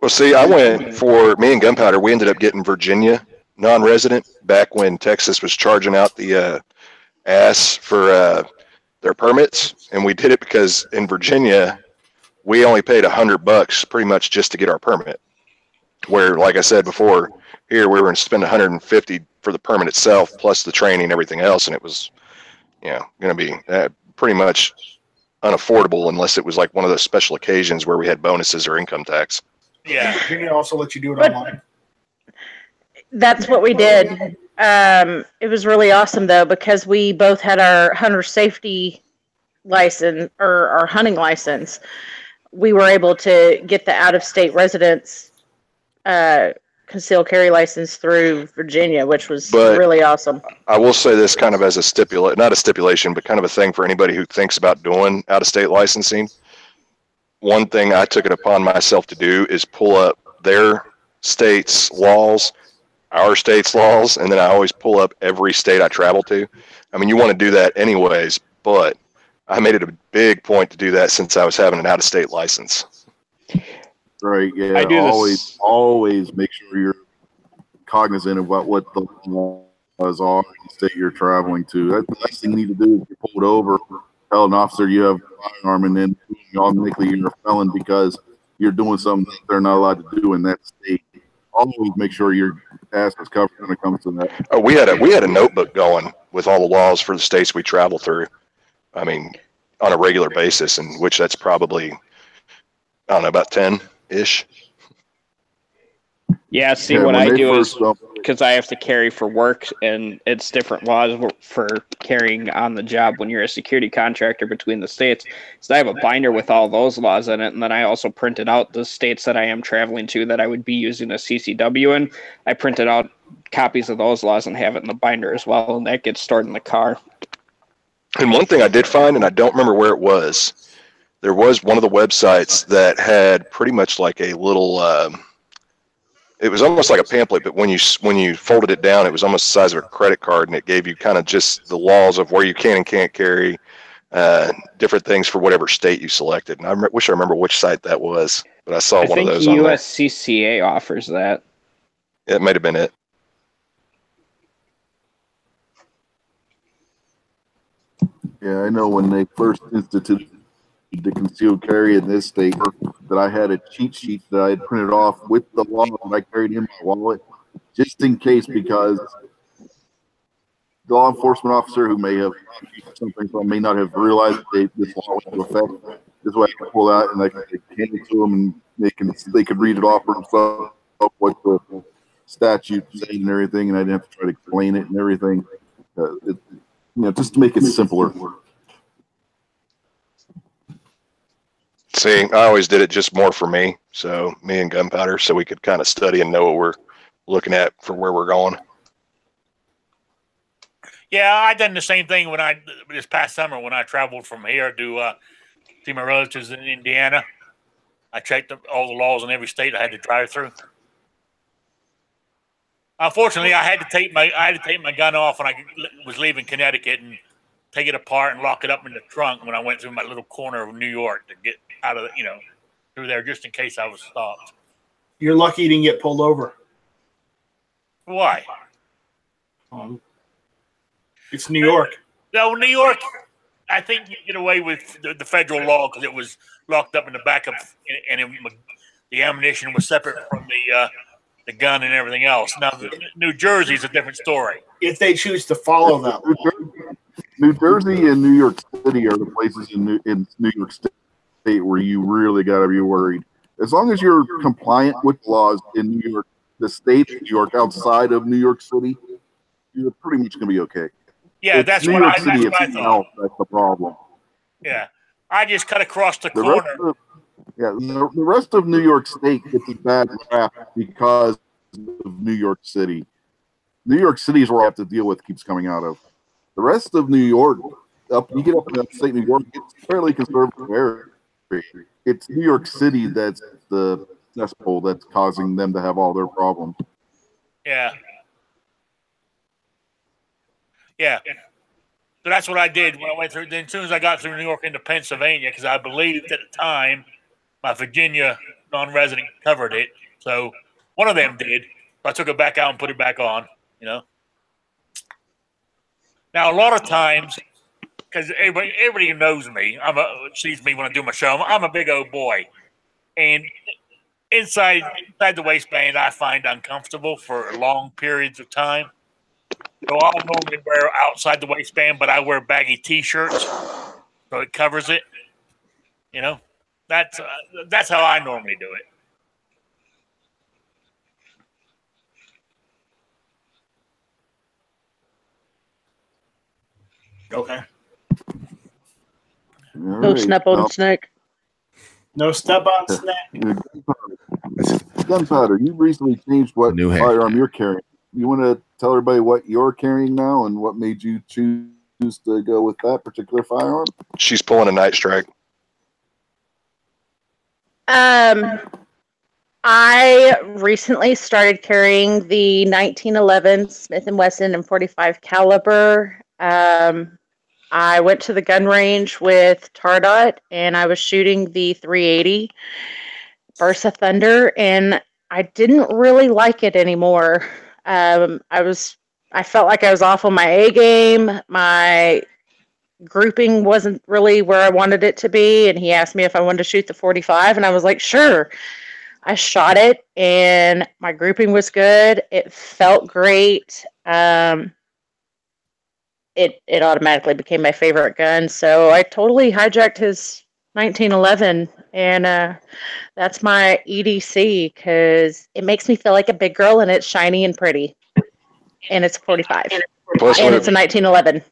Well, see, I went for me and Gunpowder. We ended up getting Virginia non-resident back when Texas was charging out the ass for their permits, and we did it because in Virginia we only paid $100 pretty much just to get our permit. Where, like I said before, here we were going to spend $150 for the permit itself plus the training and everything else, and it was, going to be pretty much unaffordable unless it was like one of those special occasions where we had bonuses or income tax. Yeah. Virginia also let you do it online. That's what we did. It was really awesome, though, because we both had our hunter safety license or our hunting license. We were able to get the out-of-state residents concealed carry license through Virginia, which was really awesome. I will say this kind of as a not a stipulation, but kind of a thing for anybody who thinks about doing out-of-state licensing. One thing I took it upon myself to do is pull up their state's laws, our state's laws, and then I always pull up every state I travel to. I mean, you want to do that anyways, but I made it a big point to do that since I was having an out-of-state license. Right, yeah. I do always make sure you're cognizant about what the laws are in the state you're traveling to. That's the last thing you need to do if you're pulled over tell an officer you have a firearm and then automatically you're a felon because you're doing something that they're not allowed to do in that state. Always make sure your ass is covered when it comes to that. Oh, we had a notebook going with all the laws for the states we travel through. I mean, on a regular basis, in which that's probably, I don't know, about 10-ish. Yeah, see, Yeah, what when I they do is first, because I have to carry for work, and it's different laws for carrying on the job when you're a security contractor between the states. So I have a binder with all those laws in it, and then I also printed out the states that I am traveling to that I would be using a CCW in. I printed out copies of those laws and have it in the binder as well, and that gets stored in the car. And one thing I did find, and I don't remember where it was, there was one of the websites that had pretty much like a little, it was almost like a pamphlet, but when you folded it down, it was almost the size of a credit card, and it gave you kind of just the laws of where you can and can't carry, different things for whatever state you selected. And I wish I remember which site that was, but I saw one of those on there. USCCA offers that. It might have been it. Yeah, I know when they first instituted the concealed carry in this state, that I had a cheat sheet that I had printed off with the law that I carried in my wallet, just in case, because the law enforcement officer who may have something from may not have realized that this law was in effect. This way I can pull out and I can hand it to them, and they could read it off for themselves what the statute saying and everything, and I didn't have to try to explain it and everything. Just to make it simpler. See, I always did it just more for me, so me and Gunpowder, so we could kind of study and know what we're looking at for where we're going. Yeah, I done the same thing this past summer when I traveled from here to see my relatives in Indiana. I checked all the laws in every state I had to drive through. Unfortunately, I had to take my gun off when I was leaving Connecticut and take it apart and lock it up in the trunk when I went through my little corner of New York to get out of through there just in case I was stopped. You're lucky you didn't get pulled over. Why? It's New York. No, New York, I think you get away with the federal law because it was locked up in the back of, and the ammunition was separate from the gun and everything else. Now, New Jersey's a different story. If they choose to follow that law. New Jersey and New York City are the places in New York State where you really got to be worried. As long as you're compliant with laws in New York, the state of New York, outside of New York City, you're pretty much going to be okay. Yeah, that's what I thought. That's the problem. Yeah, I just cut across the corner. The rest of New York State gets a bad rap because of New York City. New York City is where I have to deal with keeps coming out of. The rest of New York, you get up in upstate New York, it's fairly conservative area. It's New York City that's the cesspool that's causing them to have all their problems. Yeah. Yeah. So that's what I did when I went through. Then as soon as I got through New York into Pennsylvania, because I believed at the time my Virginia non-resident covered it. So one of them did. I took it back out and put it back on, Now, a lot of times, because everybody who knows me, sees me when I do my show, I'm a big old boy. And inside the waistband, I find uncomfortable for long periods of time. So I'll normally wear outside the waistband, but I wear baggy T-shirts, so it covers it. That's how I normally do it. Okay. No step on snake. No step on snake. Gunpowder, you recently changed what New firearm you're carrying. You want to tell everybody what you're carrying now and what made you choose to go with that particular firearm? She's pulling a Night Strike. I recently started carrying the 1911 Smith & Wesson M45 caliber. I went to the gun range with Tardot, and I was shooting the 380 Versa Thunder, and I didn't really like it anymore. I felt like I was off on my A game. My grouping wasn't really where I wanted it to be, and he asked me if I wanted to shoot the 45, and I was like, sure. I shot it, and my grouping was good. It felt great. It automatically became my favorite gun, so I totally hijacked his 1911, and that's my EDC because it makes me feel like a big girl, and it's shiny and pretty, and it's 45, Plus, and with it's a 1911.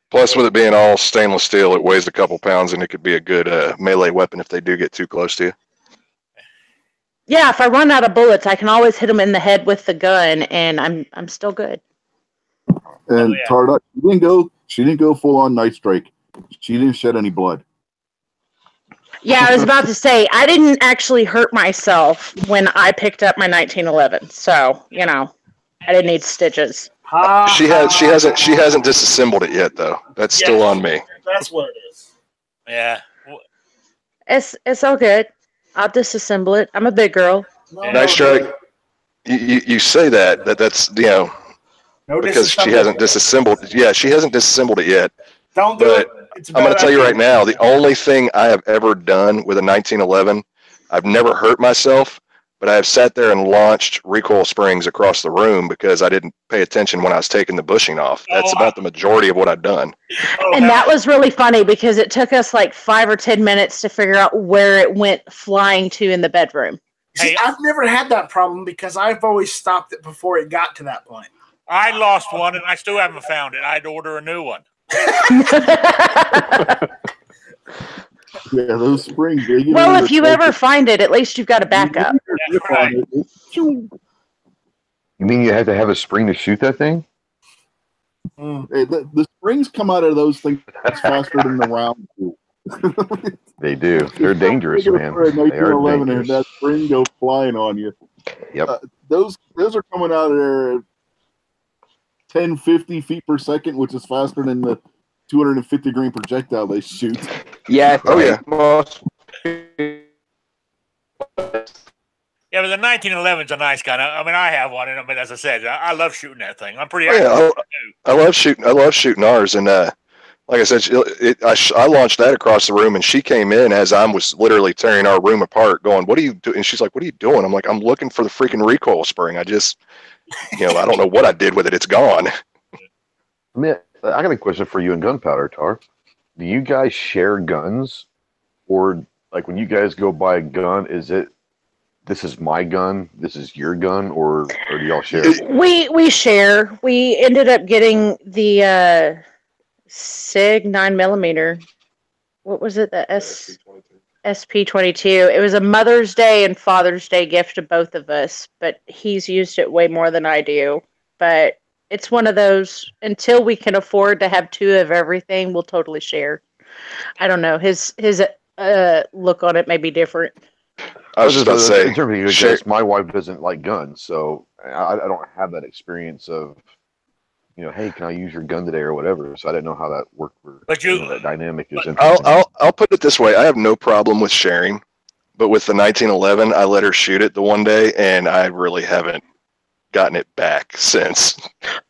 Plus, with it being all stainless steel, it weighs a couple pounds, and it could be a good melee weapon if they do get too close to you. Yeah, if I run out of bullets, I can always hit them in the head with the gun, and I'm still good. And Tarduck, she didn't go full on Night Strike. She didn't shed any blood. Yeah, I was about to say, I didn't actually hurt myself when I picked up my 1911, so I didn't need stitches. She hasn't disassembled it yet, though. That's still on me. That's what it is. Yeah. It's all good. I'll disassemble it. I'm a big girl. Night Strike. You say that's because she hasn't disassembled. Yeah, she hasn't disassembled it yet. Don't do it. I'm going to tell you right now, the only thing I have ever done with a 1911, I've never hurt myself, but I have sat there and launched recoil springs across the room because I didn't pay attention when I was taking the bushing off. That's about the majority of what I've done. And that was really funny because it took us like 5 or 10 minutes to figure out where it went flying to in the bedroom. See, I've never had that problem because I've always stopped it before it got to that point. I lost one, and I still haven't found it. I'd order a new one. Yeah, those springs. Well, if you ever find it, at least you've got a backup. Right. You mean you had to have a spring to shoot that thing? Hey, the springs come out of those things faster than the round do. They do. They're dangerous, man. They are dangerous. And that spring go flying on you. Yep. Those are coming out of there at 10-50 feet per second, which is faster than the 250 grain projectile they shoot. Yeah. Oh, yeah. Yeah, but the 1911's a nice gun. I mean, I have one, and as I said, I love shooting that thing. I'm pretty. I love shooting ours, and like I said, I launched that across the room, and she came in as I was literally tearing our room apart, going, "What are you doing?" And she's like, "What are you doing?" I'm like, "I'm looking for the freaking recoil spring. I just, I don't know what I did with it. It's gone." I got a question for you and Gunpowder, Tar. Do you guys share guns, or like when you guys go buy a gun, is it this is my gun, this is your gun, or do y'all share? We share. We ended up getting the SIG 9mm. What was it? The SP22. It was a Mother's Day and Father's Day gift to both of us, but he's used it way more than I do. But it's one of those, until we can afford to have two of everything, we'll totally share. I don't know. His look on it may be different. I was just about to say, in terms of you guys, my wife doesn't like guns, so I don't have that experience of, hey, can I use your gun today or whatever? So I didn't know how that worked. That dynamic is interesting. I'll put it this way: I have no problem with sharing, but with the 1911, I let her shoot it the one day, and I really haven't gotten it back since.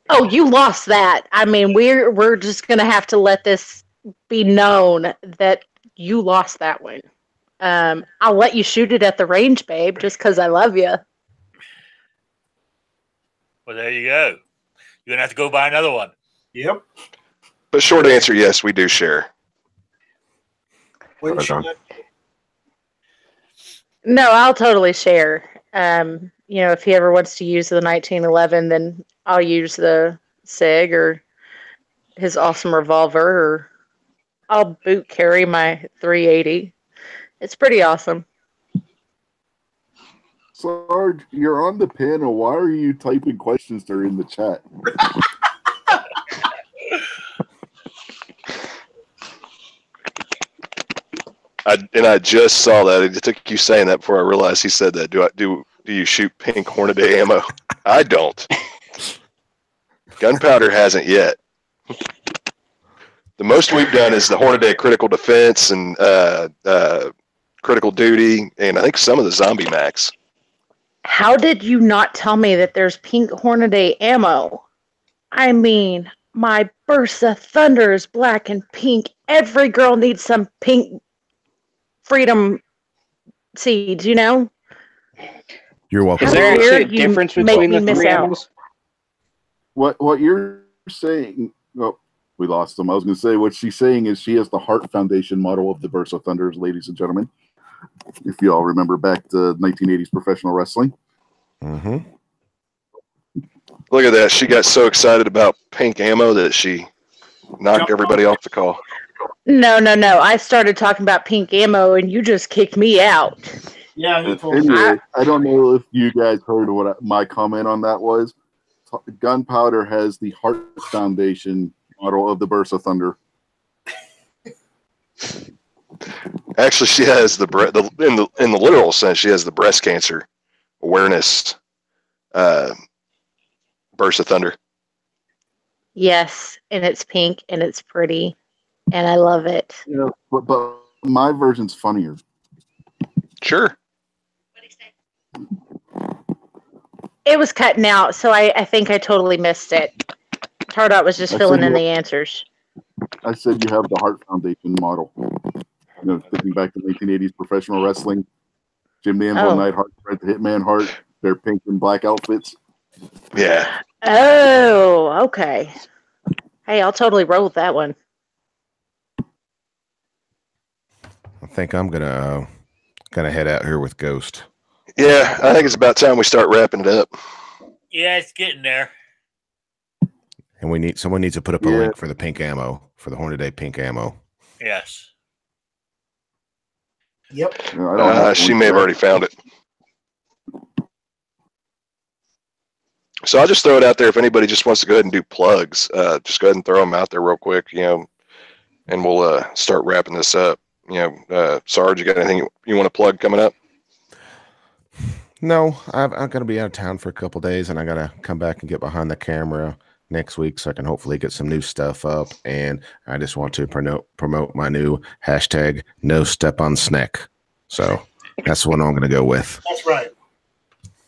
Oh, you lost that. I mean, we're just gonna have to let this be known that you lost that one. I'll let you shoot it at the range, babe, just because I love you. Well, there you go. You're gonna have to go buy another one. Yep. But short answer, yes, we do share. No, I'll totally share. If he ever wants to use the 1911, then I'll use the SIG or his awesome revolver, or I'll boot carry my 380. It's pretty awesome. Sarge, you're on the panel. Why are you typing questions during the chat? I just saw that. It took you saying that before I realized he said that. Do you shoot pink Hornady ammo? I don't. Gunpowder hasn't yet. The most we've done is the Hornady Critical Defense and Critical Duty, and I think some of the Zombie Max. How did you not tell me that there's pink Hornady ammo? I mean, my Bursa Thunder is black and pink. Every girl needs some pink freedom seeds, you know? You're welcome. Is How there actually a weird you difference make between me the miss three out. animals? What you're saying? Oh, we lost them. I was going to say what she's saying is she has the Heart Foundation model of the Bursa Thunders, ladies and gentlemen. If you all remember back to 1980s professional wrestling. Mm-hmm. Look at that. She got so excited about pink ammo that she knocked everybody off the call. No. I started talking about pink ammo and you just kicked me out. Yeah, he told me. Anyway, I don't know if you guys heard what my comment on that was. Gunpowder has the Heart Foundation model of the Bursa Thunder. Actually, she has in the literal sense, she has the breast cancer awareness Bursa Thunder. Yes, and it's pink and it's pretty and I love it. You know, but my version's funnier. Sure. It was cutting out, so I think I totally missed it. Tardot was just filling in the answers. I said you have the Heart Foundation model. You know, thinking back to 1980s professional wrestling, Jim Danville, Neidhart, the Hitman Hart, their pink and black outfits. Yeah. Oh, okay. Hey, I'll totally roll with that one. I think I'm gonna head out here with Ghost. Yeah, I think it's about time we start wrapping it up. Yeah, it's getting there. And someone needs to put up a link for the pink ammo, for the Hornaday pink ammo. Yes. Yep. She may have already found it. So I'll just throw it out there if anybody just wants to go ahead and do plugs. Just go ahead and throw them out there real quick, and we'll start wrapping this up. Sarge, you got anything you want to plug coming up? No, I'm going to be out of town for a couple days, and I got to come back and get behind the camera next week so I can hopefully get some new stuff up. And I just want to promote my new hashtag No Step on Snack. So that's what I'm going to go with. That's right.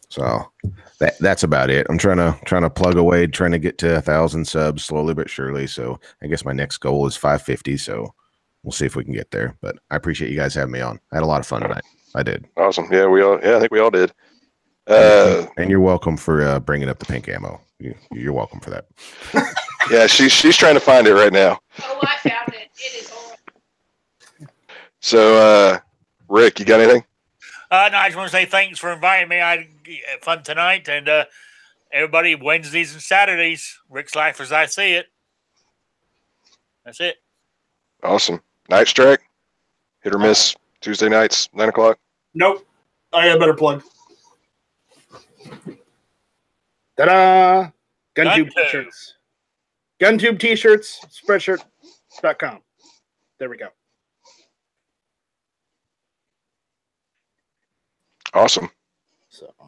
So that's about it. I'm trying to plug away, trying to get to 1,000 subs slowly but surely. So I guess my next goal is 550. So we'll see if we can get there. But I appreciate you guys having me on. I had a lot of fun tonight. I did. Awesome. Yeah, I think we all did. And you're welcome for bringing up the pink ammo. You're welcome for that. Yeah, she's trying to find it right now. Oh, I found it. It is horrible. So, Rick, you got anything? No, I just want to say thanks for inviting me. I had fun tonight, and everybody, Wednesdays and Saturdays, Rick's Life as I See It. That's it. Awesome. Night Strike, hit or miss, Tuesday nights, 9 o'clock. Nope. I got a better plug. Ta-da! GunTube t-shirts. GunTube t-shirts, spreadshirt.com. There we go. Awesome.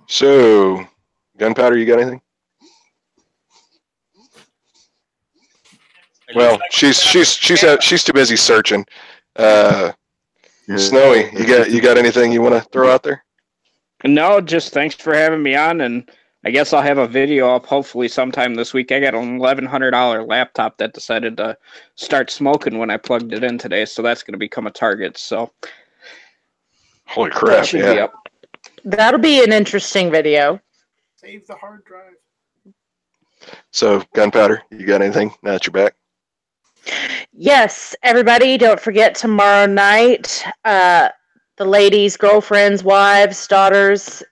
So, Gunpowder, you got anything? Well, she's too busy searching. Snowy, you got anything you want to throw out there? No, just thanks for having me on, and I guess I'll have a video up hopefully sometime this week. I got an $1,100 laptop that decided to start smoking when I plugged it in today, so that's going to become a target. So, holy crap! That should be up. That'll be an interesting video. Save the hard drive. So, Gunpowder, you got anything now that you're back? Yes, everybody, don't forget tomorrow night, the ladies, girlfriends, wives, daughters,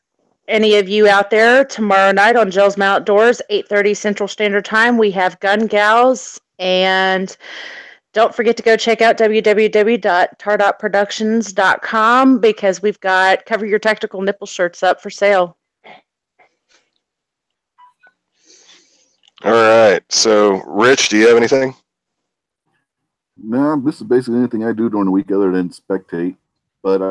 any of you out there, tomorrow night on Gelsma Outdoors, 8:30 Central Standard Time, we have Gun Gals, and don't forget to go check out www.tardotproductions.com because we've got Cover Your Tactical Nipple shirts up for sale. All right. So, Rich, do you have anything? No, this is basically anything I do during the week other than spectate. But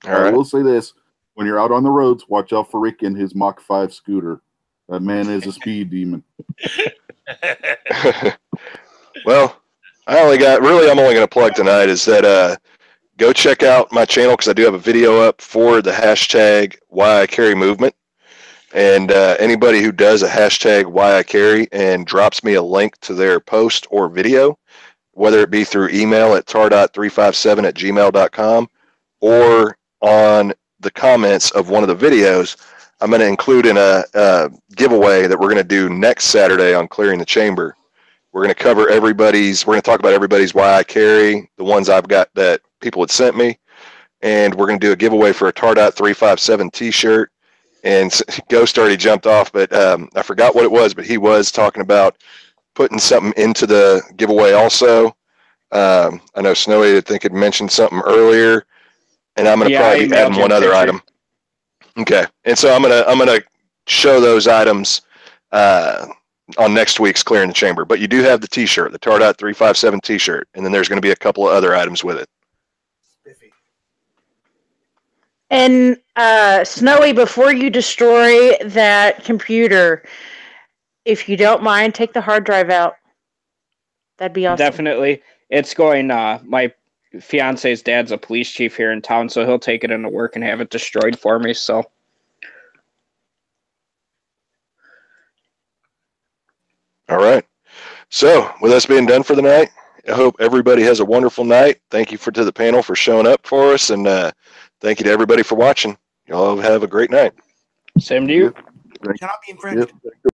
I will say this. When you're out on the roads, watch out for Rick and his Mach 5 scooter. That man is a speed demon. Well, I'm only going to plug tonight is that go check out my channel because I do have a video up for the hashtag Why I Carry Movement. And anybody who does a hashtag why I carry and drops me a link to their post or video, whether it be through email at tar.357@gmail.com or on the comments of one of the videos, I'm going to include in a giveaway that we're going to do next Saturday on Clearing the Chamber. We're going to cover we're going to talk about everybody's why I carry, the ones I've got that people had sent me, and we're going to do a giveaway for a tar.357 t-shirt. And Ghost already jumped off, but I forgot what it was, but he was talking about putting something into the giveaway also. I know Snowy, I think, had mentioned something earlier, and I'm going to probably be adding one other item. Okay, and so I'm gonna show those items on next week's Clearing the Chamber. But you do have the T-shirt, the tar.357 T-shirt, and then there's going to be a couple of other items with it. And Snowy, before you destroy that computer, if you don't mind, take the hard drive out. That'd be awesome. Definitely. It's going, my fiance's dad's a police chief here in town, so he'll take it into work and have it destroyed for me, so. All right. So, with us being done for the night, I hope everybody has a wonderful night. Thank you to the panel for showing up for us, and thank you to everybody for watching. Y'all have a great night. Same to you. Cannot be infringed. Yep.